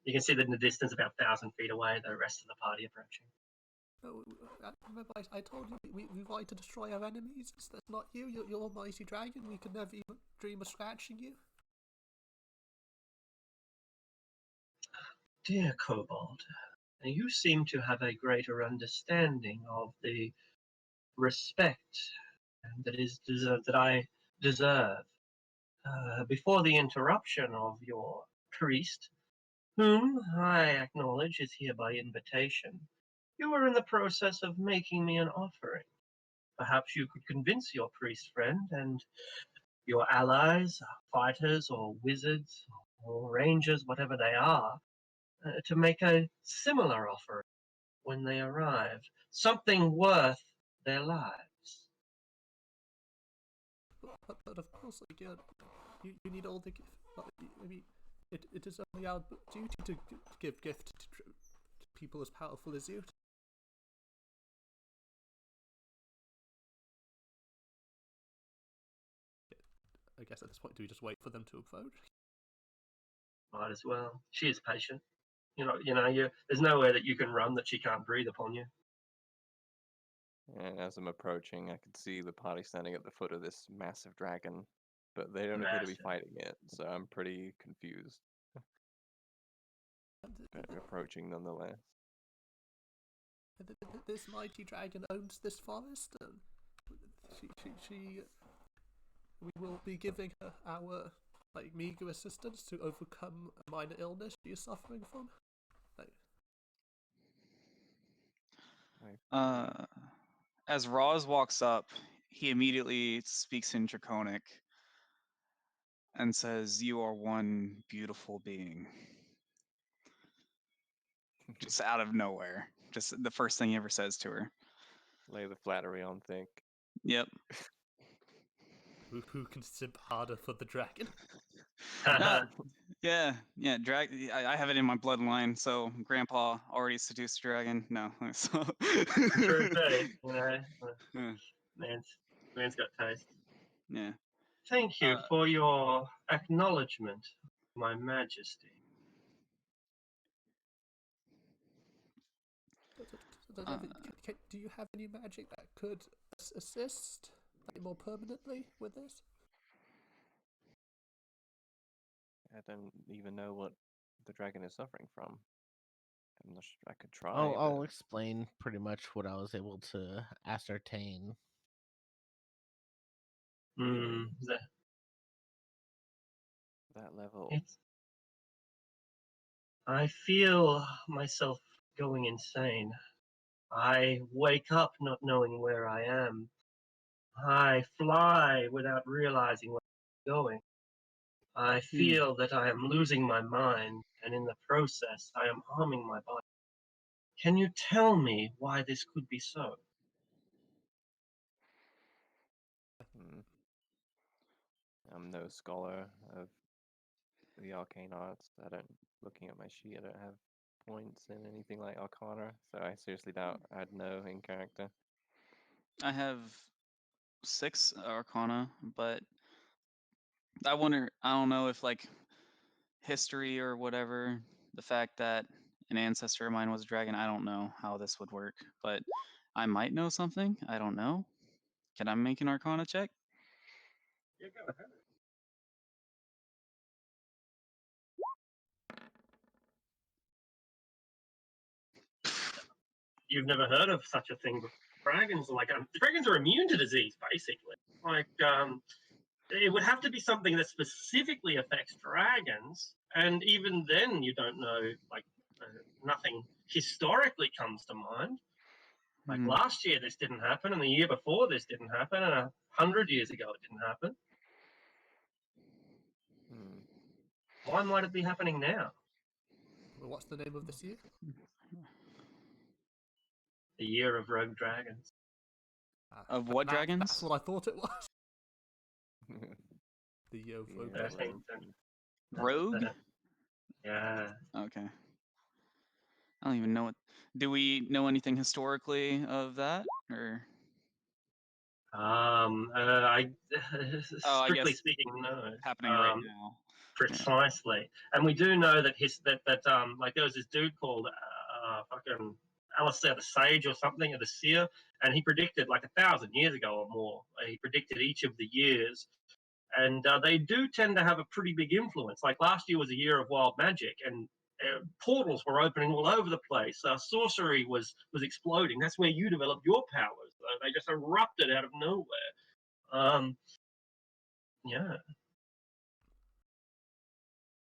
you can see that in the distance, about 1,000 feet away, the rest of the party approaching. No, remember I told you we wanted to destroy our enemies. That's not you. You're a mighty dragon. We could never even dream of scratching you. Dear Kobold, you seem to have a greater understanding of the respect that I deserve. Before the interruption of your priest, whom I acknowledge is here by invitation, you were in the process of making me an offering. Perhaps you could convince your priest friend and your allies, fighters or wizards or rangers, whatever they are, to make a similar offering when they arrive. Something worth their lives. But of course, like you need all the gift. I mean, it is only our duty to give gift to people as powerful as you. I guess at this point, do we just wait for them to approach? Might as well. She is patient. There's nowhere that you can run that she can't breathe upon you. And as I'm approaching, I can see the party standing at the foot of this massive dragon, but they don't appear to be Massive. fighting it, so I'm pretty confused. But approaching nonetheless. This mighty dragon owns this forest, and she we will be giving her our meager assistance to overcome a minor illness she is suffering from. As Roz walks up, he immediately speaks in Draconic and says, "You are one beautiful being." Just out of nowhere. Just the first thing he ever says to her. Lay the flattery on thick. Yep. Who can simp harder for the dragon? Yeah. I have it in my bloodline, so Grandpa already seduced a dragon. No. So... True thing. Yeah. Man's got taste. Yeah. Thank you for your acknowledgement, my majesty. Do you have any magic that could assist more permanently with this? I don't even know what the dragon is suffering from. I'm not sure. I could try. I'll explain pretty much what I was able to ascertain. That level. I feel myself going insane. I wake up not knowing where I am. I fly without realizing where I'm going. I feel that I am losing my mind, and in the process, I am harming my body. Can you tell me why this could be so? I'm no scholar of the arcane arts. Looking at my sheet, I don't have points in anything like Arcana, so I seriously doubt I'd know in character. I have 6 Arcana, but I don't know if history or whatever, the fact that an ancestor of mine was a dragon, I don't know how this would work, but I might know something. I don't know. Can I make an Arcana check? Yeah, go ahead. you've never heard of such a thing before. Dragons are immune to disease, basically. It would have to be something that specifically affects dragons, and even then, you don't know. Nothing historically comes to mind. Like last year, this didn't happen, and the year before, this didn't happen, and 100 years ago, it didn't happen. Why might it be happening now? Well, what's the name of this year? The year of rogue dragons. Of what dragons? That's what I thought it was. The year of rogue Yeah, dragons. Rogue? Yeah. Okay. I don't even know what. Do we know anything historically of that, or? I Oh, I strictly guess speaking, no. happening right now. Precisely, and we do know that like there was this dude called fucking Alistair the Sage or something, or the Seer, and he predicted like 1,000 years ago or more. He predicted each of the years, and they do tend to have a pretty big influence. Like last year was a year of wild magic, and portals were opening all over the place. Sorcery was exploding. That's where you developed your powers. They just erupted out of nowhere. Yeah.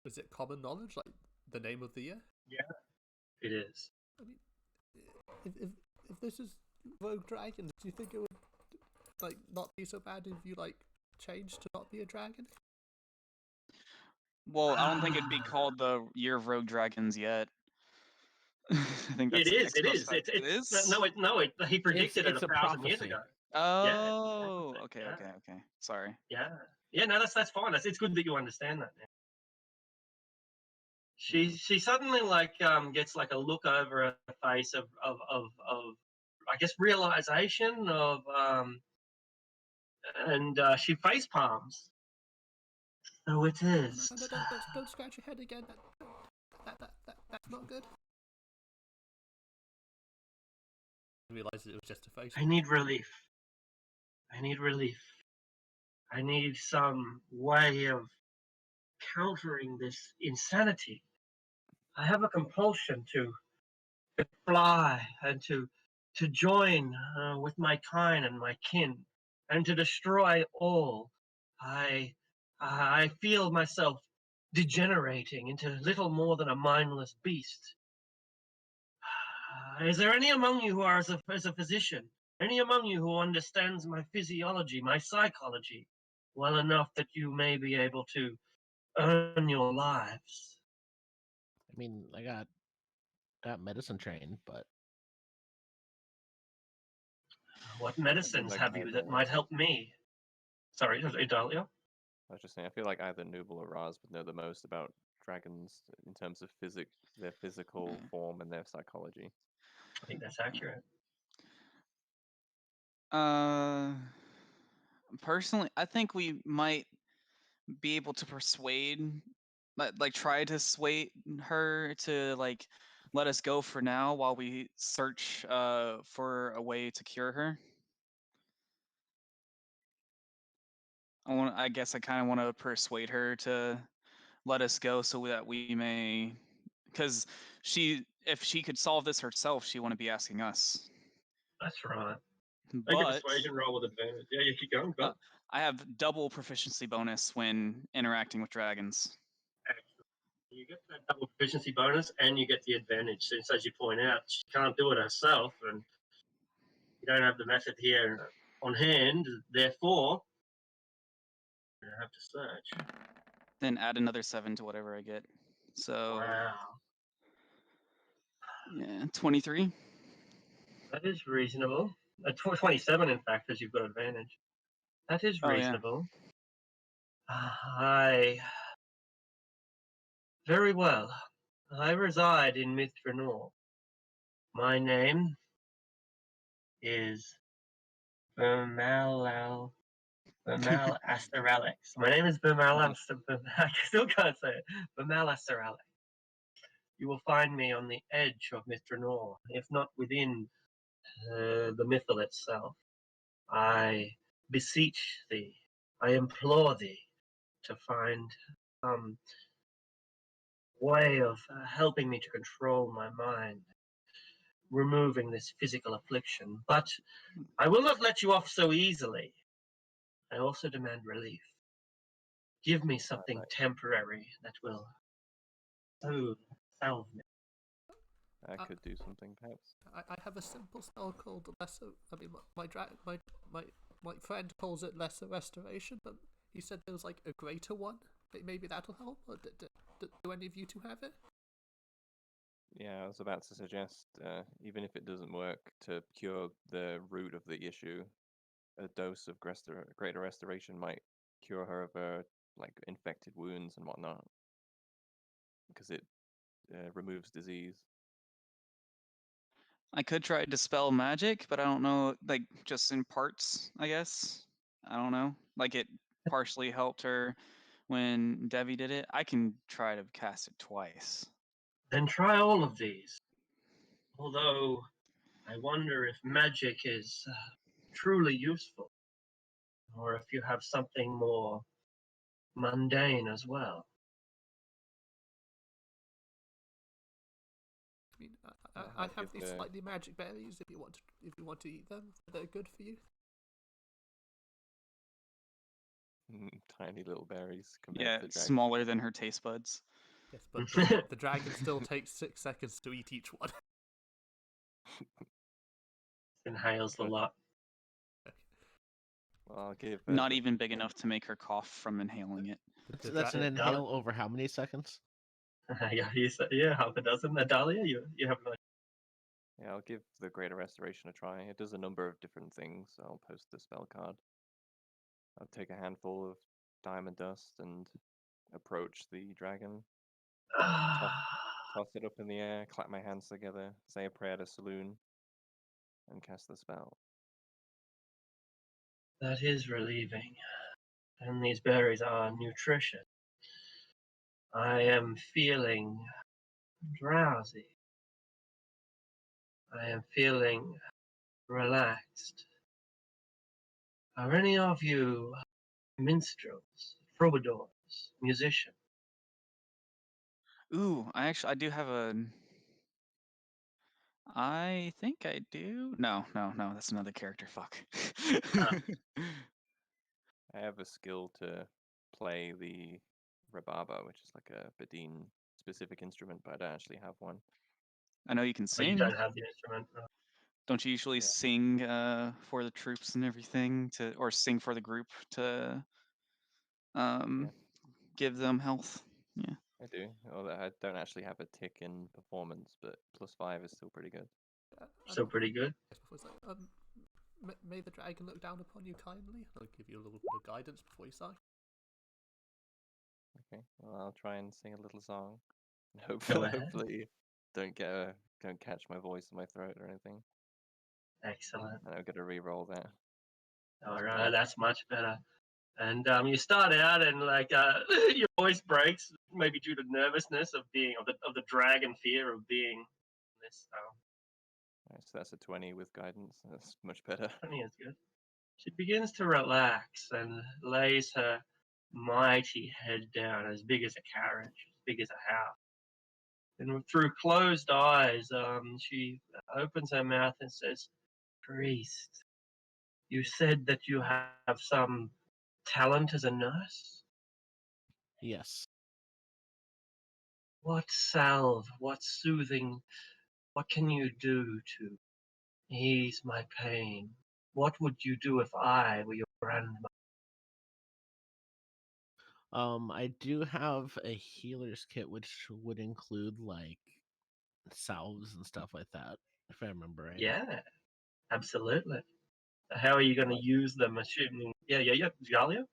Is it common knowledge, like the name of the year? Yeah, it is. I mean, if this is rogue dragons, do you think it would like not be so bad if you like changed to not be a dragon? Well, I don't think it'd be called the Year of Rogue Dragons yet. I think that's It is. It is. it is. No. He predicted it's it a 1,000 years prophecy. ago. Oh, okay, yeah. okay. Sorry. Yeah. Yeah. No, that's fine. It's good that you understand that now. She suddenly gets like a look over her face of I guess realization of and she face palms. So it is. No, don't scratch your head again. That's not good. I realised it was just a face. I need relief. I need some way of countering this insanity. I have a compulsion to fly and to join with my kind and my kin and to destroy all. I feel myself degenerating into little more than a mindless beast. Is there any among you who are as a physician? Any among you who understands my physiology, my psychology, well enough that you may be able to earn your lives? I mean, I got medicine trained, but What medicines like have you that either- might help me? Sorry, Idalia? I was just saying, I feel like either Nooble or Raz would know the most about dragons in terms of their physical form and their psychology. I think that's accurate. Personally, I think we might be able to persuade, try to sway her to let us go for now while we search for a way to cure her. I guess I kind of want to persuade her to let us go so that we may, because if she could solve this herself, she wouldn't be asking us. That's right. Make a But persuasion roll with advantage. Yeah, you keep going. Go. I have double proficiency bonus when interacting with dragons. Excellent. You get that double proficiency bonus, and you get the advantage. Since, as you point out, she can't do it herself, and you don't have the method here on hand. Therefore, you have to search. Then add another 7 to whatever I get. So Wow, yeah, 23. that is reasonable. 27, in fact, because you've got advantage. That is Oh, yeah. reasonable. Very well. I reside in Mithranor. My name is Vermal Asteralex. My name is Vermal I still can't say it. Vermal Asteralex. You will find me on the edge of Mithranor, if not within the Mythal itself. I beseech thee, I implore thee to find some way of helping me to control my mind. removing this physical affliction, but I will not let you off so easily. I also demand relief. Give me something Right. temporary that will salve me. I could do something, perhaps. I have a simple spell called Lesser. I mean, my friend calls it Lesser Restoration, but he said there was like a greater one. Maybe that'll help. Or do any of you two have it? Yeah, I was about to suggest, even if it doesn't work, to cure the root of the issue, a dose of greater restoration might cure her of her like infected wounds and whatnot, because it removes disease. I could try to dispel magic, but I don't know, like just in parts, I guess. I don't know. Like it partially helped her when Devi did it. I can try to cast it twice. Then try all of these. Although I wonder if magic is truly useful, or if you have something more mundane as well. I mean, Yeah, I I'll have give these the slightly magic berries if you want to eat them. They're good for you. tiny little berries compared Yeah, to the dragon. smaller than her taste buds. Yes, but the dragon still takes 6 seconds to eat each one. Inhales a lot. Well, I'll give Not even big enough to make her cough from inhaling it. That's an inhale over how many seconds? Yeah, half a dozen. Adalia, you have no. Yeah, I'll give the greater restoration a try. It does a number of different things. I'll post the spell card. I'll take a handful of diamond dust and approach the dragon. Toss it up in the air, clap my hands together, say a prayer to Saloon, and cast the spell. That is relieving. And these berries are nutritious. I am feeling drowsy. I am feeling relaxed. Are any of you minstrels, troubadours, musicians? Ooh, I do have a. I think I do. No, that's another character. Fuck. I have a skill to play the rababa, which is like a Bedin specific instrument, but I don't actually have one. I know you can But you sing. don't have the instrument. No. Don't you usually Yeah. sing for the troops and everything or sing for the group to Yeah. give them health? Yeah. I do. Although I don't actually have a tick in performance, but +5 is still pretty good. So pretty good. Before it's like, may the dragon look down upon you kindly. I'll give you a little bit of guidance before you sigh. Okay. Well, I'll try and sing a little song. And Go ahead. hopefully don't catch my voice in my throat or anything. Excellent. And I'm gonna re-roll that. All That's right, better. that's much better. And you start out and like your voice breaks, maybe due to nervousness of the dragon fear of being this. Right, so that's a 20 with guidance. That's much better. 20 is good. She begins to relax and lays her mighty head down, as big as a carriage, as big as a house. And through closed eyes, she opens her mouth and says, "Priest, you said that you have some talent as a nurse? Yes. What salve, what soothing, what can you do to ease my pain? What would you do if I were your grandmother?" I do have a healer's kit, which would include like salves and stuff like that, if I remember right. Yeah, absolutely. How are you going to Like, use them? Assuming, yeah, Galia?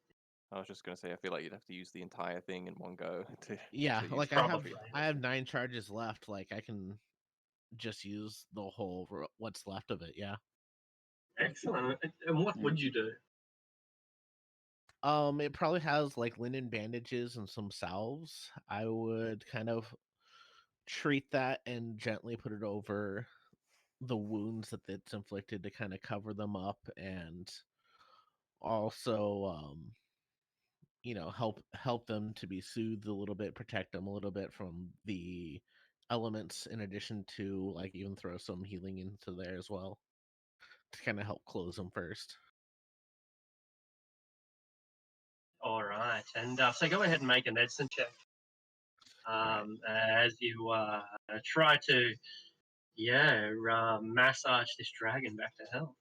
I was just gonna say, I feel like you'd have to use the entire thing in one go Yeah, to use like it. Probably. I have 9 charges left. Like I can just use the whole what's left of it. Yeah. Excellent. And what Yeah. would you do? It probably has like linen bandages and some salves. I would kind of treat that and gently put it over the wounds that it's inflicted to kind of cover them up, and also help them to be soothed a little bit, protect them a little bit from the elements in addition to like even throw some healing into there as well to kind of help close them first. All right, and so go ahead and make a medicine check. As you try to, massage this dragon back to health.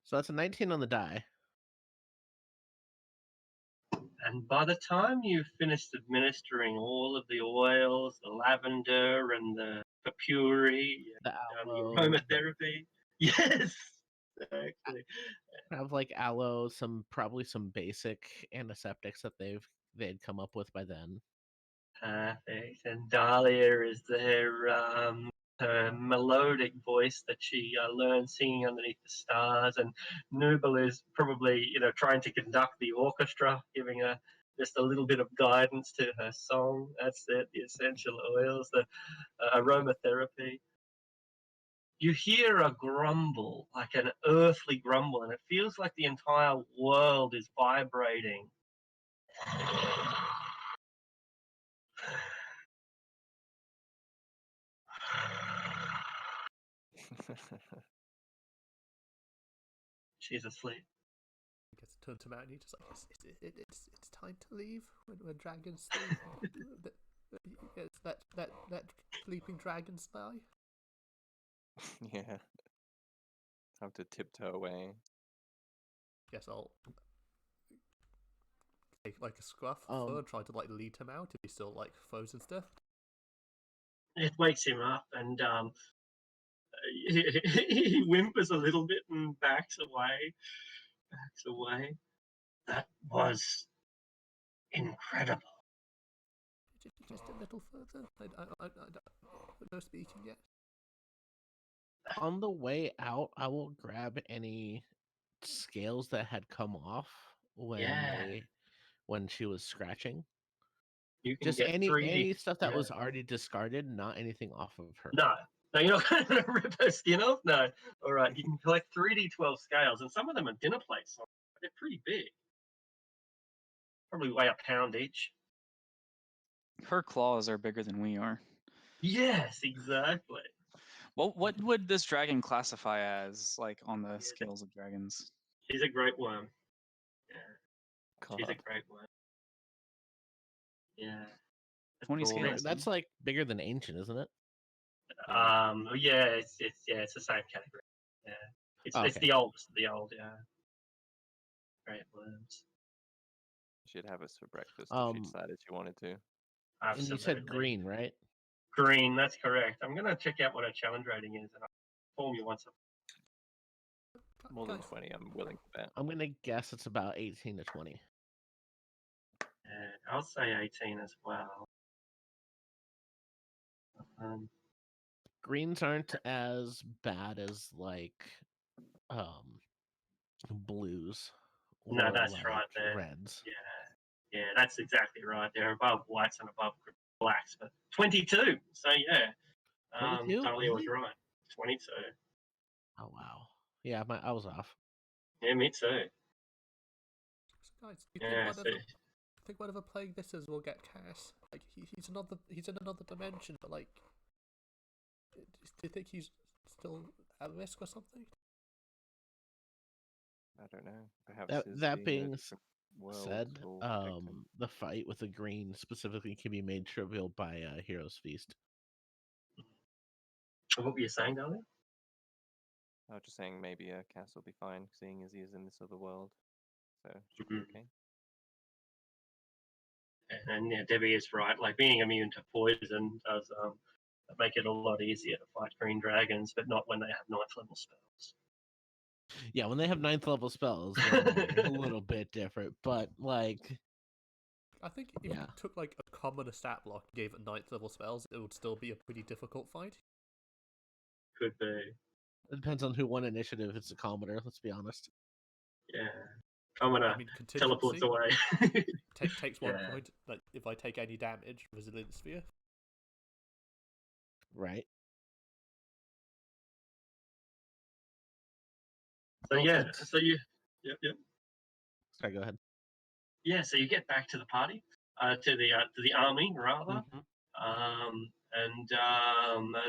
So that's a 19 on the die. And by the time you've finished administering all of the oils, the lavender and the papuri, The the aloe, aromatherapy, yes, exactly. have like aloe, probably some basic antiseptics that they'd come up with by then. Perfect. And Dahlia is there, her melodic voice that she learned singing underneath the stars. And Nubel is probably, trying to conduct the orchestra, giving her just a little bit of guidance to her song. That's it, the essential oils, the aromatherapy. You hear a grumble, like an earthly grumble, and it feels like the entire world is vibrating. She's asleep. I guess turn to Matt and he's just like, it's time to leave when dragons sleep. Yes, let sleeping dragons lie. Yeah. Have to tiptoe away. Guess I'll take like a scruff of fur and try to like lead him out if he's still like frozen stiff. It wakes him up, and he whimpers a little bit and backs away. That was incredible. Just a little further. I no speaking yet. On the way out, I will grab any scales that had come off when she was scratching. You can Just get any stuff that was already discarded, not anything off of her. No, you're not going to rip her skin off. No. All right, you can collect 3d12 scales, and some of them are dinner plates. So they're pretty big. Probably weigh a pound each. Her claws are bigger than we are. Yes, exactly. Well, what would this dragon classify as, like, on the scales of dragons? She's a great worm. Yeah. God. She's a great worm. Yeah. 20 scales. That's like bigger than ancient, isn't it? It's the same category. Yeah. It's the oldest of the old, great worms. She'd have us for breakfast if she decided she wanted to. Absolutely. And you said green, right? Green, that's correct. I'm going to check out what her challenge rating is, and I'll inform you once. More than 20, I'm willing to bet. I'm going to guess it's about 18 to 20. I'll say 18 as well. Greens aren't as bad as like blues. No, that's like right there. Reds. Yeah, that's exactly right. They're above whites and above blacks, but 22. So yeah, 22? Dahlia was right. 22. Oh wow. Yeah, I was off. Yeah, me too. So guys, do you Yeah, think whatever plague this is will get cast? Like he's in another dimension, but like, do you think he's still at risk or something? I don't know. Perhaps That being said, affected. the fight with the green specifically can be made trivial by Hero's Feast. what were you saying, Dahlia? I was just saying maybe Cass will be fine, seeing as he is in this other world. So should be okay. And yeah, Debbie is right. Like being immune to poison does make it a lot easier to fight green dragons, but not when they have 9th level spells. Yeah, when they have 9th level spells, they're a little bit different. But like, I think if you took like a commoner stat block and gave it 9th level spells, it would still be a pretty difficult fight. Could be. It depends on who won initiative. It's a commoner. Let's be honest. Yeah. Commoner teleports away. takes 1 point. Like if I take any damage, resilience sphere. Right. So Yep. Sorry, go ahead. Yeah, so you get back to the party. to the army rather.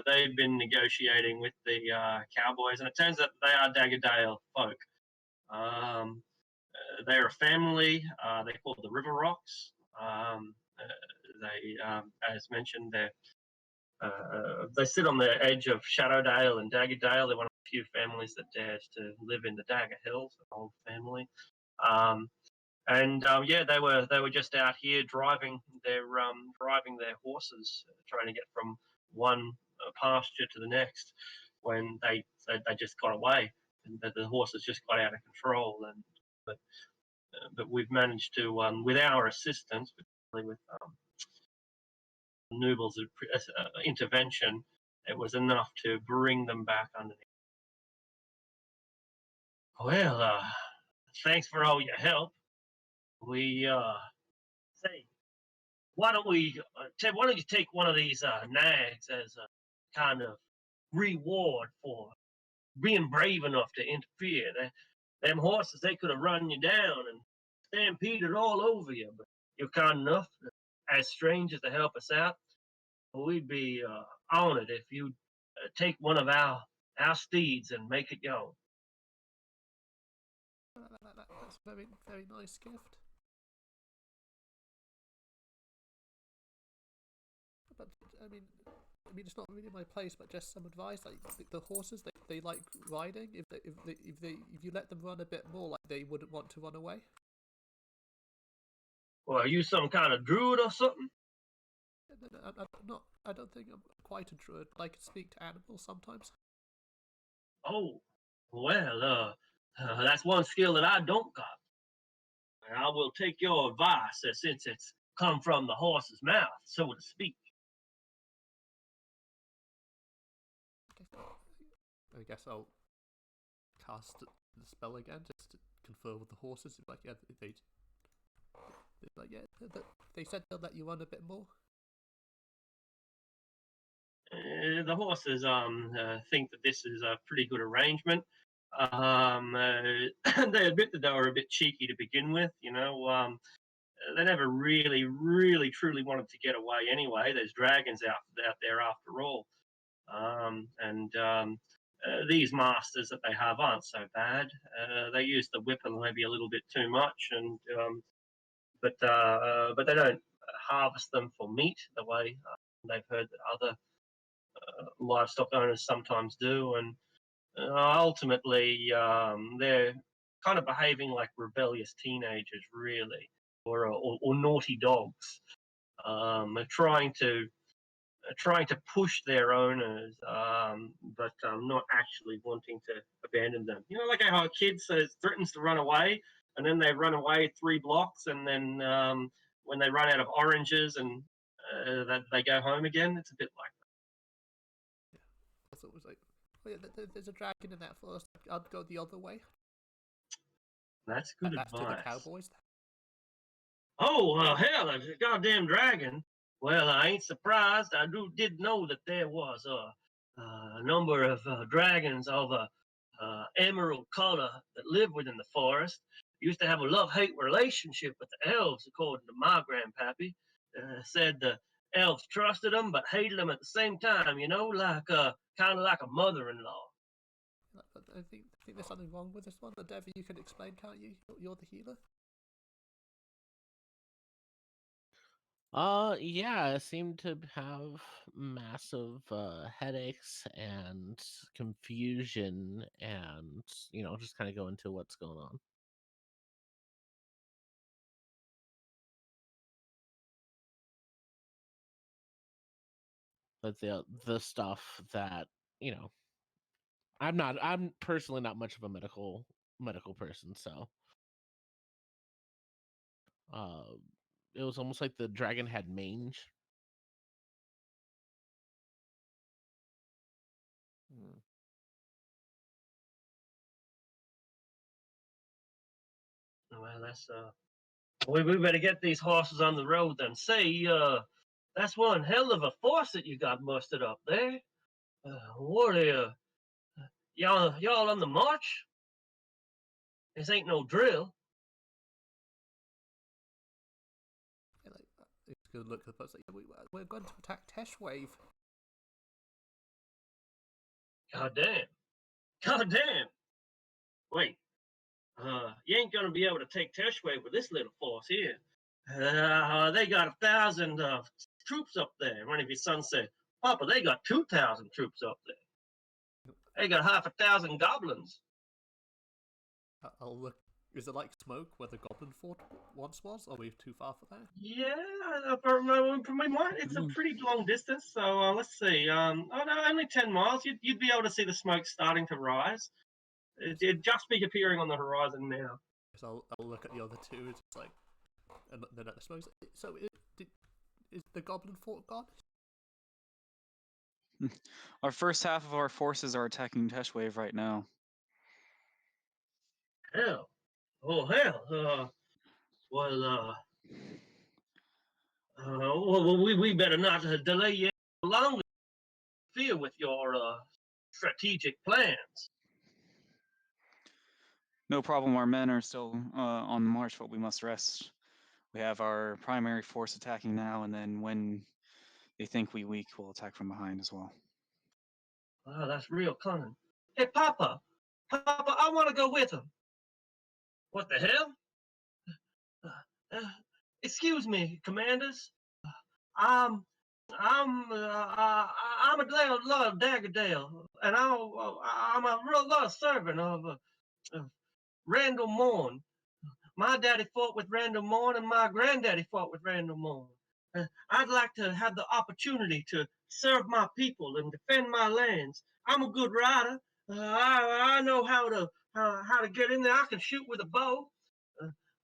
They've been negotiating with the cowboys, and it turns out they are Daggerdale folk. They're a family. They're called the River Rocks. As mentioned, they sit on the edge of Shadowdale and Daggerdale. They're one of the few families that dares to live in the Dagger Hills, an old family. They were just out here driving their horses, trying to get from one pasture to the next, when they just got away, and the horses just got out of control. But we've managed to, with our assistance, with Nubel's intervention, it was enough to bring them back underneath. Well, thanks for all your help. We say, why don't you take one of these nags as a kind of reward for being brave enough to interfere? Them horses, they could have run you down and stampeded all over you, but you're kind enough, as strangers, to help us out. We'd be honored if you'd take one of our steeds and make it your own. That's a very, very nice gift. But I mean, it's not really my place, but just some advice. Like the horses, they like riding. If you let them run a bit more, like they wouldn't want to run away. Well, are you some kind of druid or something? No, I'm not. I don't think I'm quite a druid. But I can speak to animals sometimes. Oh, well, that's one skill that I don't got. And I will take your advice, since it's come from the horse's mouth, so to speak. Okay. I guess I'll cast the spell again just to confer with the horses. Like, yeah, they said they'll let you run a bit more. The horses think that this is a pretty good arrangement. They admit that they were a bit cheeky to begin with. They never really, truly wanted to get away anyway. There's dragons out there after all. These masters that they have aren't so bad. They use the whip maybe a little bit too much, but they don't harvest them for meat the way they've heard that other livestock owners sometimes do. And ultimately, they're kind of behaving like rebellious teenagers, really, or naughty dogs, trying to push their owners, but not actually wanting to abandon them. Like how a kid threatens to run away, and then they run away 3 blocks, and then when they run out of oranges and they go home again. It's a bit like that. Yeah. I thought it was like, oh yeah, there's a dragon in that forest. I'd go the other way. That's good advice. That's to the cowboys. Oh, hell, a goddamn dragon. Well, I ain't surprised. I did know that there was a number of dragons of emerald color that live within the forest. Used to have a love-hate relationship with the elves, according to my grandpappy. Said the elves trusted them but hated them at the same time, like kind of like a mother-in-law. I think there's something wrong with this one. But Devi, you can explain, can't you? You're the healer. Yeah, I seem to have massive headaches and confusion, and just kind of go into what's going on. But the stuff that I'm personally not much of a medical person, so it was almost like the dragon had mange. Well, that's we better get these horses on the road then. Say, that's one hell of a force that you got mustered up there. What are y'all on the march? This ain't no drill. Yeah, like, going to look at the boat and say, we're going to attack Teshwave. God damn. Wait, you ain't gonna be able to take Teshway with this little force here. They got 1,000 troops up there. One of your sons said, Papa, they got 2,000 troops up there. They got 500,000 goblins. I'll look. Is it like Smoke, where the Goblin Fort once was? Or are we too far for that? Yeah, from my mind, it's a pretty long distance. So let's see. Oh no, only 10 miles. You'd be able to see the smoke starting to rise. It'd just be appearing on the horizon now. So I'll look at the other two. It's like, and then at the smoke. So is the Goblin Fort gone? Our first half of our forces are attacking Teshwave right now. Hell. Oh, hell. Well, we better not delay you longer. Fear with your strategic plans. No problem. Our men are still on the march, but we must rest. We have our primary force attacking now, and then when they think we weak, we'll attack from behind as well. Oh, that's real cunning. Hey, Papa, I want to go with him. What the hell? Excuse me, commanders. I'm a Lord Daggerdale, and I'm a real love servant of Randall Morn. My daddy fought with Randall Morn, and my granddaddy fought with Randall Morn. I'd like to have the opportunity to serve my people and defend my lands. I'm a good rider. I know how to get in there. I can shoot with a bow.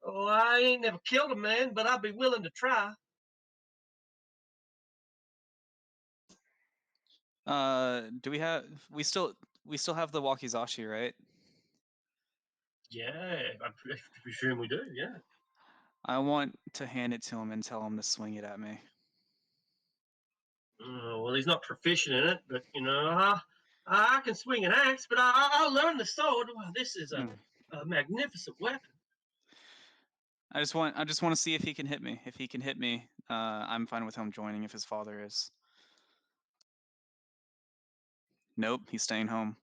I ain't never killed a man, but I'd be willing to try. Do we still have the Wakizashi, right? Yeah, I presume we do. Yeah. I want to hand it to him and tell him to swing it at me. Well, he's not proficient in it, but I can swing an axe, but I'll learn the sword. Well, this is a magnificent weapon. I just want to see if he can hit me. If he can hit me, I'm fine with him joining if his father is. Nope, he's staying home.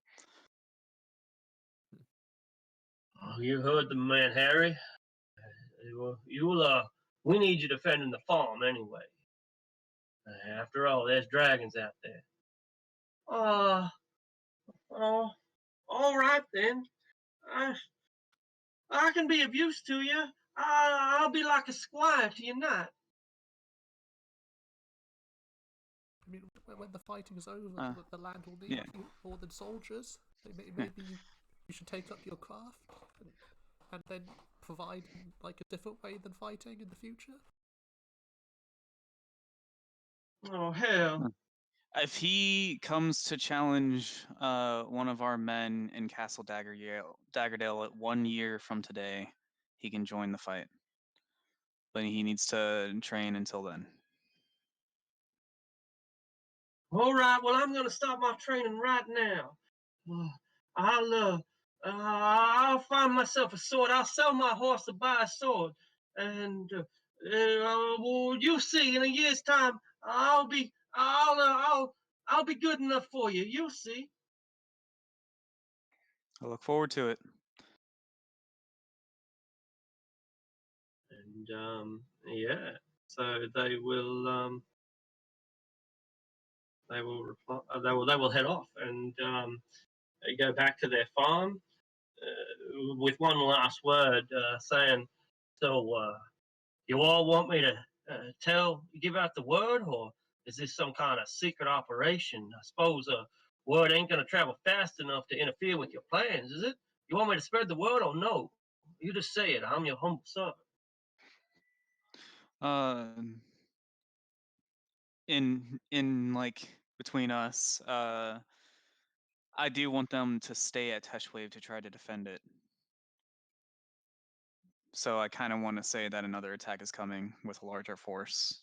Oh, you heard the man, Harry. We need you defending the farm anyway. After all, there's dragons out there. Oh, all right then. I can be of use to you. I'll be like a squire to your knight. I mean, when the fighting is over, the land will need you more than soldiers. Maybe you should take up your craft and then provide like a different way than fighting in the future. Oh hell! If he comes to challenge one of our men in Castle Daggerdale at 1 year from today, he can join the fight. But he needs to train until then. All right. Well, I'm gonna start my training right now. I'll find myself a sword. I'll sell my horse to buy a sword, and well, you see, in a year's time, I'll be good enough for you. You'll see. I look forward to it. And yeah, so they will they will head off and go back to their farm with one last word, saying, "So, you all want me to give out the word, or is this some kind of secret operation? I suppose word ain't gonna travel fast enough to interfere with your plans, is it? You want me to spread the word or no? You just say it. I'm your humble servant." In like between us, I do want them to stay at Teshwave to try to defend it. So I kind of want to say that another attack is coming with a larger force.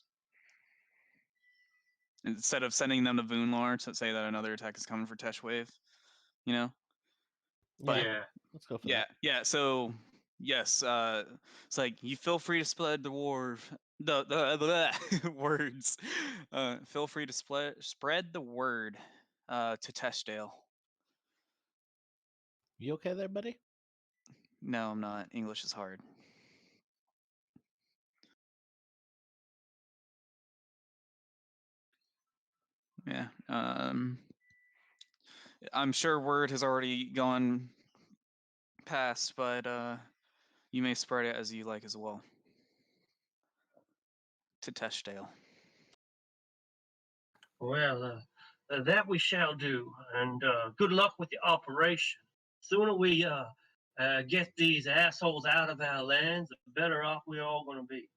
Instead of sending them to Voonlar to say that another attack is coming for Teshwave, you know? But Yeah. Let's go for yeah, that. yeah. So Yes, it's like you feel free to spread the word, the words. Feel free to spread the word to Teshdale. You okay there, buddy? No, I'm not. English is hard. Yeah. I'm sure word has already gone past, but you may spread it as you like as well. To Teshdale. Well, that we shall do, and good luck with the operation. Sooner we get these assholes out of our lands, the better off we're all going to be.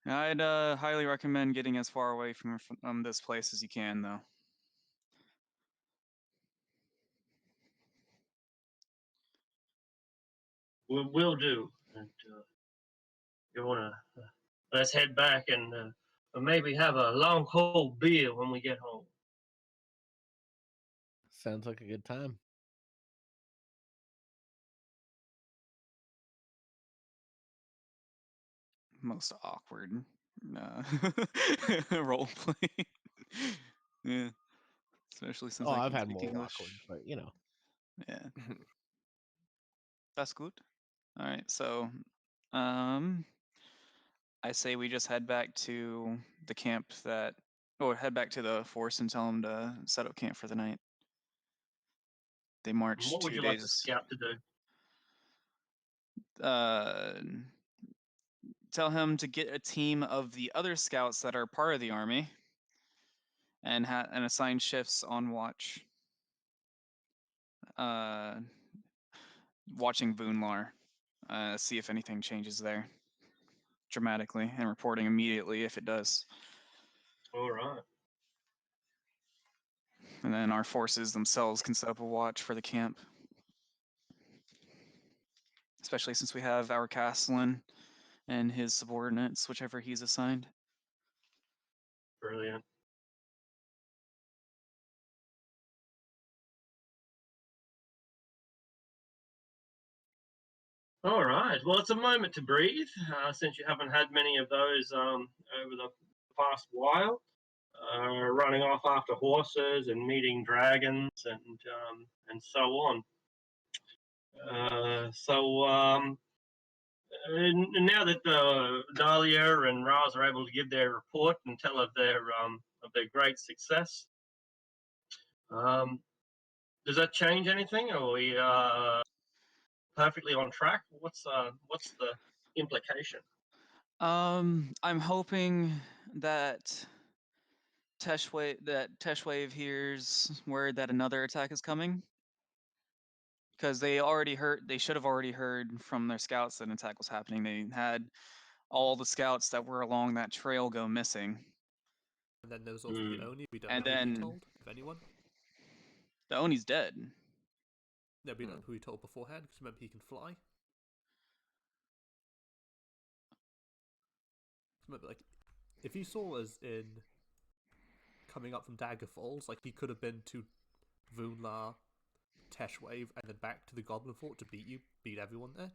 I'd highly recommend getting as far away from this place as you can, though. We'll do. And you want to let's head back and maybe have a long cold beer when we get home. Sounds like a good time. Most awkward role play. Yeah, especially since I I've can had speak more English. awkward, but you know. Yeah, that's good. All right, so I say we just head back to the camp or head back to the force and tell them to set up camp for the night. They And march what would 2 you like the days. scout to do? Tell him to get a team of the other scouts that are part of the army and assign shifts on watch. Watching Voonlar, see if anything changes there dramatically, and reporting immediately if it does. All right. And then our forces themselves can set up a watch for the camp. Especially since we have our Castellan and his subordinates, whichever he's assigned. Brilliant. All right. Well, it's a moment to breathe since you haven't had many of those over the past while. Running off after horses and meeting dragons and so on. And now that Dahlia and Raz are able to give their report and tell of their great success, does that change anything? Are we perfectly on track? What's the implication? I'm hoping that Teshwave hears word that another attack is coming. Because they should have already heard from their scouts that an attack was happening. They had all the scouts that were along that trail go missing. And then there was also the Oni. We don't And know who he then- told, if anyone. The Oni's dead. No, we don't know who he told beforehand, because remember he can fly. Remember, like, if he saw us in coming up from Dagger Falls, like, he could have been to Voonlar, Teshwave, and then back to the Goblin Fort to beat everyone there.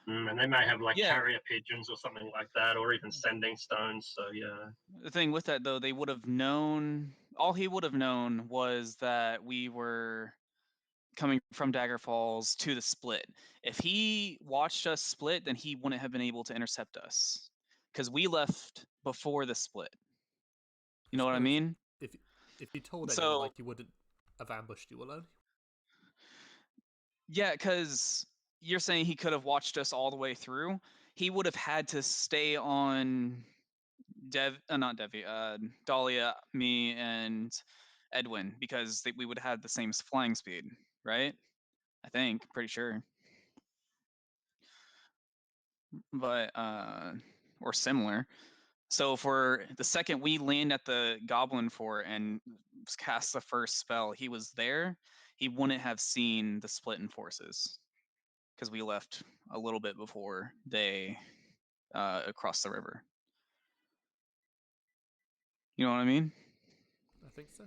And they may have like Yeah. carrier pigeons or something like that, or even sending stones. So yeah. The thing with that, though, they would have known. All he would have known was that we were coming from Dagger Falls to the split. If he watched us split, then he wouldn't have been able to intercept us. Because we left before the split. You know what I suppose mean? If he told So- anyone, like, he wouldn't have ambushed you alone. Yeah, because you're saying he could have watched us all the way through. He would have had to stay on not Devi, Dahlia, me, and Edwin, because we would have the same flying speed, right? I think, pretty sure. But or similar. So for the second we land at the Goblin Fort and cast the first spell, he was there. He wouldn't have seen the split in forces because we left a little bit before they crossed the river. You know what I mean? I think so.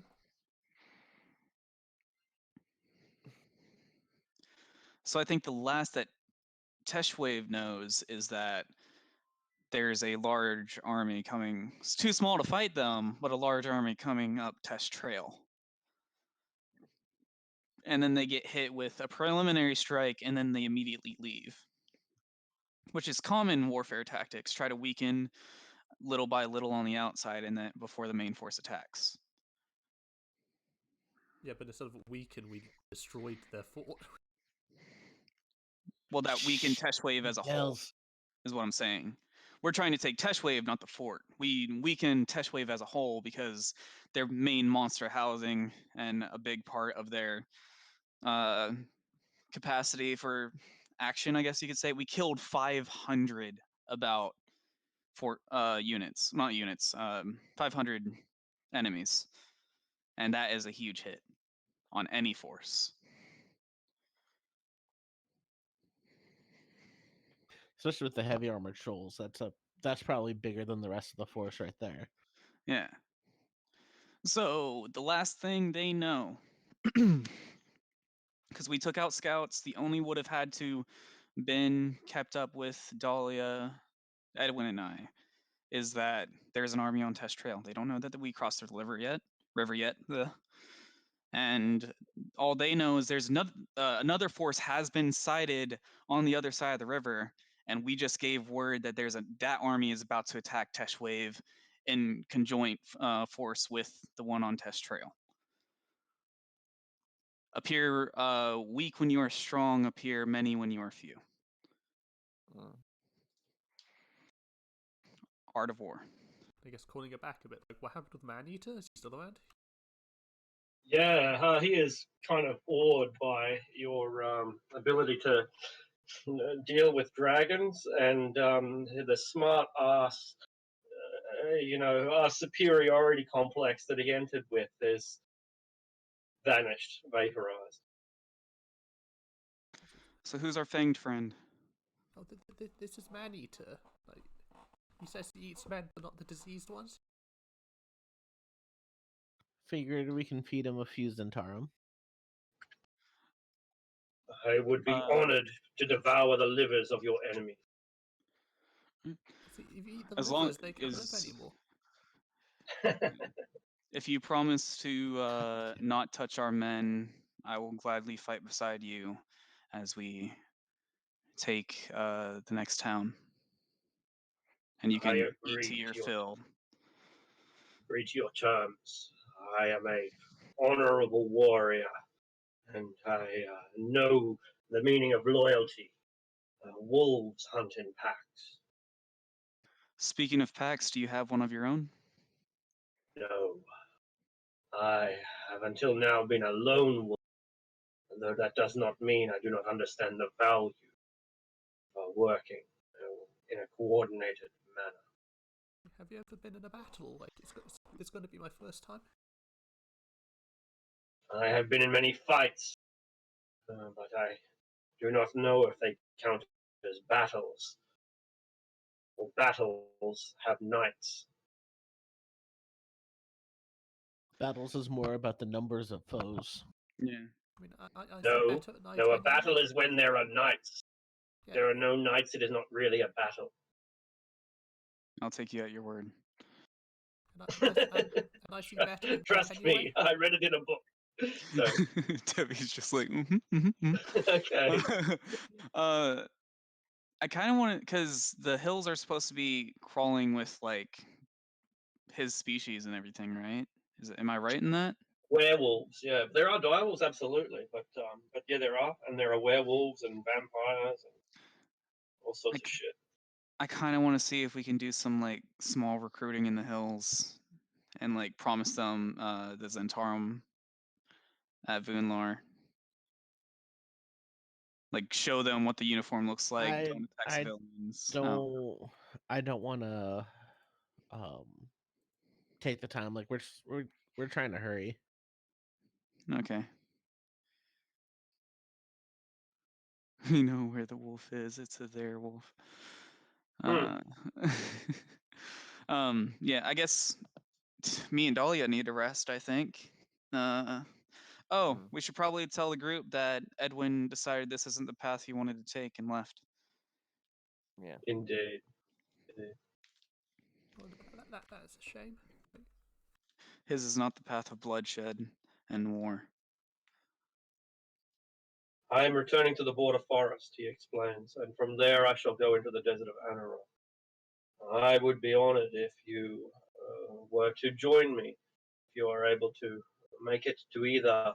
So I think the last that Teshwave knows is that there's a large army coming. It's too small to fight them, but a large army coming up Tesh Trail. And then they get hit with a preliminary strike, and then they immediately leave, which is common warfare tactics. Try to weaken little by little on the outside, and then before the main force attacks. Yeah, but instead of weaken, we destroyed their fort. Well, that weakened Teshwave as a whole Yells. is what I'm saying. We're trying to take Teshwave, not the fort. We weaken Teshwave as a whole because their main monster housing and a big part of their capacity for action, I guess you could say. We killed 500 about units, not units, 500 enemies, and that is a huge hit on any force. Especially with the heavy armored trolls. That's probably bigger than the rest of the force right there. Yeah. So the last thing they know, because we took out scouts, the only would have had to been kept up with Dahlia, Edwin, and I, is that there's an army on Test Trail. They don't know that we crossed the river yet. And all they know is there's another force has been sighted on the other side of the river, and we just gave word that that army is about to attack Tesh Wave in conjoint force with the one on Test Trail. Appear weak when you are strong, appear many when you are few. Art of War. I guess calling it back a bit. Like, what happened with Maneater? Is he still around? Yeah, he is kind of awed by your ability to deal with dragons and the smart ass, our superiority complex that he entered with is vanished, vaporized. So who's our fanged friend? Oh, this is Maneater. Like, he says he eats men, but not the diseased ones. Figured we can feed him a few Zentarum. I would be honored to devour the livers of your enemies. See, if you eat the As long livers, they can't live as anymore. if you promise to not touch our men, I will gladly fight beside you as we take the next town. And you I can eat agree to your to your fill. agree to your terms. I am a honorable warrior, and I know the meaning of loyalty. Wolves hunt in packs. Speaking of packs, do you have one of your own? No, I have until now been a lone wolf, though that does not mean I do not understand the value of working in a coordinated manner. Have you ever been in a battle? Like, it's going to be my first time. I have been in many fights, but I do not know if they count as battles. Well, battles have knights. Battles is more about the numbers of foes. Yeah. I mean, I see No, better at night. no, a anyway. battle is when there are knights. Yeah, There are no knights, it is not really a battle. I'll take you at your word. and I see better at night Trust anyway. me, I read it in a book. So, Debbie's just like, okay. I kind of want to, because the hills are supposed to be crawling with like his species and everything, right? Am I right in that? Werewolves, yeah. There are direwolves, absolutely. But yeah, there are. And there are werewolves and vampires and all sorts of shit. I kind of want to see if we can do some like small recruiting in the hills and like promise them the Zentarum at Vunlar. Like show them what the uniform looks like. Don't attack I civilians. I don't want to take the time. Like we're trying to hurry. Okay. We know where the wolf is. It's a there wolf. Yeah, I guess me and Dahlia need to rest, I think. Oh, Mhm. we should probably tell the group that Edwin decided this isn't the path he wanted to take and left. Yeah. Indeed. Well, that's a shame. His is not the path of bloodshed and war. I am returning to the border forest, he explains, and from there I shall go into the desert of Anarok. I would be honored if you were to join me, if you are able to make it to either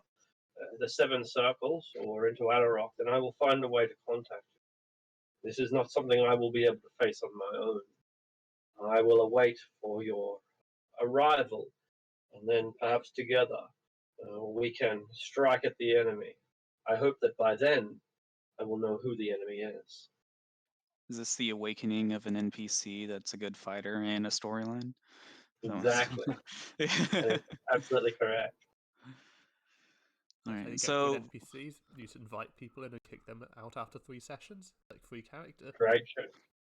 the Seven Circles or into Anarok, then I will find a way to contact you. This is not something I will be able to face on my own. I will await for your arrival, and then perhaps together we can strike at the enemy. I hope that by then I will know who the enemy is. Is this the awakening of an NPC that's a good fighter and a storyline? Exactly. That is absolutely correct. All That's how you right, get good so NPCs. You just invite people in and kick them out after 3 sessions, like free character. Great,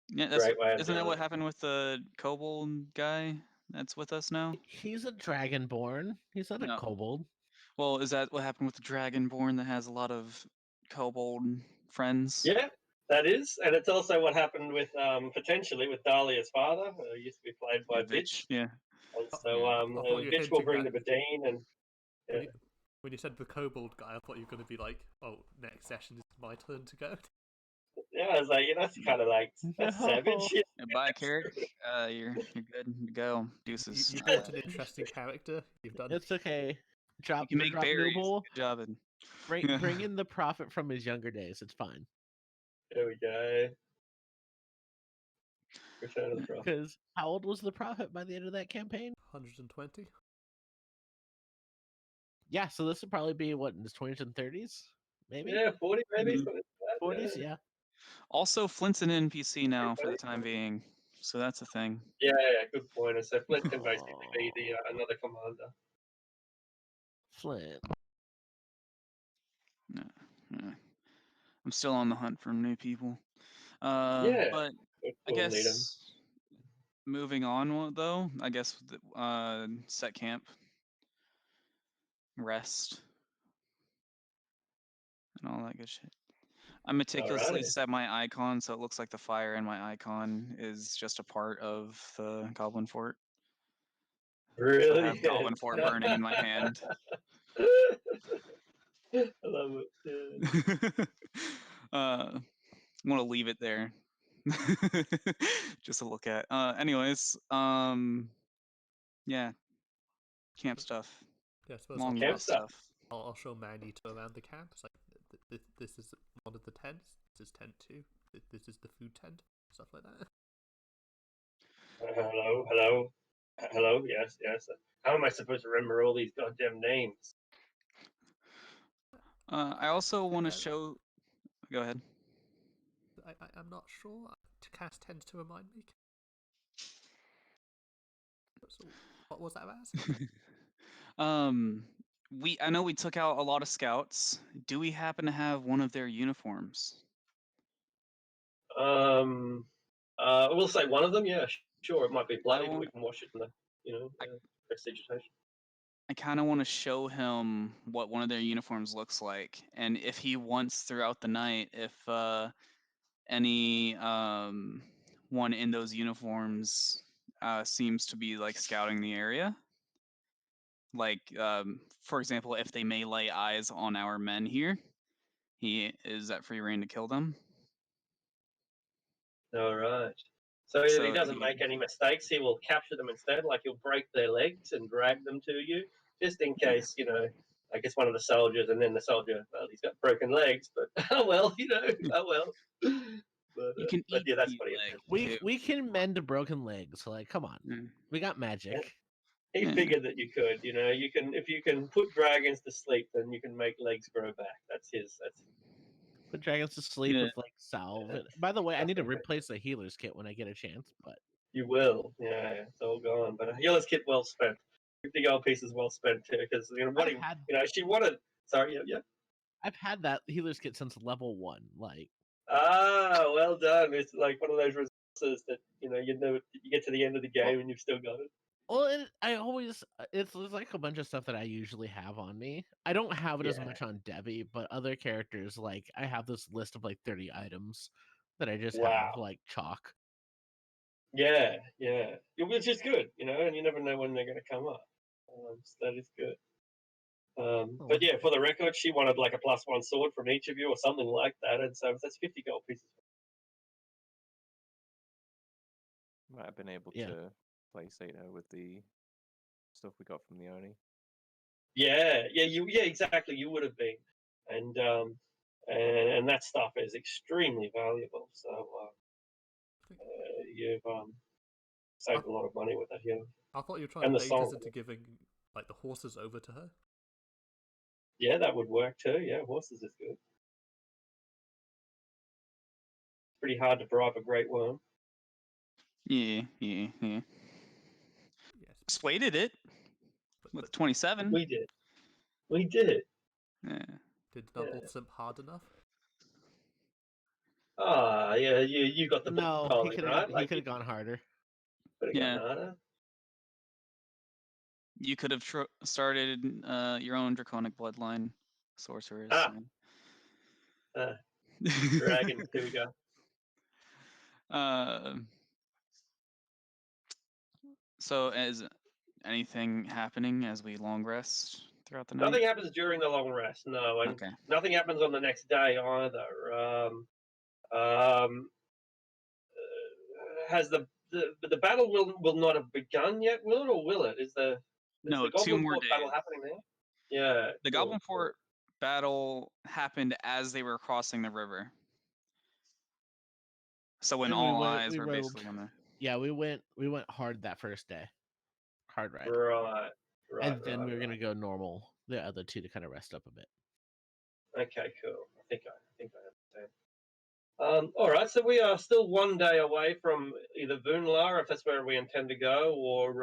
yeah, great way of isn't that doing what it. happened with the kobold guy that's with us now? He's a dragonborn. He's not a No. kobold. Well, is that what happened with the Dragonborn that has a lot of kobold friends? Yeah, that is, and it's also what happened with potentially with Dahlia's father, who used to be played by Vitch, Vitch. yeah. And I so I thought you were Vitch will hinting bring that the Badine, and yeah, when you said the kobold guy, I thought you were going to be like, "Oh, next session is my turn to go." yeah, I was like, that's kind of like that's savage. No. Bye, Carrick. You're good to go. Deuces. You brought an interesting character. You've done. It's okay. You can make Drop berries. Nooble. Good job. And Bring in the prophet from his younger days. It's fine. There we go. Return of the Prophet. Because how old was the prophet by the end of that campaign? 120. Yeah, so this would probably be what in his 20s and 30s, maybe Yeah, 40 maybe. Mhm. Something like that, 40s. Yeah. Also, Flint's an NPC now for the time being, so that's a thing. yeah, good point. And so Flint can basically be the another commander. Flint. Yeah, yeah. I'm still on the hunt for new people. Yeah, But I we'll need him. guess moving on though, I guess set camp, rest, and all that good shit. I meticulously Alrighty. set my icon so it looks like the fire in my icon is just a part of the Goblin Fort. So I Really? have Goblin Fort burning in my hand. I love it. Yeah. Want to leave it there just to look at. Anyways, yeah, camp stuff, Yeah, I suppose long Camp rest stuff. stuff. I'll show Manny to around the camp. It's like this is one of the tents. This is tent 2. This is the food tent. Stuff like that. Hello. Yes. How am I supposed to remember all these goddamn names? I also want to Yeah, show. Go ahead. I'm not sure. To cast tends to remind me. So, what was that about? I know we took out a lot of scouts. Do we happen to have one of their uniforms? We'll say one of them. Yeah, sure. It might be bloody, but want- we can wash it in the, prestidigitation. I kind of want to show him what one of their uniforms looks like, and if he wants throughout the night, if any one in those uniforms seems to be like scouting the area. Like, for example, if they may lay eyes on our men here, he is at free reign to kill them. All right. So if he So doesn't make any mistakes, he will capture them instead. Like he'll break their legs and drag them to you, just in case, I guess one of the soldiers, and then the soldier, well, he's got broken legs, but oh well, oh well. you can But eat yeah, that's the what he leg intended. too. We can mend broken legs. Like, come on, Yeah. we got magic. He Yeah. figured that you could, you can if you can put dragons to sleep, then you can make legs grow back. That's Put dragons to sleep Yeah. with like salve. By the way, I need to replace the healer's kit when I get a chance. But you will. Yeah, it's all gone. But a healer's kit well spent. 50 gold pieces well spent too, because she wanted. Sorry, yeah. I've had that healer's kit since level 1. Like, Well done. It's like one of those resources that you get to the end of the game and you've still got it. Well, I always it's like a bunch of stuff that I usually have on me. I don't have it as Yeah. much on Debbie, but other characters, like I have this list of like 30 items that I just Wow. have like chalk. Yeah, which is good, and you never know when they're going to come up. So that is good. But yeah, for the record, she wanted like a +1 sword from each of you or something like that, and so that's 50 gold pieces. Might have been able Yeah. to play Sato with the stuff we got from the Oni. Yeah, exactly. You would have been, and that stuff is extremely valuable. So you've saved a lot of money with that here. I thought you were trying And to the bait us song. into giving like the horses over to her. Yeah, that would work too. Yeah, horses is good. Pretty hard to bribe a great worm. Yeah. Yes, Persuaded it but with 27. We did. Yeah. did Double Simp hard enough? Ah, yeah, you got the No, ball he could right? have Like, gone harder. could have Yeah. gone harder. You could have started your own draconic bloodline sorcerers. Ah. Dragon. Here we go. So, is anything happening as we long rest throughout the night? Nothing happens during the long rest, no, and Okay. nothing happens on the next day either. Has the battle will not have begun yet, will it, or will it? Is the No, the 2 Goblin more Fort battle days. happening now? Yeah. The cool, Goblin Fort battle happened as they were crossing the river. So when And all eyes were rode. basically on there. Yeah, we went hard that first day. Hard ride. Right. And then we were gonna go normal the other two to kind of rest up a bit. Okay, cool. I think I understand. All right, so we are still 1 day away from either Voonlar, if that's where we intend to go, or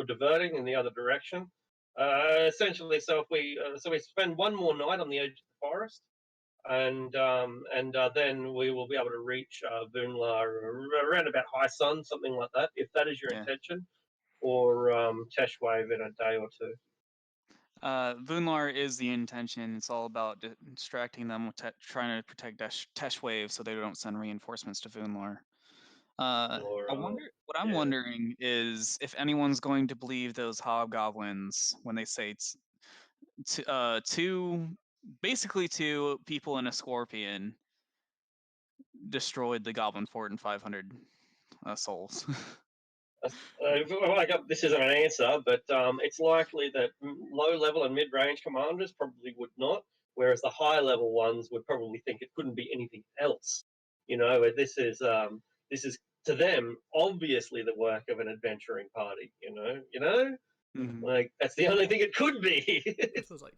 diverting in the other direction. Essentially, so if we spend one more night on the edge of the forest, and then we will be able to reach Voonlar around about high sun, something like that, if that is your intention, or Teshwave in a day or two. Voonlar is the intention. It's all about distracting them with trying to protect Tesh Wave so they don't send reinforcements to Voonlar. I wonder. What I'm wondering is if anyone's going to believe those hobgoblins when they say basically two people and a scorpion destroyed the Goblin Fort in 500 souls. This isn't an answer, but it's likely that low-level and mid-range commanders probably would not, whereas the high-level ones would probably think it couldn't be anything else. This is to them obviously the work of an adventuring party. Mhm. Like that's the only thing it could be. This was like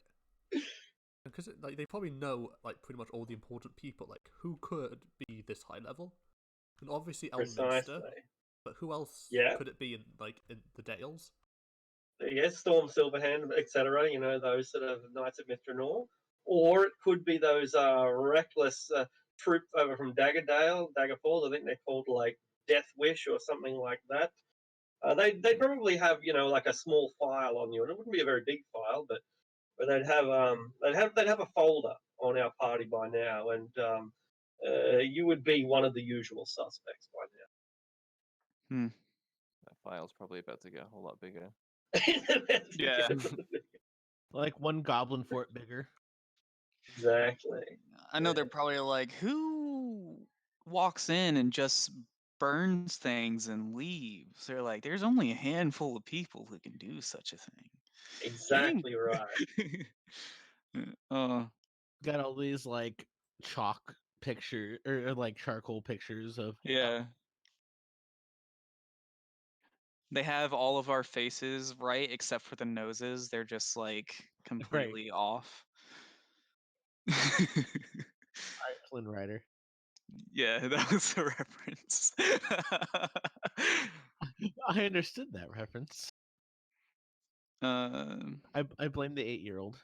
because like they probably know like pretty much all the important people, like who could be this high level, and obviously Elminster. Precisely. But who else could it be in the Dales? Yes, Storm Silverhand, etc. Those sort of Knights of Mithranor, or it could be those reckless troops over from Daggerdale, Dagger Falls. I think they're called like Death Wish or something like that. They probably have like a small file on you, and it wouldn't be a very big file, but they'd have a folder on our party by now, and you would be one of the usual suspects by now. That file's probably about to get a whole lot bigger. Yeah. Like one Goblin Fort bigger. Exactly. I know they're probably like, who walks in and just burns things and leaves? They're like, there's only a handful of people who can do such a thing. Exactly right. Got all these like chalk picture or like charcoal pictures of Yeah. They have all of our faces right except for the noses. They're just like completely off. Flynn Rider. Yeah, that was the reference. I understood that reference. I blame the 8-year-old.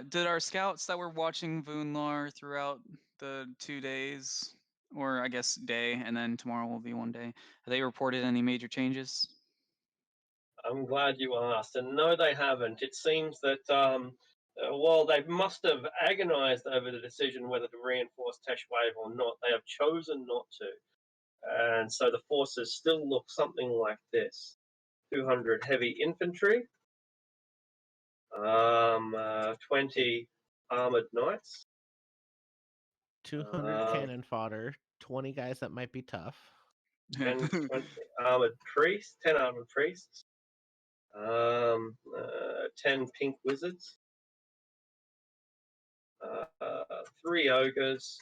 Did our scouts that were watching Voonlar throughout the 2 days or I guess day, and then tomorrow will be 1 day. Have they reported any major changes? I'm glad you asked. And no, they haven't. It seems that while they must have agonized over the decision whether to reinforce Teshwave or not, they have chosen not to. And so the forces still look something like this: 200 heavy infantry, 20 armored knights, 200 cannon fodder, 20 guys that might be tough. 10, 20 armored priests, 10 armored priests, 10 pink wizards, 3 ogres,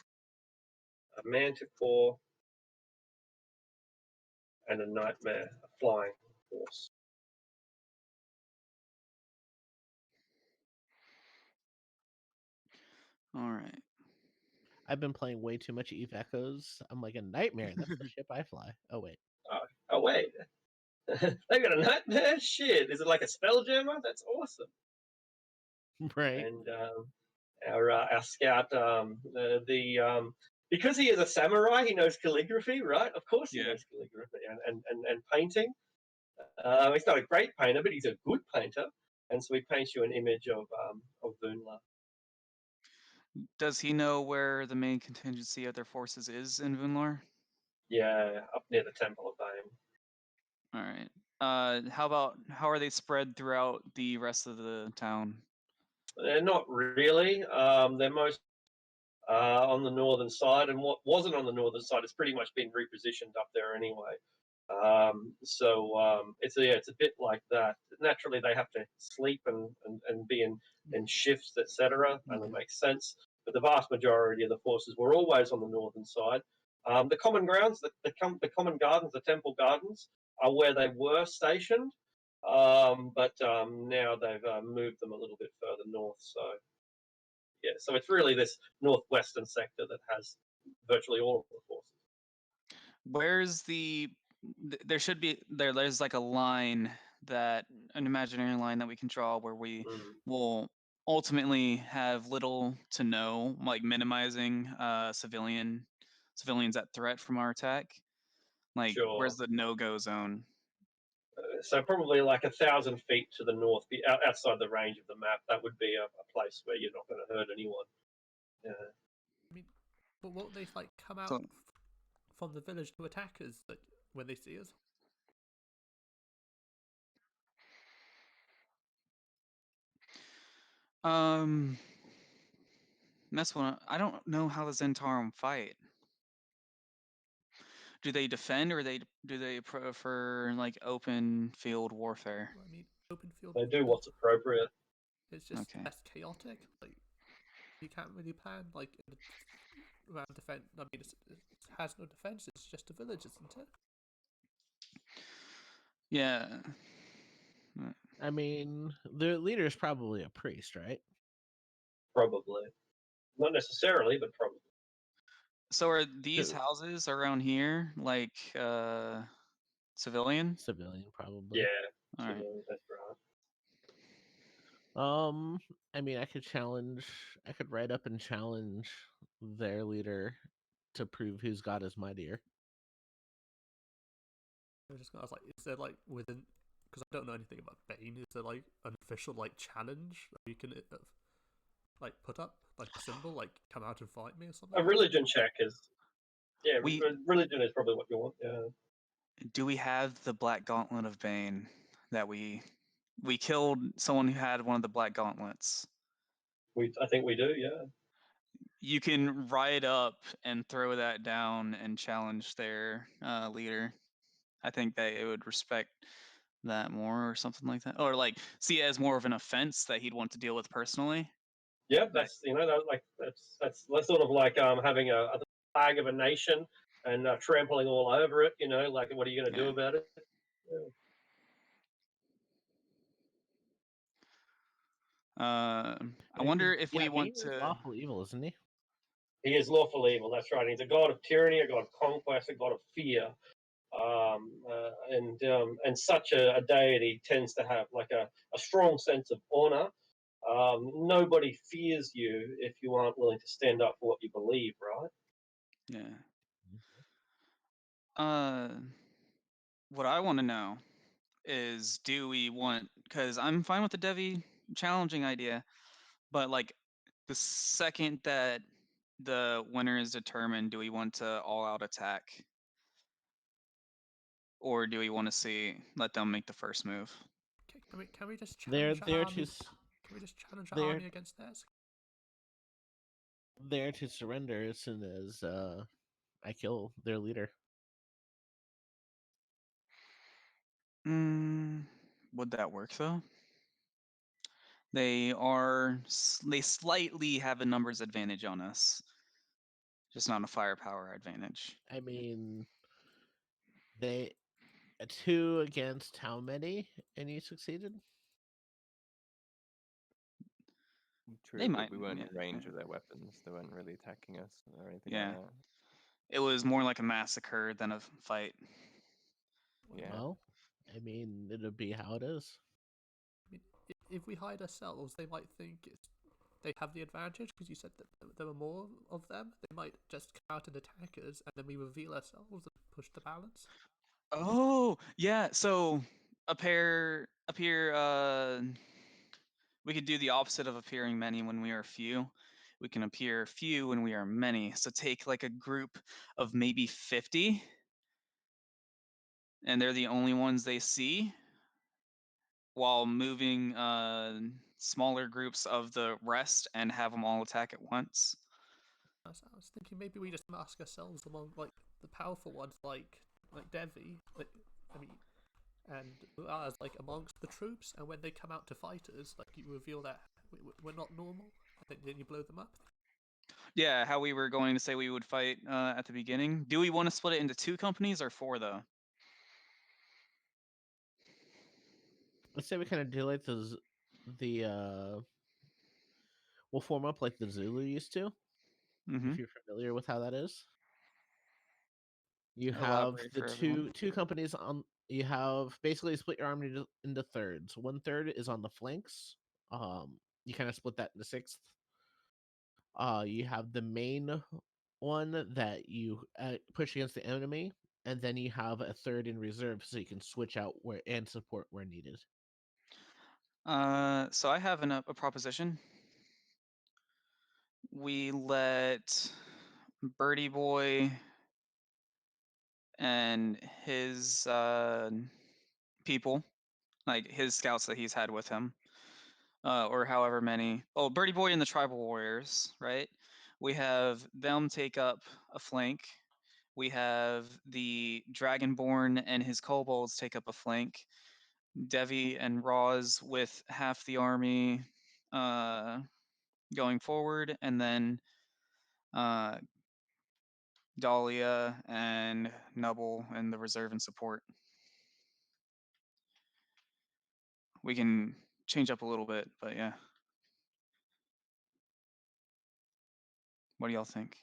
a manticore, and a nightmare, a flying horse. All right. I've been playing way too much Eve Echoes. I'm like a nightmare. That's the ship I fly. Oh wait. Oh wait, they got a nightmare. Shit, is it like a spelljammer? That's awesome. Right. And our scout, because he is a samurai, he knows calligraphy, right? Of course, he knows calligraphy and painting. He's not a great painter, but he's a good painter, and so he paints you an image of Vunla. Does he know where the main contingency of their forces is in Vunlar? Yeah, up near the Temple of Bane. All right. How are they spread throughout the rest of the town? They're not really. They're most on the northern side, and what wasn't on the northern side has pretty much been repositioned up there anyway. It's a bit like that. Naturally, they have to sleep and be in shifts, etc., and it makes sense. But the vast majority of the forces were always on the northern side. The common grounds, the common gardens, the temple gardens, are where they were stationed, but now they've moved them a little bit further north. So yeah, so it's really this northwestern sector that has virtually all of the forces. Where's there should be there's like a line that an imaginary line that we can draw where we will ultimately have little to no, like minimizing civilians at threat from our attack. Like Sure. where's the no-go zone? So probably like 1,000 feet to the north, outside the range of the map. That would be a place where you're not going to hurt anyone. Yeah. I mean, but won't they like come out So- from the village to attack us like, when they see us? That's what I don't know how the Zentarum fight. Do they defend or do they prefer like open field warfare? Well, I mean, open field. They do what's appropriate. It's just Okay. less chaotic. Like you can't really plan like around defense. I mean, it has no defense. It's just a village, isn't it? Yeah. I mean, the leader is probably a priest, right? Probably. Not necessarily, but probably. So are these Good. houses around here like civilian? Civilian, probably. Yeah. All right. That's right. I mean, I could write up and challenge their leader to prove whose god is mightier. I was like, is there like within? Because I don't know anything about Bane. Is there like an official like challenge that you can like put up like a symbol, like come out and fight me or something? A religion check is. Yeah, We- religion is probably what you want. Yeah. Do we have the Black Gauntlet of Bane that we killed someone who had one of the Black Gauntlets? I think we do. Yeah. You can ride up and throw that down and challenge their leader. I think they would respect that more or something like that, or like see it as more of an offense that he'd want to deal with personally. Yeah, that's that's sort of like having a flag of a nation and trampling all over it. Like what are you going to do about it? Yeah. I wonder if we want Bane is to. lawful evil, isn't he? He is lawful evil. That's right. He's a god of tyranny, a god of conquest, a god of fear, and such a deity tends to have like a strong sense of honor. Nobody fears you if you aren't willing to stand up for what you believe, right? Yeah. What I want to know is, do we want? Because I'm fine with the Devi challenging idea, but like the second that the winner is determined, do we want to all-out attack, or do we want to let them make the first move? Can we just They're challenge our there army? to Can we just challenge our they're army against theirs? there to surrender as soon as I kill their leader. Would that work though? They slightly have a numbers advantage on us, just not a firepower advantage. I mean, they 2 against how many, and you succeeded? They True, but might, we weren't yeah, in range of their weapons. They weren't really attacking us or anything yeah. like that. It was more like a massacre than a fight. Yeah. Well, I mean, it'll be how it is. I mean, if we hide ourselves, they might think they have the advantage because you said that there were more of them. They might just come out and attack us, and then we reveal ourselves and push the balance. Oh, yeah. So appear. We could do the opposite of appearing many when we are few. We can appear few when we are many. So take like a group of maybe 50, and they're the only ones they see, while moving smaller groups of the rest and have them all attack at once. I was thinking maybe we just mask ourselves among like the powerful ones, like Devi. I mean, and as like amongst the troops, and when they come out to fight us, like you reveal that we're not normal, and then you blow them up. Yeah, how we were going to say we would fight at the beginning. Do we want to split it into 2 companies or 4 though? Let's say we kind of do like we'll form up like the Zulu used to, Mm-hmm. if you're familiar with how that is. You have Elaborate the for everyone. two companies on. You have basically split your army into thirds. 1/3 is on the flanks. You kind of split that into sixth. You have the main one that you push against the enemy, and then you have a third in reserve, so you can switch out where and support where needed. So I have a proposition. We let Birdie Boy and his people, like his scouts that he's had with him, or however many. Oh, Birdie Boy and the Tribal Warriors, right? We have them take up a flank. We have the Dragonborn and his kobolds take up a flank. Devi and Roz with half the army going forward, and then uh, Dahlia and Nubble in the reserve and support. We can change up a little bit, but yeah. What do y'all think?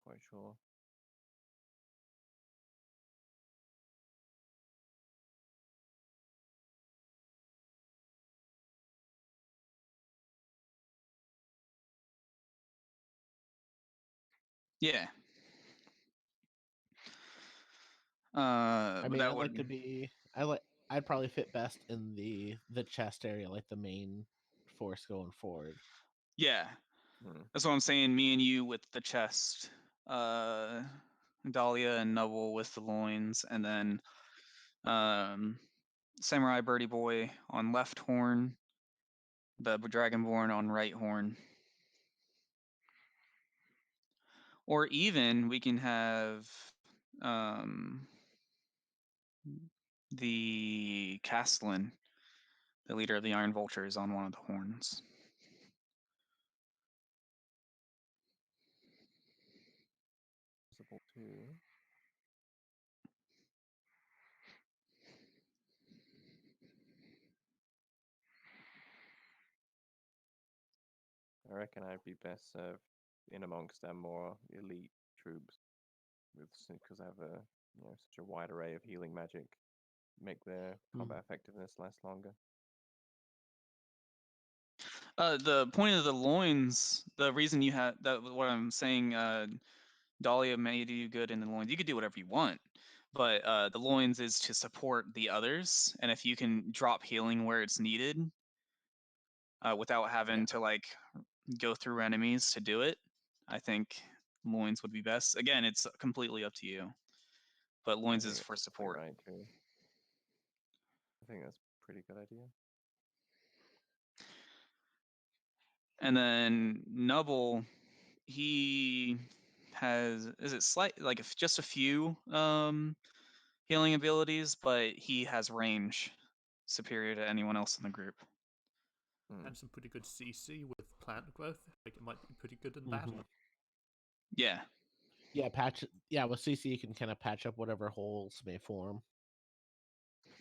Quite sure. Yeah. I mean, That I'd would. like to be. I'd probably fit best in the chest area, like the main force going forward. Yeah. Hmm. That's what I'm saying. Me and you with the chest. Dahlia and Nubble with the loins, and then Samurai Birdie Boy on left horn, the Dragonborn on right horn. Or even we can have the Castellan, the leader of the Iron Vultures, on one of the horns. Possible too. I reckon I'd be best served in amongst their more elite troops, because I have such a wide array of healing magic, make their combat effectiveness last longer. The point of the loins, the reason you had that, what I'm saying, Dahlia made you good in the loins. You could do whatever you want, but the loins is to support the others, and if you can drop healing where it's needed, without having to like go through enemies to do it, I think loins would be best. Again, it's completely up to you, but loins is for support. Right, too. I think that's a pretty good idea. And then Nubble, he has, is it slight, like just a few healing abilities, but he has range superior to anyone else in the group. And some pretty good CC with plant growth. Like, it might be pretty good in battle. Yeah. Yeah, with CC you can kind of patch up whatever holes may form.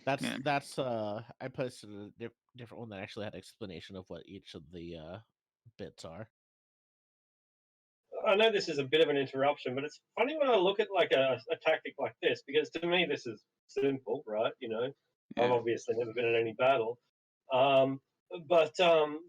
That's I posted a different one that actually had explanation of what each of the bits are. I know this is a bit of an interruption, but it's funny when I look at like a tactic like this, because to me this is simple, right? You know, I've obviously never been in any battle, but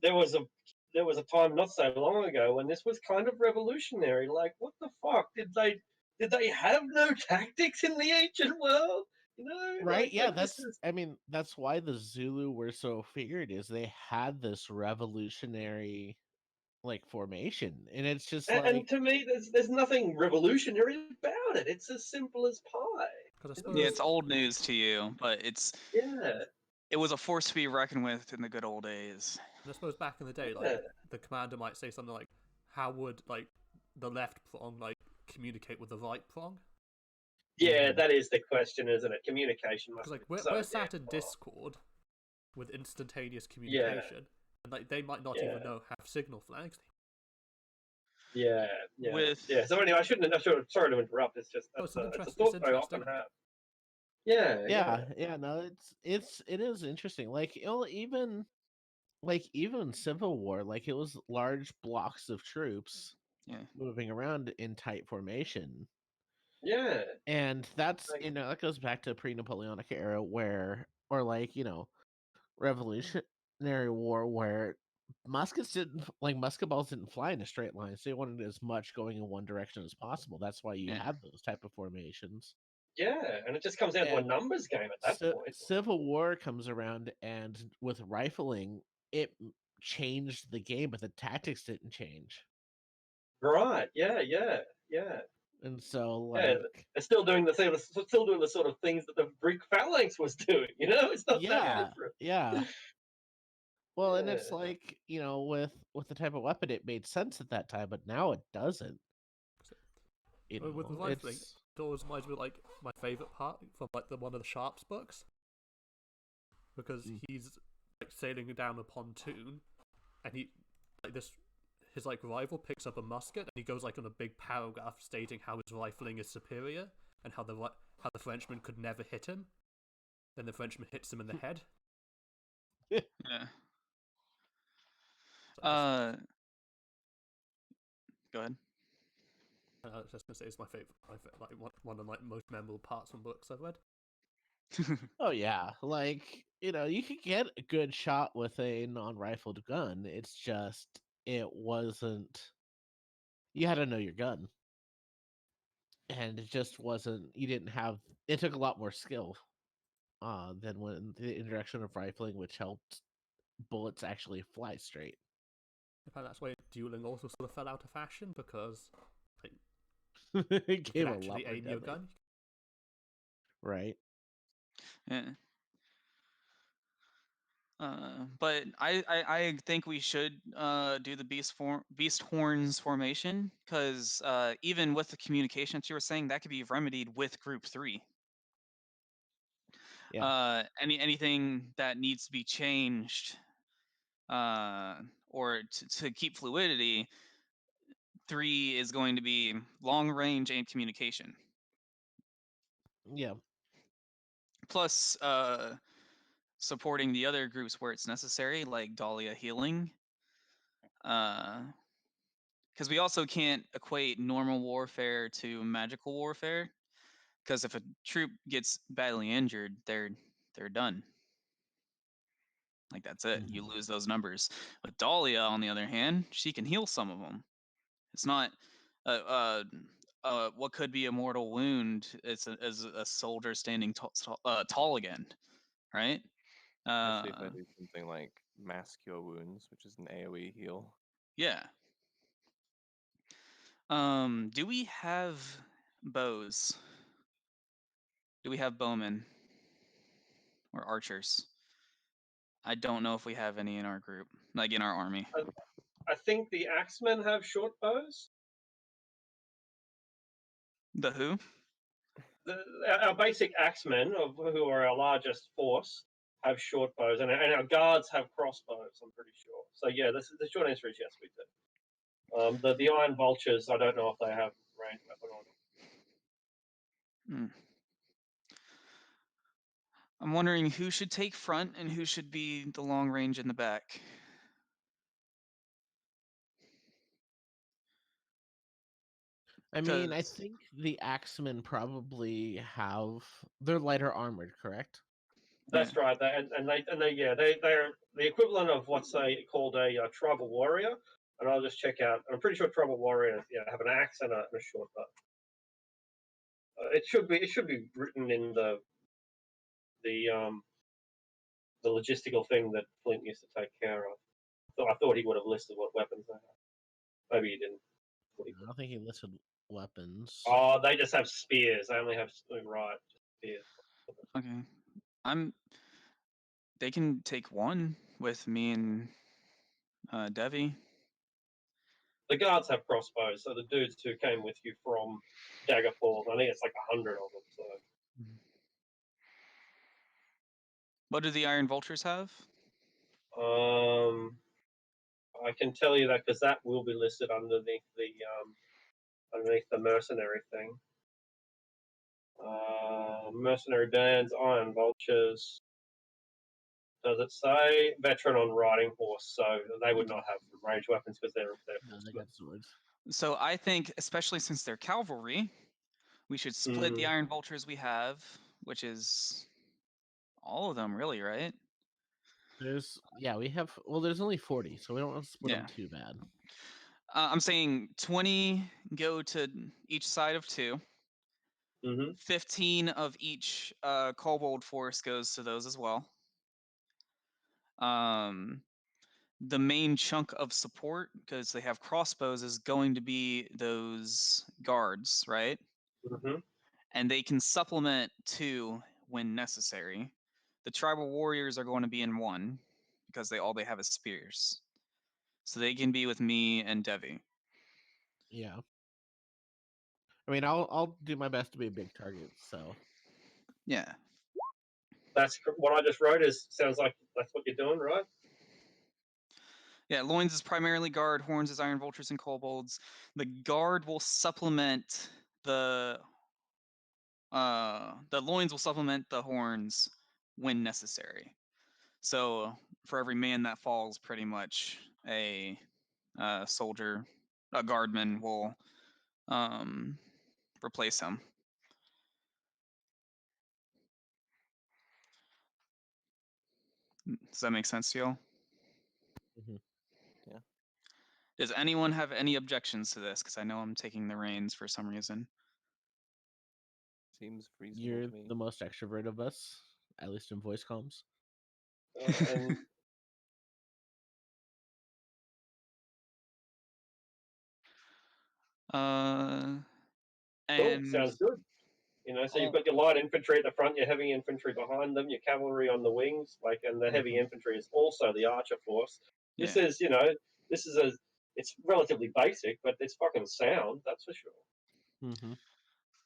there was a time not so long ago when this was kind of revolutionary. Like, what the fuck did they have no tactics in the ancient world? You know, Right? Yeah, like that's I mean, that's why the Zulu were so feared, is they had this revolutionary like formation, and it's just and to me, there's nothing revolutionary about it. It's as simple as pie. Because I suppose, Yeah, it's old news to you, but Yeah. It was a force to be reckoned with in the good old days. and I suppose back in the day, like the commander might say something like, "How would like the left prong like communicate with the right prong?" Yeah, that is the question, isn't it? Communication must Because like be so we're sat damn in hard. Discord with instantaneous communication, and like they might not even know have signal flags. Yeah. With So anyway, I shouldn't. Sorry to interrupt. It's just it's it's a it's thought I often interesting. have. Yeah. No, it is interesting. Like even Civil War, like it was large blocks of troops moving around in tight formation. Yeah. And that's that goes back to pre-Napoleonic era where, or like, Revolutionary War, where musket balls didn't fly in a straight line, so they wanted as much going in one direction as possible. That's why you had those type of formations. Yeah, and it just comes down to a numbers game at that point. Civil War comes around, and with rifling, it changed the game, but the tactics didn't change. Right. Yeah. And so, they're still doing the sort of things that the Greek phalanx was doing. You know, it's not that different. Yeah. Well, and it's like, with the type of weapon, it made sense at that time, but now it doesn't. With the rifling, it always reminds me of like my favorite part from like one of the Sharps books, because he's like sailing down a pontoon, and his like rival picks up a musket, and he goes like on a big paragraph stating how his rifling is superior and how the Frenchman could never hit him. Then the Frenchman hits him in the head. Yeah. Go ahead. I was just gonna say it's my favorite, like one of the most memorable parts from books I've read. Oh yeah, like you could get a good shot with a non-rifled gun. It's just it wasn't. You had to know your gun, and it just wasn't. You didn't have. It took a lot more skill than when the introduction of rifling, which helped bullets actually fly straight. In fact, that's why dueling also sort of fell out of fashion, because like, it you could actually aim your gun. Right. Yeah. But I think we should do the beast horns formation, because even with the communication that you were saying, that could be remedied with group 3. Yeah. Anything that needs to be changed, or to keep fluidity, 3 is going to be long range and communication. Yeah. Plus supporting the other groups where it's necessary, like Dahlia healing. Because we also can't equate normal warfare to magical warfare, because if a troop gets badly injured, they're done. Like that's it. You lose those numbers. But Dahlia, on the other hand, she can heal some of them. It's not what could be a mortal wound. It's a soldier standing tall again, right? Especially if I do something like Mass Cure Wounds, which is an AoE heal. Yeah. Do we have bows? Do we have bowmen or archers? I don't know if we have any in our group, like in our army. I think the axemen have short bows. The who? Our basic axemen, who are our largest force, have short bows, and our guards have crossbows. I'm pretty sure. So yeah, the short answer is yes, we do. The iron vultures, I don't know if they have range weapon or not. I'm wondering who should take front and who should be the long range in the back. I mean, I think the axemen probably they're lighter armored, correct? That's right. They're the equivalent of what's called a tribal warrior. And I'll just check out. I'm pretty sure tribal warriors have an axe and a short bow. It should be written in the logistical thing that Flint used to take care of. So I thought he would have listed what weapons they have. Maybe he didn't. I don't think he listed weapons. Oh, they just have spears. They only have spears. Okay, They can take one with me and Devi. The guards have crossbows, so the dudes who came with you from Dagger Falls, I think it's like 100 of them. So. What do the Iron Vultures have? I can tell you that because that will be listed underneath the mercenary thing. Mercenary bands, Iron Vultures. Does it say veteran on riding horse? So they would not have ranged weapons because they're No, they got swords. So I think, especially since they're cavalry, we should split the Iron Vultures we have, which is all of them, really, right? There's only 40, so we don't want to split them too bad. I'm saying 20 go to each side of 2. 15 of each kobold force goes to those as well. The main chunk of support, because they have crossbows, is going to be those guards, right? And they can supplement 2 when necessary. The tribal warriors are going to be in 1 because they have is spears, so they can be with me and Devi. Yeah. I mean, I'll do my best to be a big target. So. Yeah. That's what I just wrote. Sounds like that's what you're doing, right? Yeah, loins is primarily guard, horns is iron vultures and kobolds. The guard will supplement the loins will supplement the horns when necessary. So for every man that falls, pretty much a soldier, a guardman will replace him. Does that make sense to you all? Yeah. Does anyone have any objections to this? Because I know I'm taking the reins for some reason. Seems reasonable You're to me. the most extrovert of us, at least in voice comms. And cool. Sounds good. So you've got your light infantry at the front, your heavy infantry behind them, your cavalry on the wings, and the heavy infantry is also the archer force. This is, it's relatively basic, but it's fucking sound, that's for sure.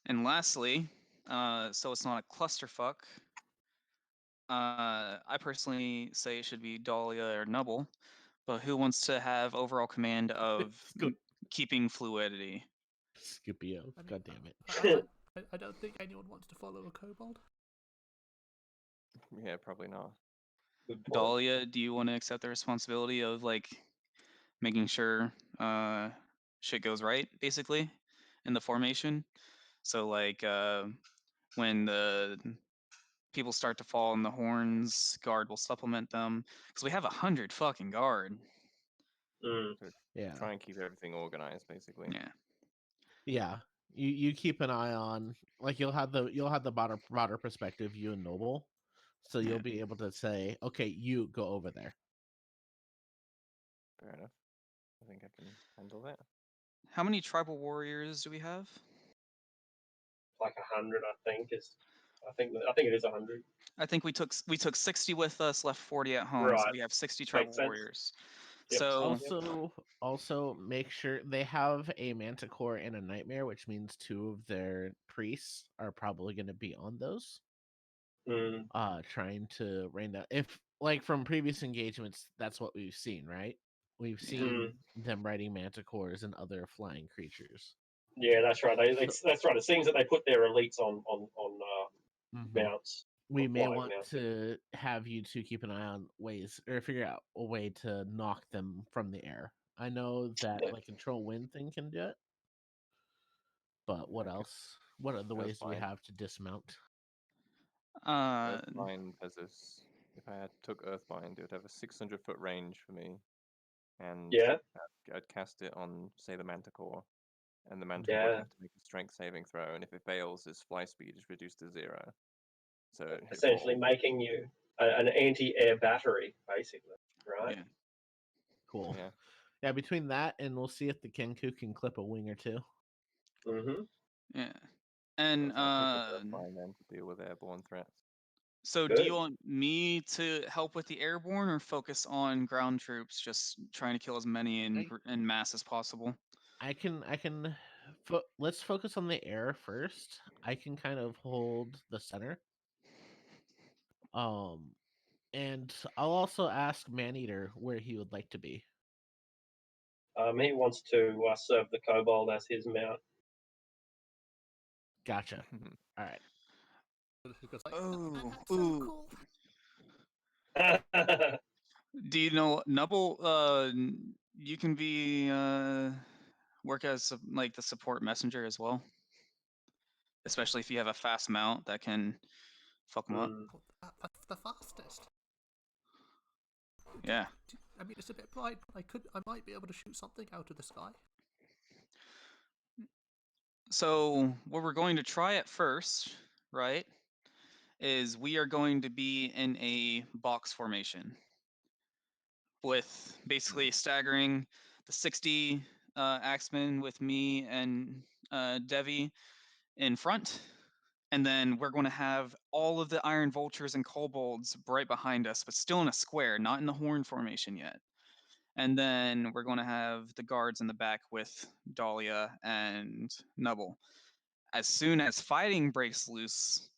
And lastly, so it's not a clusterfuck, I personally say it should be Dahlia or Nubble, but who wants to have overall command of keeping fluidity? Scipio, god damn it. I don't think anyone wants to follow a kobold. Yeah, probably not. Dahlia, do you want to accept the responsibility of making sure shit goes right, basically, in the formation? So when the people start to fall on the horns, guard will supplement them because we have 100 fucking guard. Mm. Yeah. Try and keep everything organized, basically. Yeah. Yeah. You keep an eye on, like, you'll have the broader perspective, you and Noble, so you'll Yeah. be able to say, okay, you go over there. Fair enough. I think I can handle that. How many tribal warriors do we have? Like 100, I think it is 100. I think we took 60 with us, left 40 at home, so Right. we have 60 tribal sense. warriors. Yep. So Also make sure they have a Manticore and a Nightmare, which means 2 of their priests are probably going to be on those. Mm. Trying to rain down. If, like, from previous engagements, that's what we've seen, right? We've seen them riding Manticores and other flying creatures. Yeah, that's right. That's right. It seems that they put their elites on mounts. We may flying want mounts. to have you two keep an eye on ways, or figure out a way to knock them from the air. I know that Yeah. like control wind thing can do it, but what else? What are the ways do we Earthbind. have to dismount? Earthbind has this. If I took Earthbind, it would have a 600-foot range for me, and Yeah. I'd cast it on, say, the Manticore, and the Manticore Yeah. would have to make a strength saving throw, and if it fails, its fly speed is reduced to 0. So it'd hit Essentially all. making you an anti-air battery, basically, right? yeah. Cool. Yeah. Yeah, between that and we'll see if the Kenku can clip a wing or two. Mm-hmm. Yeah. And So I'll take the Earthbind then to deal with airborne threats. so do Good. you want me to help with the airborne or focus on ground troops, just trying to kill as many in mass as possible? Let's focus on the air first. I can kind of hold the center. And I'll also ask Maneater where he would like to be. He wants to serve the kobold as his mount. Gotcha. All right. Because, like, Oh, that's so ooh. cool. Do you know Nubble? You can be work as like the support messenger as well, especially if you have a fast mount that can fuck them up. Mm. That's the fastest. Yeah. I mean, it's a bit bright, but I might be able to shoot something out of the sky. So what we're going to try at first, right, is we are going to be in a box formation with basically staggering the 60 axemen with me and Devi in front. And then we're going to have all of the iron vultures and kobolds right behind us, but still in a square, not in the horn formation yet. And then we're going to have the guards in the back with Dahlia and Nubble. As soon as fighting breaks loose,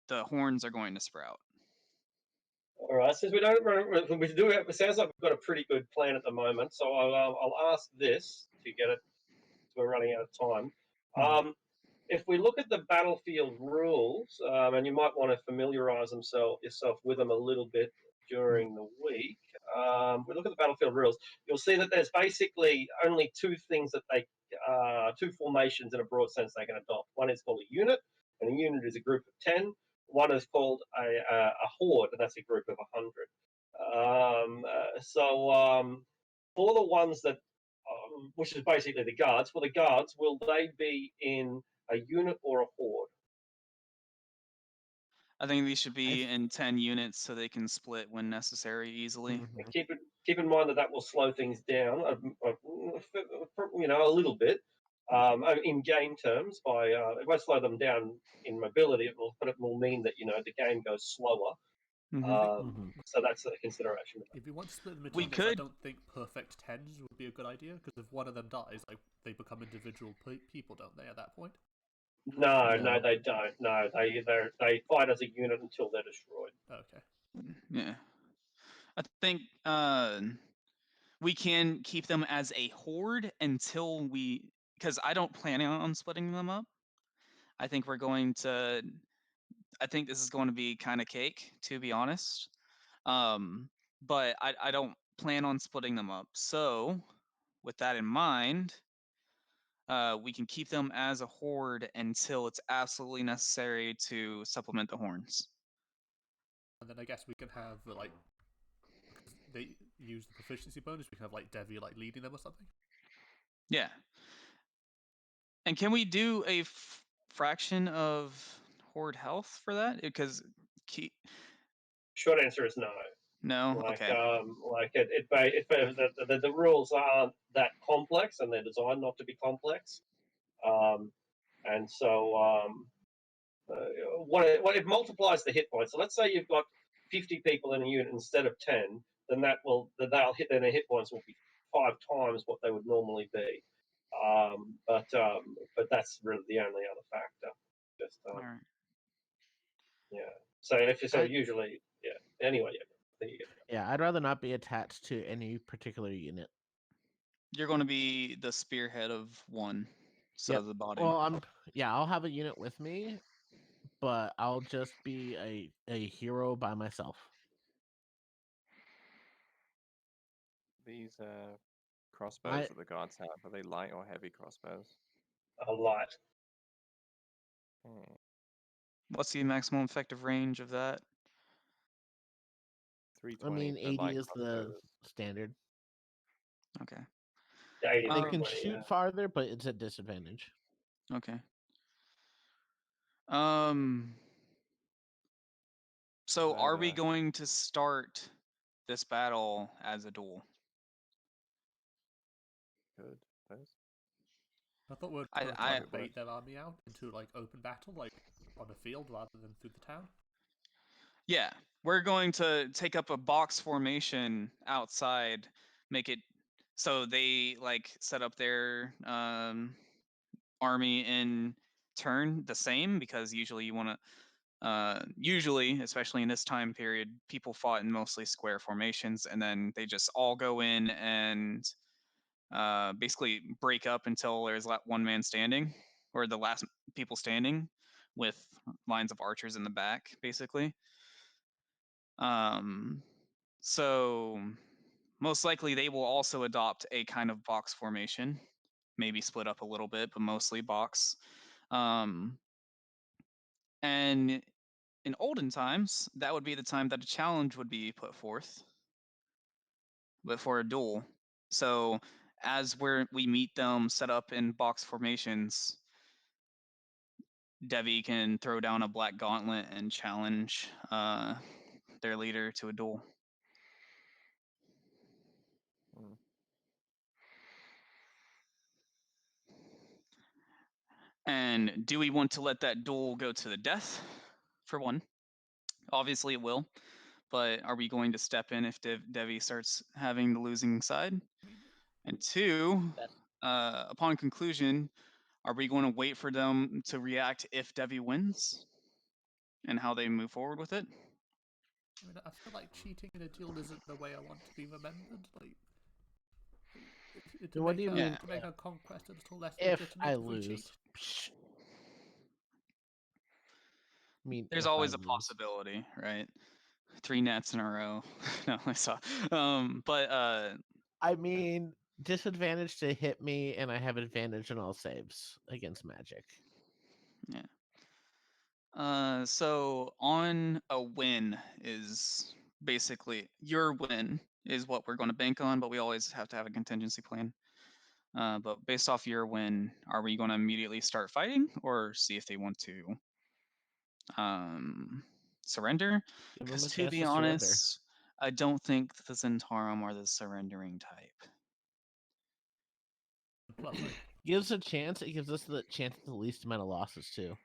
the horns are going to sprout. All right. Since we don't, we do. It sounds like we've got a pretty good plan at the moment. So I'll ask this to get it. We're running out of time. If we look at the battlefield rules, and you might want to familiarize yourself with them a little bit during the week. We look at the battlefield rules. You'll see that there's basically only 2 things that two formations in a broad sense they can adopt. One is called a unit, and a unit is a group of 10. One is called a horde, and that's a group of 100. For the ones that which is basically the guards. For the guards, will they be in a unit or a horde? I think these should be in 10 units so they can split when necessary easily. Keep in mind that will slow things down, a little bit. In game terms, it won't slow them down in mobility, but it will mean that the game goes slower. So that's a consideration. If you want to split them into We units, I could- don't think perfect tens would be a good idea, because if one of them dies, like, they become individual people, don't they? At that point. No, No. they don't. No, they fight as a unit until they're destroyed. Okay. Yeah. I think we can keep them as a horde until because I don't plan on splitting them up. I think this is going to be kind of cake, to be honest. But I don't plan on splitting them up. So with that in mind, we can keep them as a horde until it's absolutely necessary to supplement the horns. and then I guess we can have like because they use the proficiency bonus, we can have like Devi like leading them or something. Yeah. And can we do a fraction of horde health for that? Because Short answer is no. no. Okay. The rules aren't that complex, and they're designed not to be complex. And so what it multiplies the hit points. So let's say you've got 50 people in a unit instead of 10, then they'll hit their hit points will be 5 times what they would normally be. But that's really the only other factor. Just All right. yeah. So usually Anyway, yeah. There you go. Yeah, I'd rather not be attached to any particular unit. You're going to be the spearhead of one side Yep. of the body. Well, I'll have a unit with me, but I'll just be a hero by myself. These crossbows that the guards have, are they light or heavy crossbows? A light. Hmm. What's the maximum effective range of that? 320 for 80 light is the crossbows. standard. Okay. Yeah, 80 They Um, can 20, shoot yeah. farther, but it's a disadvantage. Okay. So are we going to start this battle as a duel? Good. Those. I thought we were I- going to try I- and bait their army out into like open battle, like on a field rather than through the town. Yeah, we're going to take up a box formation outside, make it so they like set up their army in turn the same, because usually you want to usually, especially in this time period, people fought in mostly square formations, and then they just all go in and basically break up until there's one man standing, or the last people standing, with lines of archers in the back, basically. So most likely they will also adopt a kind of box formation, maybe split up a little bit, but mostly box. And in olden times, that would be the time that a challenge would be put forth, but for a duel. So as we meet them set up in box formations, Devi can throw down a black gauntlet and challenge their leader to a duel. Mm. And do we want to let that duel go to the death? For one, obviously it will, but are we going to step in if Devi starts having the losing side? And two, upon conclusion, are we going to wait for them to react if Devi wins and how they move forward with it? I mean, I feel like cheating in a duel isn't the way I want to be remembered. Like, What do you mean? To make a conquest a little less If legitimate I if we lose, cheat? I mean, There's if always I a lose. possibility, right? 3 nets in a row. No, I saw. I mean, disadvantage to hit me, and I have advantage on all saves against magic. Yeah. So on a win is basically your win is what we're going to bank on, but we always have to have a contingency plan. But based off your win, are we going to immediately start fighting or see if they want to surrender? Give them Because a to chance be to surrender. honest, I don't think the Zentarum are the surrendering type. Plus, like, Gives a chance. It gives us the chance of the least amount of losses too.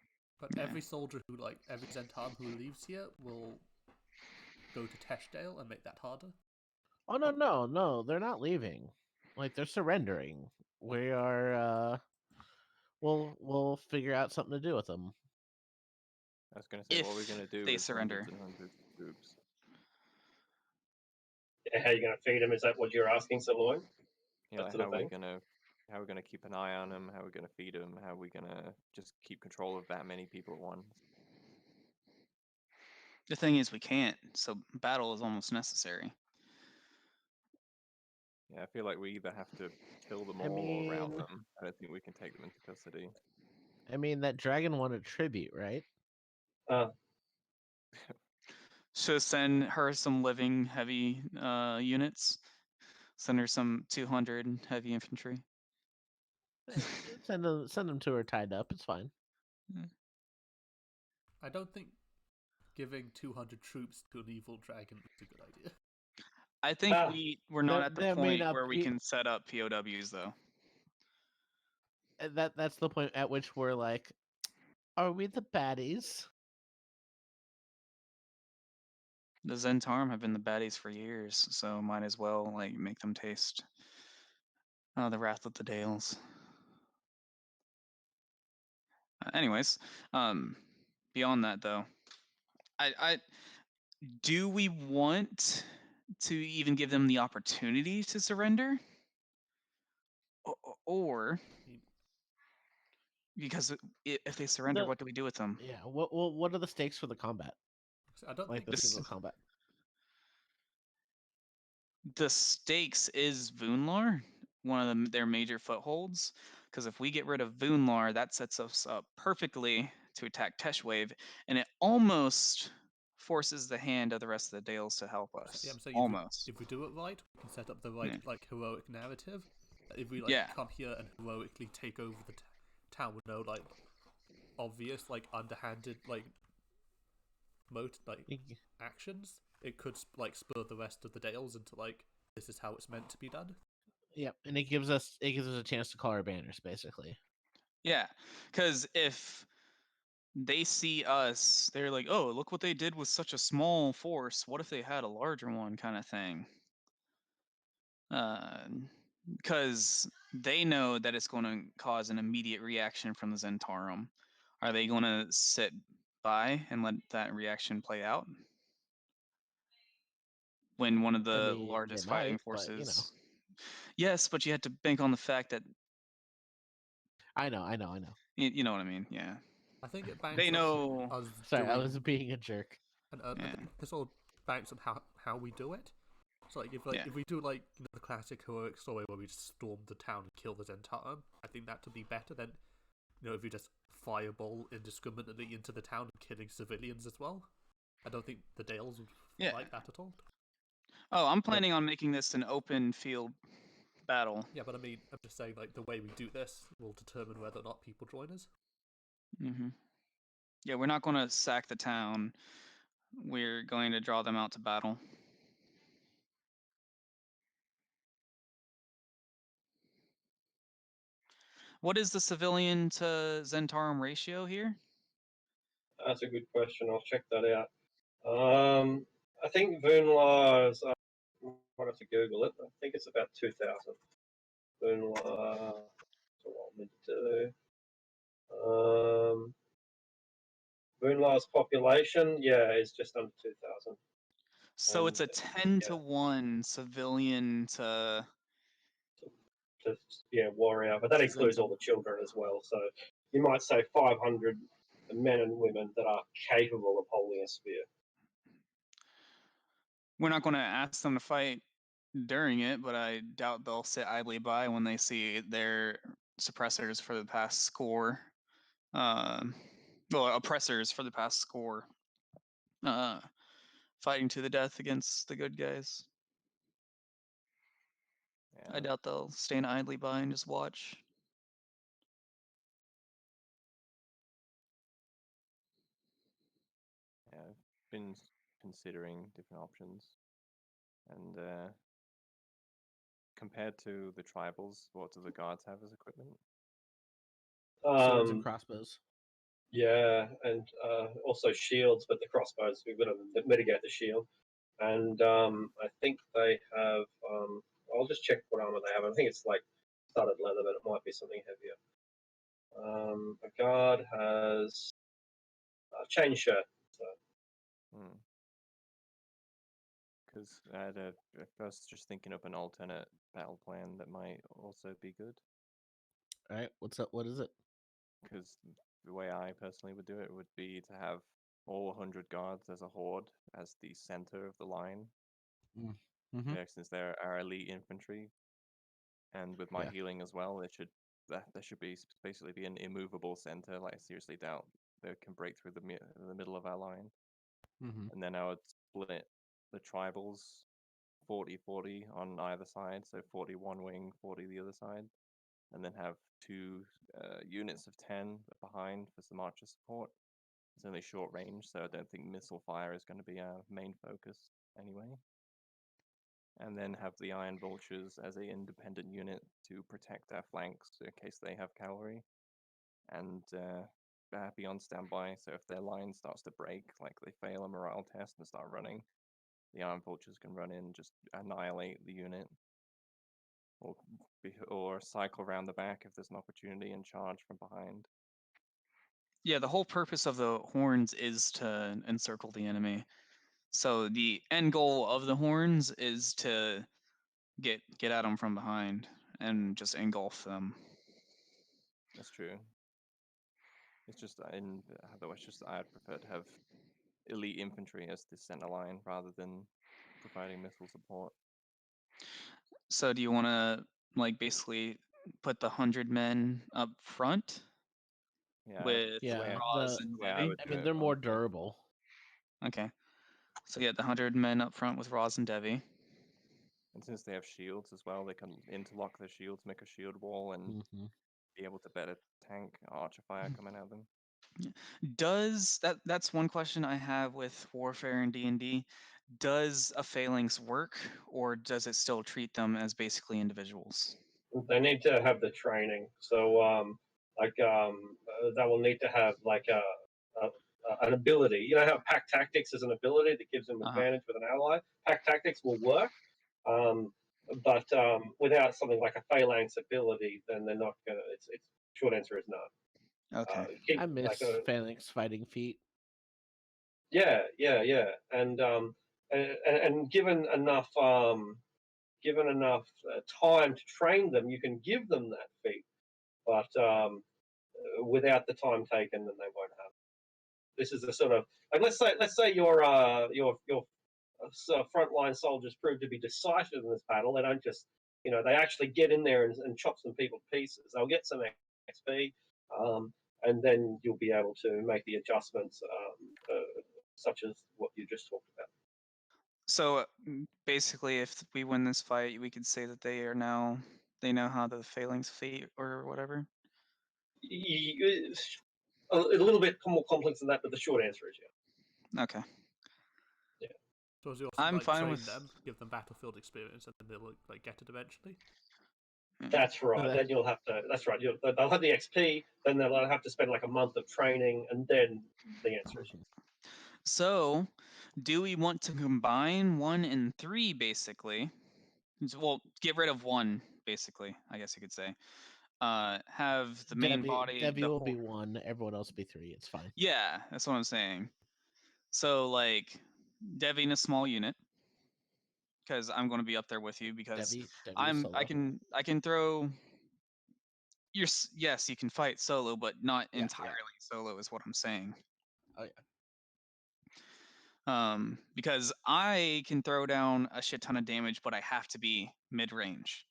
but Yeah. every soldier who every Zentarm who leaves here will go to Teshdale and make that harder. Oh no! They're not leaving. Like they're surrendering. We are. We'll figure out something to do with them. I was going to say, what are we going to do they with surrender. hundreds and hundreds of troops? Yeah, how are you going to feed them? Is that what you're asking, Sirloin? You know, That like sort how of are we thing? going to keep an eye on them? How are we going to feed them? How are we going to just keep control of that many people at once? The thing is, we can't. So battle is almost necessary. Yeah, I feel like we either have to kill them I all or rout mean- them. I don't think we can take them into custody. I mean, that dragon wanted tribute, right? Should send her some living heavy units. Send her some 200 heavy infantry. Send them to her tied up. It's fine. I don't think giving 200 troops to an evil dragon is a good idea. I think we're not at the point where we can set up POWs though. That's the point at which we're like, are we the baddies? The Zentarum have been the baddies for years, so might as well like make them taste the wrath of the Dales. Anyways, beyond that though, I do we want to even give them the opportunity to surrender, or because if they surrender, what do we do with them? Yeah. What are the stakes for the combat? I don't Like think the single combat. The stakes is Voonlar, one of their major footholds. Because if we get rid of Voonlar, that sets us up perfectly to attack Teshwave, and it almost forces the hand of the rest of the Dales to help us. Yeah, I'm saying almost. If we do it right, we can set up the right like heroic narrative. If we come here and heroically take over the town with no like obvious like underhanded like actions, it could like spur the rest of the Dales into like this is how it's meant to be done. Yeah, and it gives us a chance to call our banners basically. Yeah, because if they see us, they're like, oh, look what they did with such a small force. What if they had a larger one, kind of thing? Because they know that it's going to cause an immediate reaction from the Zentarum. Are they going to sit by and let that reaction play out? When one of the largest fighting forces... But, Yes, but you had to bank on the fact that... I know. You know what I mean, yeah. I think it banks they know... us Sorry, I was being a jerk. And I think this all banks on how we do it. So like if we do like the classic heroic story where we just storm the town and kill the Zentarum, I think that would be better than if we just fireball indiscriminately into the town and killing civilians as well. I don't think the Dales would like that at all. Oh, I'm planning on making this an open field battle. Yeah, but I mean, I'm just saying like the way we do this will determine whether or not people join us. Mm-hmm. Yeah, we're not going to sack the town. We're going to draw them out to battle. What is the civilian to Zentarum ratio here? That's a good question. I'll check that out. I think Voonlar's. I might have to Google it. I think it's about 2,000. Voonlar. That's what I meant to do. Voonlar's population, is just under 2,000. So it's a 10-to-1 civilian to warrior, but that includes all the children as well. So you might say 500 men and women that are capable of holding a spear. We're not going to ask them to fight during it, but I doubt they'll sit idly by when they see their suppressors for the past score. Oppressors for the past score. Fighting to the death against the good guys. I doubt they'll stand idly by and just watch. Yeah, I've been considering different options, and compared to the tribals, what do the guards have as equipment? Swords and crossbows. Yeah, and also shields, but the crossbows, we've got to mitigate the shield. And I think they have, I'll just check what armor they have. I think it's like studded leather, but it might be something heavier. A guard has a chain shirt. Because I was just thinking up an alternate battle plan that might also be good. All right, what's up? What is it? Because the way I personally would do it would be to have all 100 guards as a horde as the center of the line. Mm-hmm. Yeah, since they're our elite infantry, and with my healing as well, there should basically be an immovable center. Like I seriously doubt they can break through the middle of our line. Mm-hmm. And then I would split the tribals 40-40 on either side, so 40 one wing, 40 the other side, and then have 2 units of 10 behind for some archer support. It's only short range, so I don't think missile fire is going to be our main focus anyway. And then have the Iron Vultures as an independent unit to protect our flanks in case they have cavalry. And be on standby, so if their line starts to break, like they fail a morale test and start running, the Iron Vultures can run in, just annihilate the unit. Or cycle around the back if there's an opportunity and charge from behind. Yeah, the whole purpose of the horns is to encircle the enemy. So the end goal of the horns is to get at them from behind and just engulf them. That's true. It's just otherwise, I'd prefer to have elite infantry as the center line rather than providing missile support. So do you want to like basically put the 100 men up front? Yeah, With Roz and Devi? I mean, they're more durable. Okay. So yeah, the 100 men up front with Roz and Devi. And since they have shields as well, they can interlock their shields, make a shield wall, and be able to better tank archer fire coming at them. Does that's one question I have with Warfare and D&D. Does a phalanx work, or does it still treat them as basically individuals? They need to have the training, so they will need to have like an ability. You know how pack tactics is an ability that gives them advantage with an ally. Pack tactics will work, but without something like a phalanx ability, then they're not gonna. It's short answer is no. Okay. I miss phalanx fighting feet. Yeah, and given enough time to train them, you can give them that feat, but without the time taken, then they won't have it. This is a sort of like let's say your frontline soldiers prove to be decisive in this battle. They don't just they actually get in there and chop some people to pieces. They'll get some XP, and then you'll be able to make the adjustments such as what you just talked about. So basically, if we win this fight, we could say that they know how the phalanx feat or whatever. A little bit more complex than that, but the short answer is yeah. Okay. Yeah. So as you also I'm fine train with them, give them battlefield experience, and then they'll get it eventually. That's right. Then you'll have to. That's right. They'll have the XP. Then they'll have to spend like a month of training, and then the answer is yes. So, do we want to combine 1 and 3 basically? Well, get rid of 1 basically, I guess you could say. Have the main body. Devi will be 1. Everyone else will be 3. It's fine. Yeah, that's what I'm saying. So like, Devi in a small unit, because I'm going to be up there with you because Devi I can throw. Yes, you can fight solo, but not entirely solo is what I'm saying. Oh yeah. Because I can throw down a shit ton of damage, but I have to be mid-range.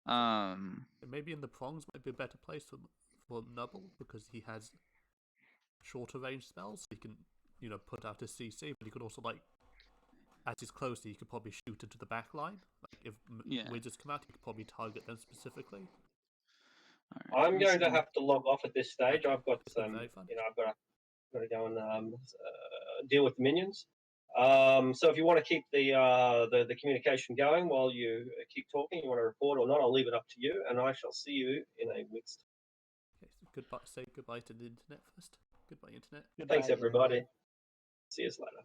Maybe in the prongs might be a better place for Nubble because he has shorter range spells. He can put out his CC, but he could also as he's closer, he could probably shoot into the back line. Like if wizards come out, he could probably target them specifically. Right, I'm going to have to log off at this stage. I've got some, I've got to go and deal with the minions. So if you want to keep the communication going while you keep talking, you want to report or not, I'll leave it up to you, and I shall see you in a week's time. Okay, so goodbye. Say goodbye to the internet first. Goodbye, internet. Thanks, everybody. See you later.